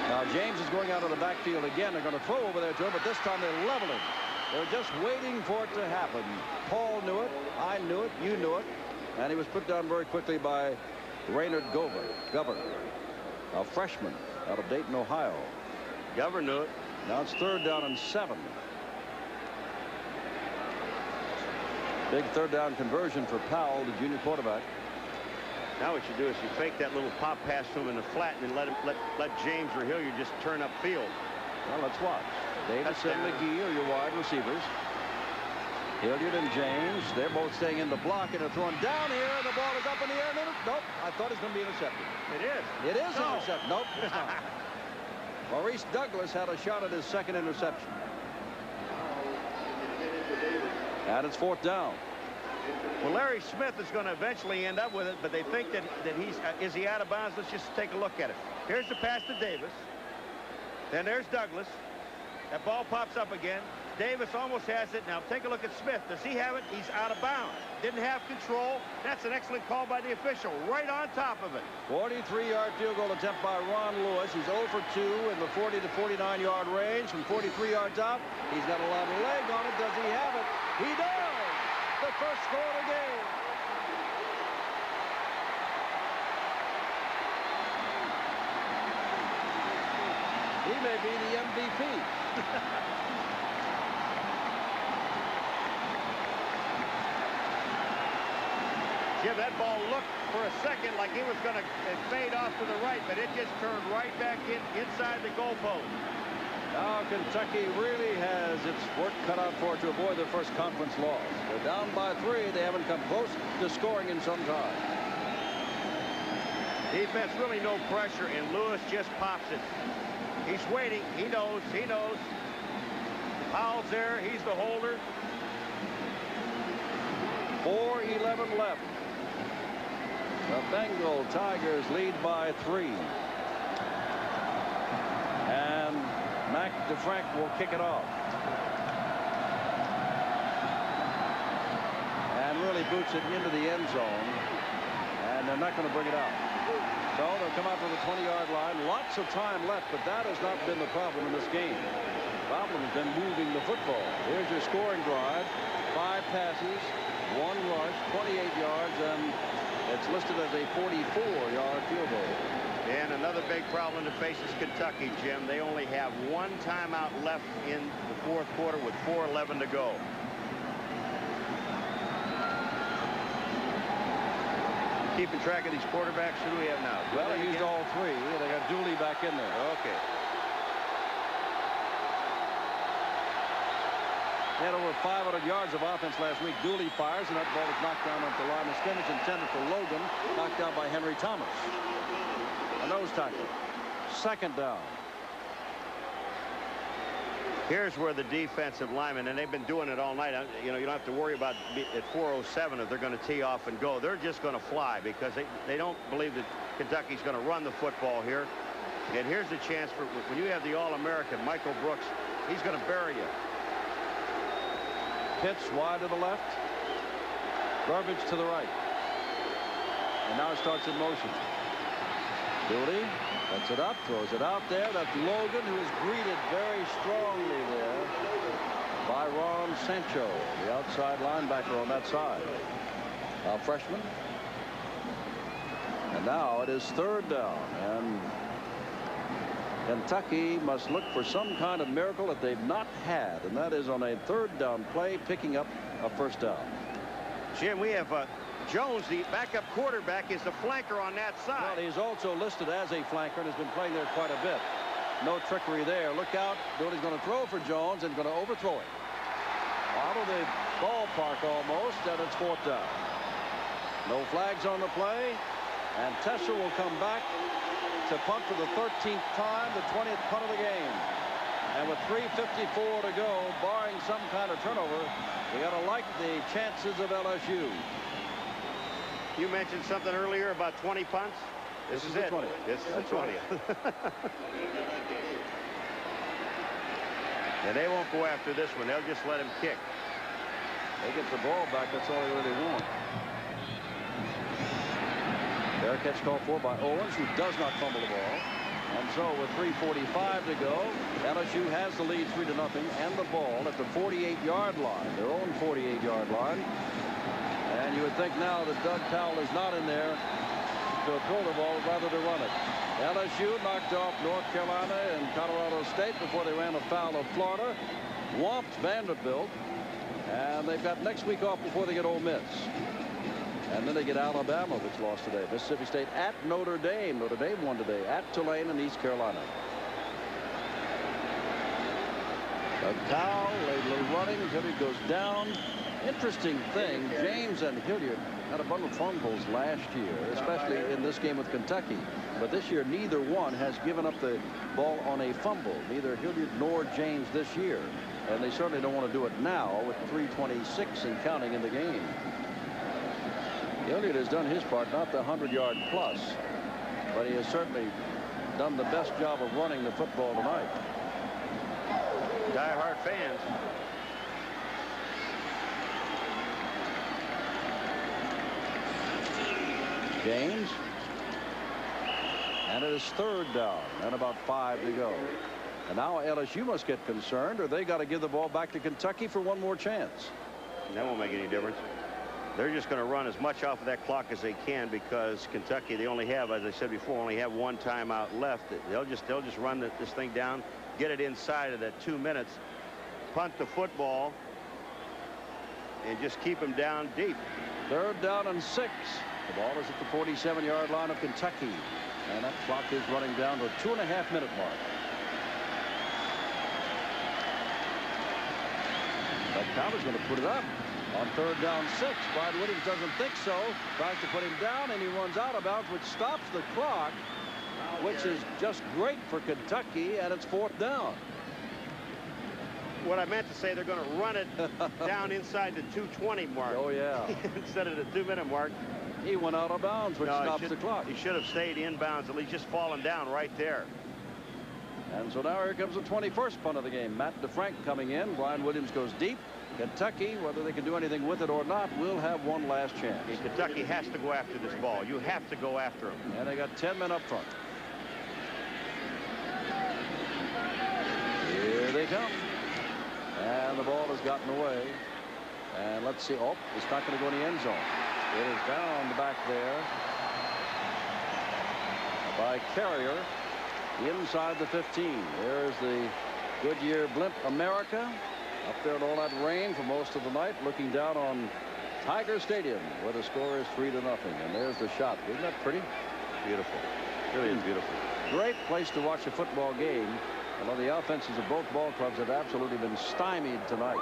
S3: Now James is going out of the backfield again. They're going to throw over there to him, but this time they're leveling. They're just waiting for it to happen. Paul knew it. I knew it. You knew it. And he was put down very quickly by Raynard Governor, a freshman out of Dayton, Ohio.
S2: Governor knew it.
S3: Now it's 3rd down and 7. Big 3rd down conversion for Powell, the junior quarterback.
S2: Now what you do is you fake that little pop pass to him in the flat and then let James or Hilliard just turn up field.
S3: Well, let's watch. Davis and McGee are your wide receivers. Hilliard and James, they're both staying in the block and are throwing down here, and the ball is up in the air. Nope, I thought it was going to be intercepted.
S2: It is.
S3: It is intercepted. Nope, it's not. Maurice Douglas had a shot at his second interception. And it's 4th down.
S2: Well, Larry Smith is going to eventually end up with it, but they think that is he out of bounds? Let's just take a look at it. Here's the pass to Davis. Then there's Douglas. That ball pops up again. Davis almost has it. Now take a look at Smith. Does he have it? He's out of bounds. Didn't have control. That's an excellent call by the official. Right on top of it.
S3: 43-yard field goal attempt by Ron Lewis. He's 0 for 2 in the 40 to 49-yard range from 43 yards out. He's got a lot of leg on it. Does he have it? He does. The first score of the game. He may be the MVP.
S2: Jim, that ball looked for a second like he was going to fade off to the right, but it just turned right back inside the goalpost.
S3: Now Kentucky really has its work cut out for it to avoid their first conference loss. They're down by 3. They haven't come close to scoring in some time.
S2: Defense really no pressure, and Lewis just pops it. He's waiting. He knows. He knows. Powell's there. He's the holder.
S3: 4:11 left. The Bengal Tigers lead by 3. And Mac DeFrank will kick it off. And really boots it into the end zone. And they're not going to bring it out. So they'll come out to the 20-yard line. Lots of time left, but that has not been the problem in this game. The problem has been moving the football. Here's your scoring drive. 5 passes, 1 rush, 28 yards, and it's listed as a 44-yard field goal.
S2: And another big problem that faces Kentucky, Jim. They only have 1 timeout left in the 4th quarter with 4:11 to go. Keeping track of these quarterbacks. Who do we have now?
S3: Well, they used all 3. They got Dooley back in there.
S2: Okay.
S3: He had over 500 yards of offense last week. Dooley fires, and that ball is knocked down at the line of scrimmage, intended for Logan, knocked down by Henry Thomas. A nose tackle. 2nd down.
S2: Here's where the defensive linemen, and they've been doing it all night. You know, you don't have to worry about at 4:07 if they're going to tee off and go. They're just going to fly because they don't believe that Kentucky's going to run the football here. And here's the chance for when you have the All-American Michael Brooks. He's going to bury you.
S3: Pitts wide to the left. Garbage to the right. And now it starts in motion. Dooley sets it up, throws it out there. That's Logan, who is greeted very strongly there by Ron Sancho, the outside linebacker on that side. Freshman. And now it is 3rd down. And Kentucky must look for some kind of miracle that they've not had, and that is on a 3rd down play, picking up a 1st down.
S2: Jim, we have Jones, the backup quarterback, is the flanker on that side.
S3: Well, he's also listed as a flanker and has been playing there quite a bit. No trickery there. Look out. Dooley's going to throw for Jones and going to overthrow it. Out of the ballpark almost, and it's 4th down. No flags on the play, and Tesser will come back to punt for the 13th time, the 20th punt of the game. And with 3:54 to go, barring some kind of turnover, we got to like the chances of LSU.
S2: You mentioned something earlier about 20 punts.
S3: This is the 20th.
S2: This is the 20th. And they won't go after this one. They'll just let him kick.
S3: They get the ball back. That's all they really want. Fair catch called for by Owens, who does not fumble the ball. And so with 3:45 to go, LSU has the lead 3-0 and the ball at the 48-yard line, their own 48-yard line. And you would think now that Doug Powell is not in there to throw the ball, rather to run it. LSU knocked off North Carolina and Colorado State before they ran afoul of Florida. Whomped Vanderbilt. And they've got next week off before they get Ole Miss. And then they get Alabama, which lost today. Mississippi State at Notre Dame. Notre Dame won today at Tulane and East Carolina. Cow laid a little running. Hilliard goes down. Interesting thing, James and Hilliard had a bundle of fumbles last year, especially in this game with Kentucky. But this year, neither one has given up the ball on a fumble. Neither Hilliard nor James this year. And they certainly don't want to do it now with 3:26 and counting in the game. Hilliard has done his part, not the 100-yard plus, but he has certainly done the best job of running the football tonight.
S2: Die-hard fans.
S3: James. And it is 3rd down and about 5 to go. And now LSU must get concerned, or they got to give the ball back to Kentucky for one more chance.
S2: That won't make any difference. They're just going to run as much off of that clock as they can because Kentucky, they only have, as I said before, only have 1 timeout left. They'll just run this thing down, get it inside of that 2 minutes, punt the football, and just keep them down deep.
S3: 3rd down and 6. The ball is at the 47-yard line of Kentucky. And that clock is running down to a 2.5-minute mark. But Calvin's going to put it up on 3rd down 6. Brian Williams doesn't think so. Tries to put him down, and he runs out of bounds, which stops the clock, which is just great for Kentucky, and it's 4th down.
S2: What I meant to say, they're going to run it down inside the 2:20 mark.
S3: Oh, yeah.
S2: Instead of the 2-minute mark.
S3: He went out of bounds, which stops the clock.
S2: He should have stayed in bounds, at least just fallen down right there.
S3: And so now here comes the 21st punt of the game. Matt DeFrank coming in. Brian Williams goes deep. Kentucky, whether they can do anything with it or not, will have one last chance.
S2: And Kentucky has to go after this ball. You have to go after him.
S3: And they got 10 men up front. Here they come. And the ball has gotten away. And let's see. Oh, it's not going to go in the end zone. It is down the back there by Carrier inside the 15. There's the Goodyear Blimp America up there in all that rain for most of the night, looking down on Tiger Stadium, where the score is 3-0. And there's the shot. Isn't that pretty?
S2: Beautiful. Really is beautiful.
S3: Great place to watch a football game. Although the offenses of both ball clubs have absolutely been stymied tonight.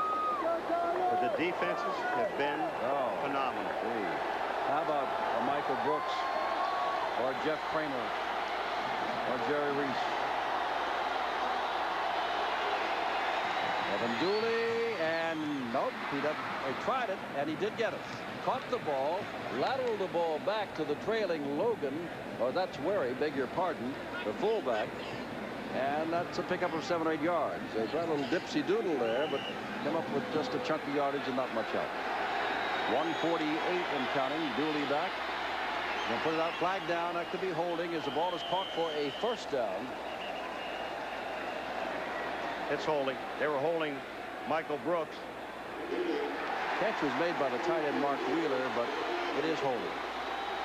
S2: But the defenses have been phenomenal.
S3: Gee. How about Michael Brooks or Jeff Kramer or Jerry Reese? Evan Dooley, and nope, he tried it, and he did get it. Caught the ball, lateraled the ball back to the trailing Logan, or that's Wary, beg your pardon, the fullback. And that's a pickup of 7 or 8 yards. They tried a little dipsy-doodle there, but come up with just a chunk of yardage and not much help. 148 and counting. Dooley back. They'll put it out, flag down. That could be holding as the ball is caught for a 1st down.
S2: It's holding. They were holding Michael Brooks.
S3: Catch was made by the tight end Mark Wheeler, but it is holding.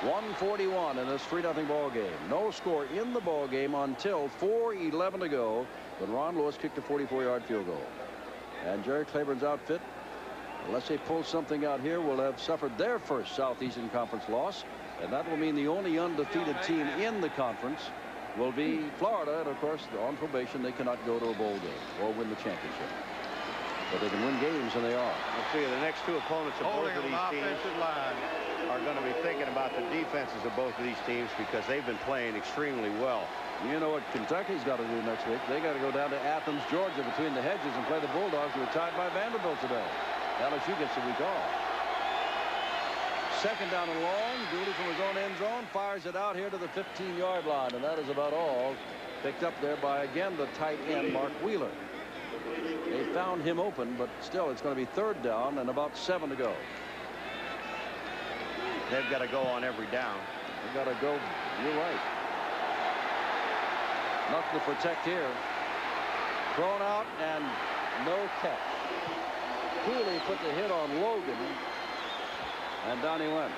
S3: 141 in this 3-0 ball game. No score in the ball game until 4:11 to go when Ron Lewis kicked a 44-yard field goal. And Jerry Claiborne's outfit, unless they pull something out here, will have suffered their first Southeastern Conference loss. And that will mean the only undefeated team in the conference will be Florida. And, of course, on probation, they cannot go to a bowl game or win the championship. But they can win games, and they are.
S2: Let's see, the next 2 opponents of both of these teams are going to be thinking about the defenses of both of these teams because they've been playing extremely well.
S3: You know what Kentucky's got to do next week? They got to go down to Athens, Georgia, between the hedges and play the Bulldogs, who were tied by Vanderbilt today. LSU gets the week off. 2nd down and long. Dooley from his own end zone fires it out here to the 15-yard line, and that is about all. Picked up there by, again, the tight end, Mark Wheeler. They found him open, but still it's going to be 3rd down and about 7 to go.
S2: They've got to go on every down.
S3: They've got to go. You're right. Nothing to protect here. Thrown out and no catch. Cooley put the hit on Logan, and down he went.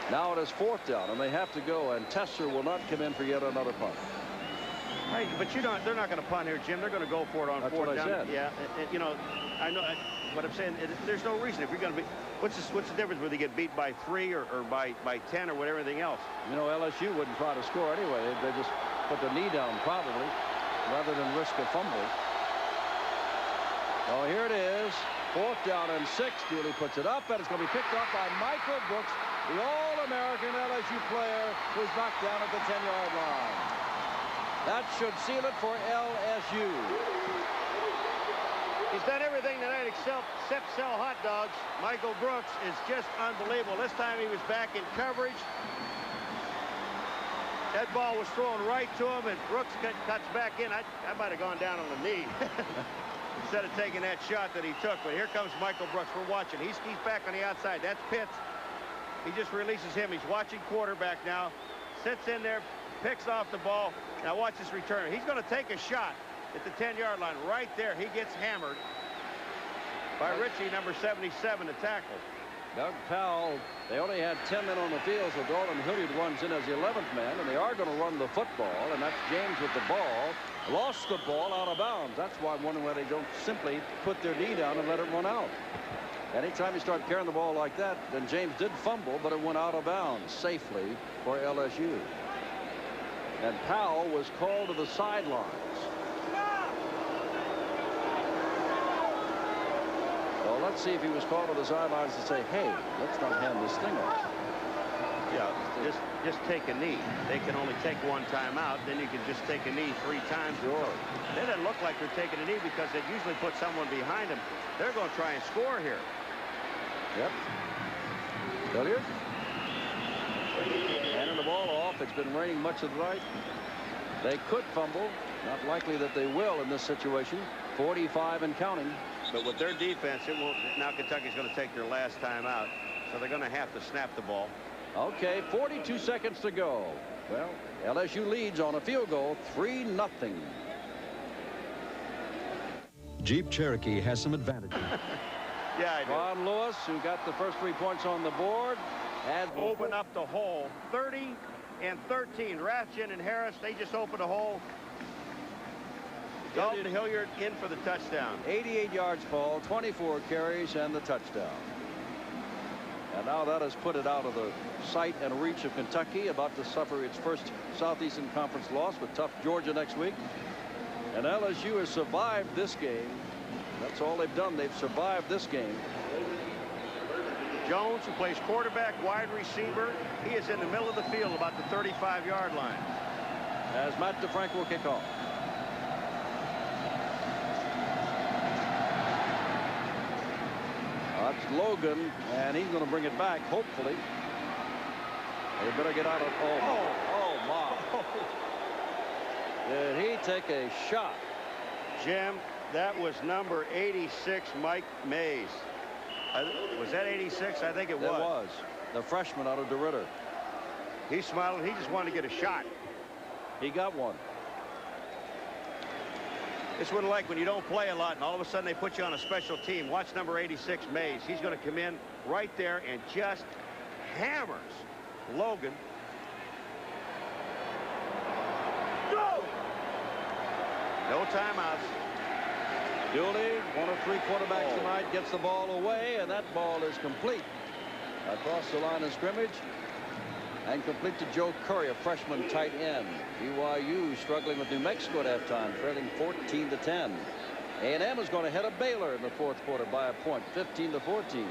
S3: Now it is 4th down, and they have to go, and Tesser will not come in for yet another punt.
S2: Right, but they're not going to punt here, Jim. They're going to go for it on
S3: That's
S2: fourth
S3: what I
S2: down.
S3: said.
S2: Yeah, you know, I know what I'm saying. There's no reason if you're going to be. What's the difference whether you get beat by 3 or by 10 or whatever, everything else?
S3: You know, LSU wouldn't try to score anyway. They just put their knee down probably rather than risk a fumble. Oh, here it is. 4th down and 6. Dooley puts it up, and it's going to be picked up by Michael Brooks, the All-American LSU player who's knocked down at the 10-yard line. That should seal it for LSU.
S2: He's done everything tonight except sell hot dogs. Michael Brooks is just unbelievable. This time he was back in coverage. That ball was thrown right to him, and Brooks cuts back in. I might have gone down on the knee instead of taking that shot that he took. But here comes Michael Brooks. We're watching. He's back on the outside. That's Pitts. He just releases him. He's watching quarterback now. Sits in there, picks off the ball. Now watch this return. He's going to take a shot at the 10-yard line. Right there, he gets hammered by Ritchie, number 77, to tackle.
S3: Doug Powell, they only had 10 men on the field, so Dalton Hilliard runs in as the 11th man, and they are going to run the football, and that's James with the ball. Lost the ball out of bounds. That's why I'm wondering why they don't simply put their knee down and let it run out. Anytime you start carrying the ball like that, then James did fumble, but it went out of bounds safely for LSU. And Powell was called to the sidelines. Well, let's see if he was called to the sidelines to say, hey, let's not hand this thing off.
S2: Yeah, just take a knee. They can only take one timeout. Then you can just take a knee 3 times.
S3: Sure.
S2: They doesn't look like they're taking a knee because they usually put someone behind them. They're going to try and score here.
S3: Yep. Hilliard. Handing the ball off. It's been raining much of the night. They could fumble. Not likely that they will in this situation. 45 and counting.
S2: But with their defense, it won't. Now Kentucky's going to take their last time out, so they're going to have to snap the ball.
S3: Okay, 42 seconds to go. Well, LSU leads on a field goal, 3-0.
S17: Jeep Cherokee has some advantages.
S2: Yeah, I do.
S3: Ron Lewis, who got the first 3 points on the board, has
S2: open up the hole. 30 and 13. Rathjen and Harris, they just opened a hole. Dalton Hilliard in for the touchdown.
S3: 88 yards, Paul, 24 carries, and the touchdown. And now that has put it out of the sight and reach of Kentucky, about to suffer its first Southeastern Conference loss with tough Georgia next week. And LSU has survived this game. That's all they've done. They've survived this game.
S2: Jones, who plays quarterback, wide receiver, he is in the middle of the field about the 35-yard line.
S3: As Matt DeFranco will kick off. That's Logan, and he's going to bring it back, hopefully. They better get out of... Oh, my. Did he take a shot?
S2: Jim, that was number 86, Mike Mays. Was that 86? I think it was.
S3: It was. The freshman out of DeRidder.
S2: He's smiling. He just wanted to get a shot.
S3: He got one.
S2: It's what like when you don't play a lot and all of a sudden they put you on a special team. Watch number 86, Mays. He's going to come in right there and just hammers Logan. Go! No timeouts.
S3: Dooley, 1 of 3 quarterbacks tonight, gets the ball away, and that ball is complete across the line of scrimmage and complete to Joe Curry, a freshman tight end. BYU struggling with New Mexico at halftime, trailing 14-10. A&M is going to head a Baylor in the 4th quarter by a point, 15-14.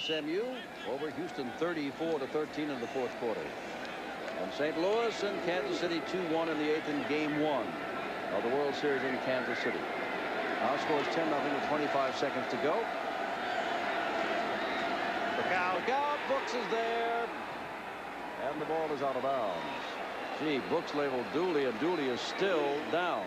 S3: SMU over Houston 34-13 in the 4th quarter. And St. Louis and Kansas City 2-1 in the 8th in game 1 of the World Series in Kansas City. Now scores 10-0 with 25 seconds to go.
S2: Look out.
S3: Brooks is there. And the ball is out of bounds. Gee, Brooks labeled Dooley, and Dooley is still down.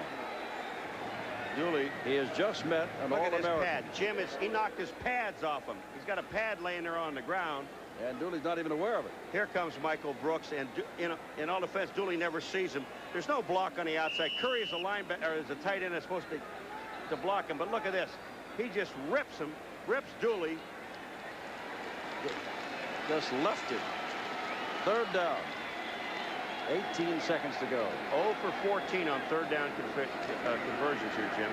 S3: Dooley, he has just met an All-American.
S2: Look at his pad. Jim, he knocked his pads off him. He's got a pad laying there on the ground.
S3: And Dooley's not even aware of it.
S2: Here comes Michael Brooks, and in all defense, Dooley never sees him. There's no block on the outside. Curry is a linebacker, or is a tight end that's supposed to block him. But look at this. He just rips him, rips Dooley.
S3: Just left him. 3rd down. 18 seconds to go.
S2: 0 for 14 on third down conversions here, Jim.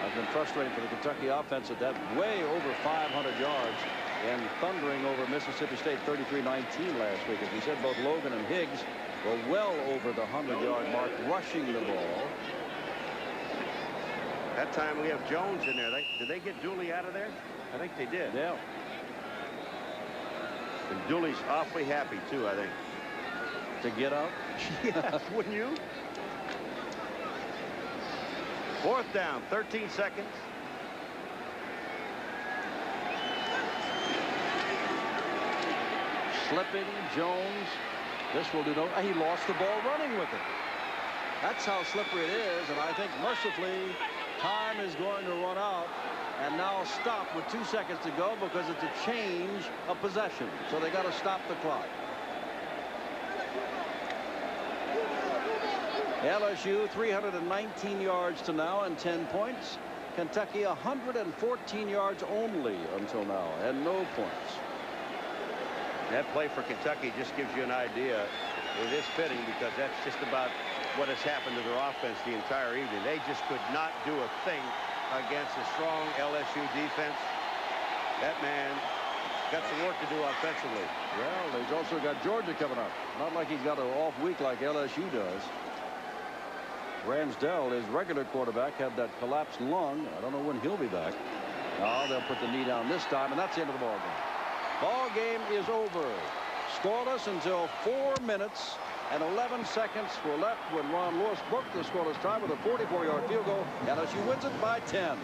S3: I've been frustrated for the Kentucky offense at that way over 500 yards and thundering over Mississippi State 33-19 last week. As we said, both Logan and Higgs were well over the 100-yard mark rushing the ball.
S2: That time we have Jones in there. Did they get Dooley out of there? I think they did.
S3: Yeah.
S2: And Dooley's awfully happy, too, I think.
S3: To get out?
S2: Yes, wouldn't you? Fourth down, 13 seconds.
S3: Slipping, Jones. This will do no. He lost the ball running with it. That's how slippery it is, and I think mercifully time is going to run out and now stop with 2 seconds to go because it's a change of possession. So they got to stop the clock. LSU 319 yards to now and 10 points. Kentucky 114 yards only until now and no points.
S2: That play for Kentucky just gives you an idea. It is fitting because that's just about what has happened to their offense the entire evening. They just could not do a thing against a strong LSU defense. That man got some work to do offensively.
S3: Well, they've also got Georgia coming up. Not like he's got an off week like LSU does. Ramsdell, his regular quarterback, had that collapsed lung. I don't know when he'll be back. Now they'll put the knee down this time, and that's the end of the ball game. Ball game is over. Scoreless until 4 minutes and 11 seconds were left when Ron Lewis broke the scoreless tie with a 44-yard field goal. LSU wins it by 10.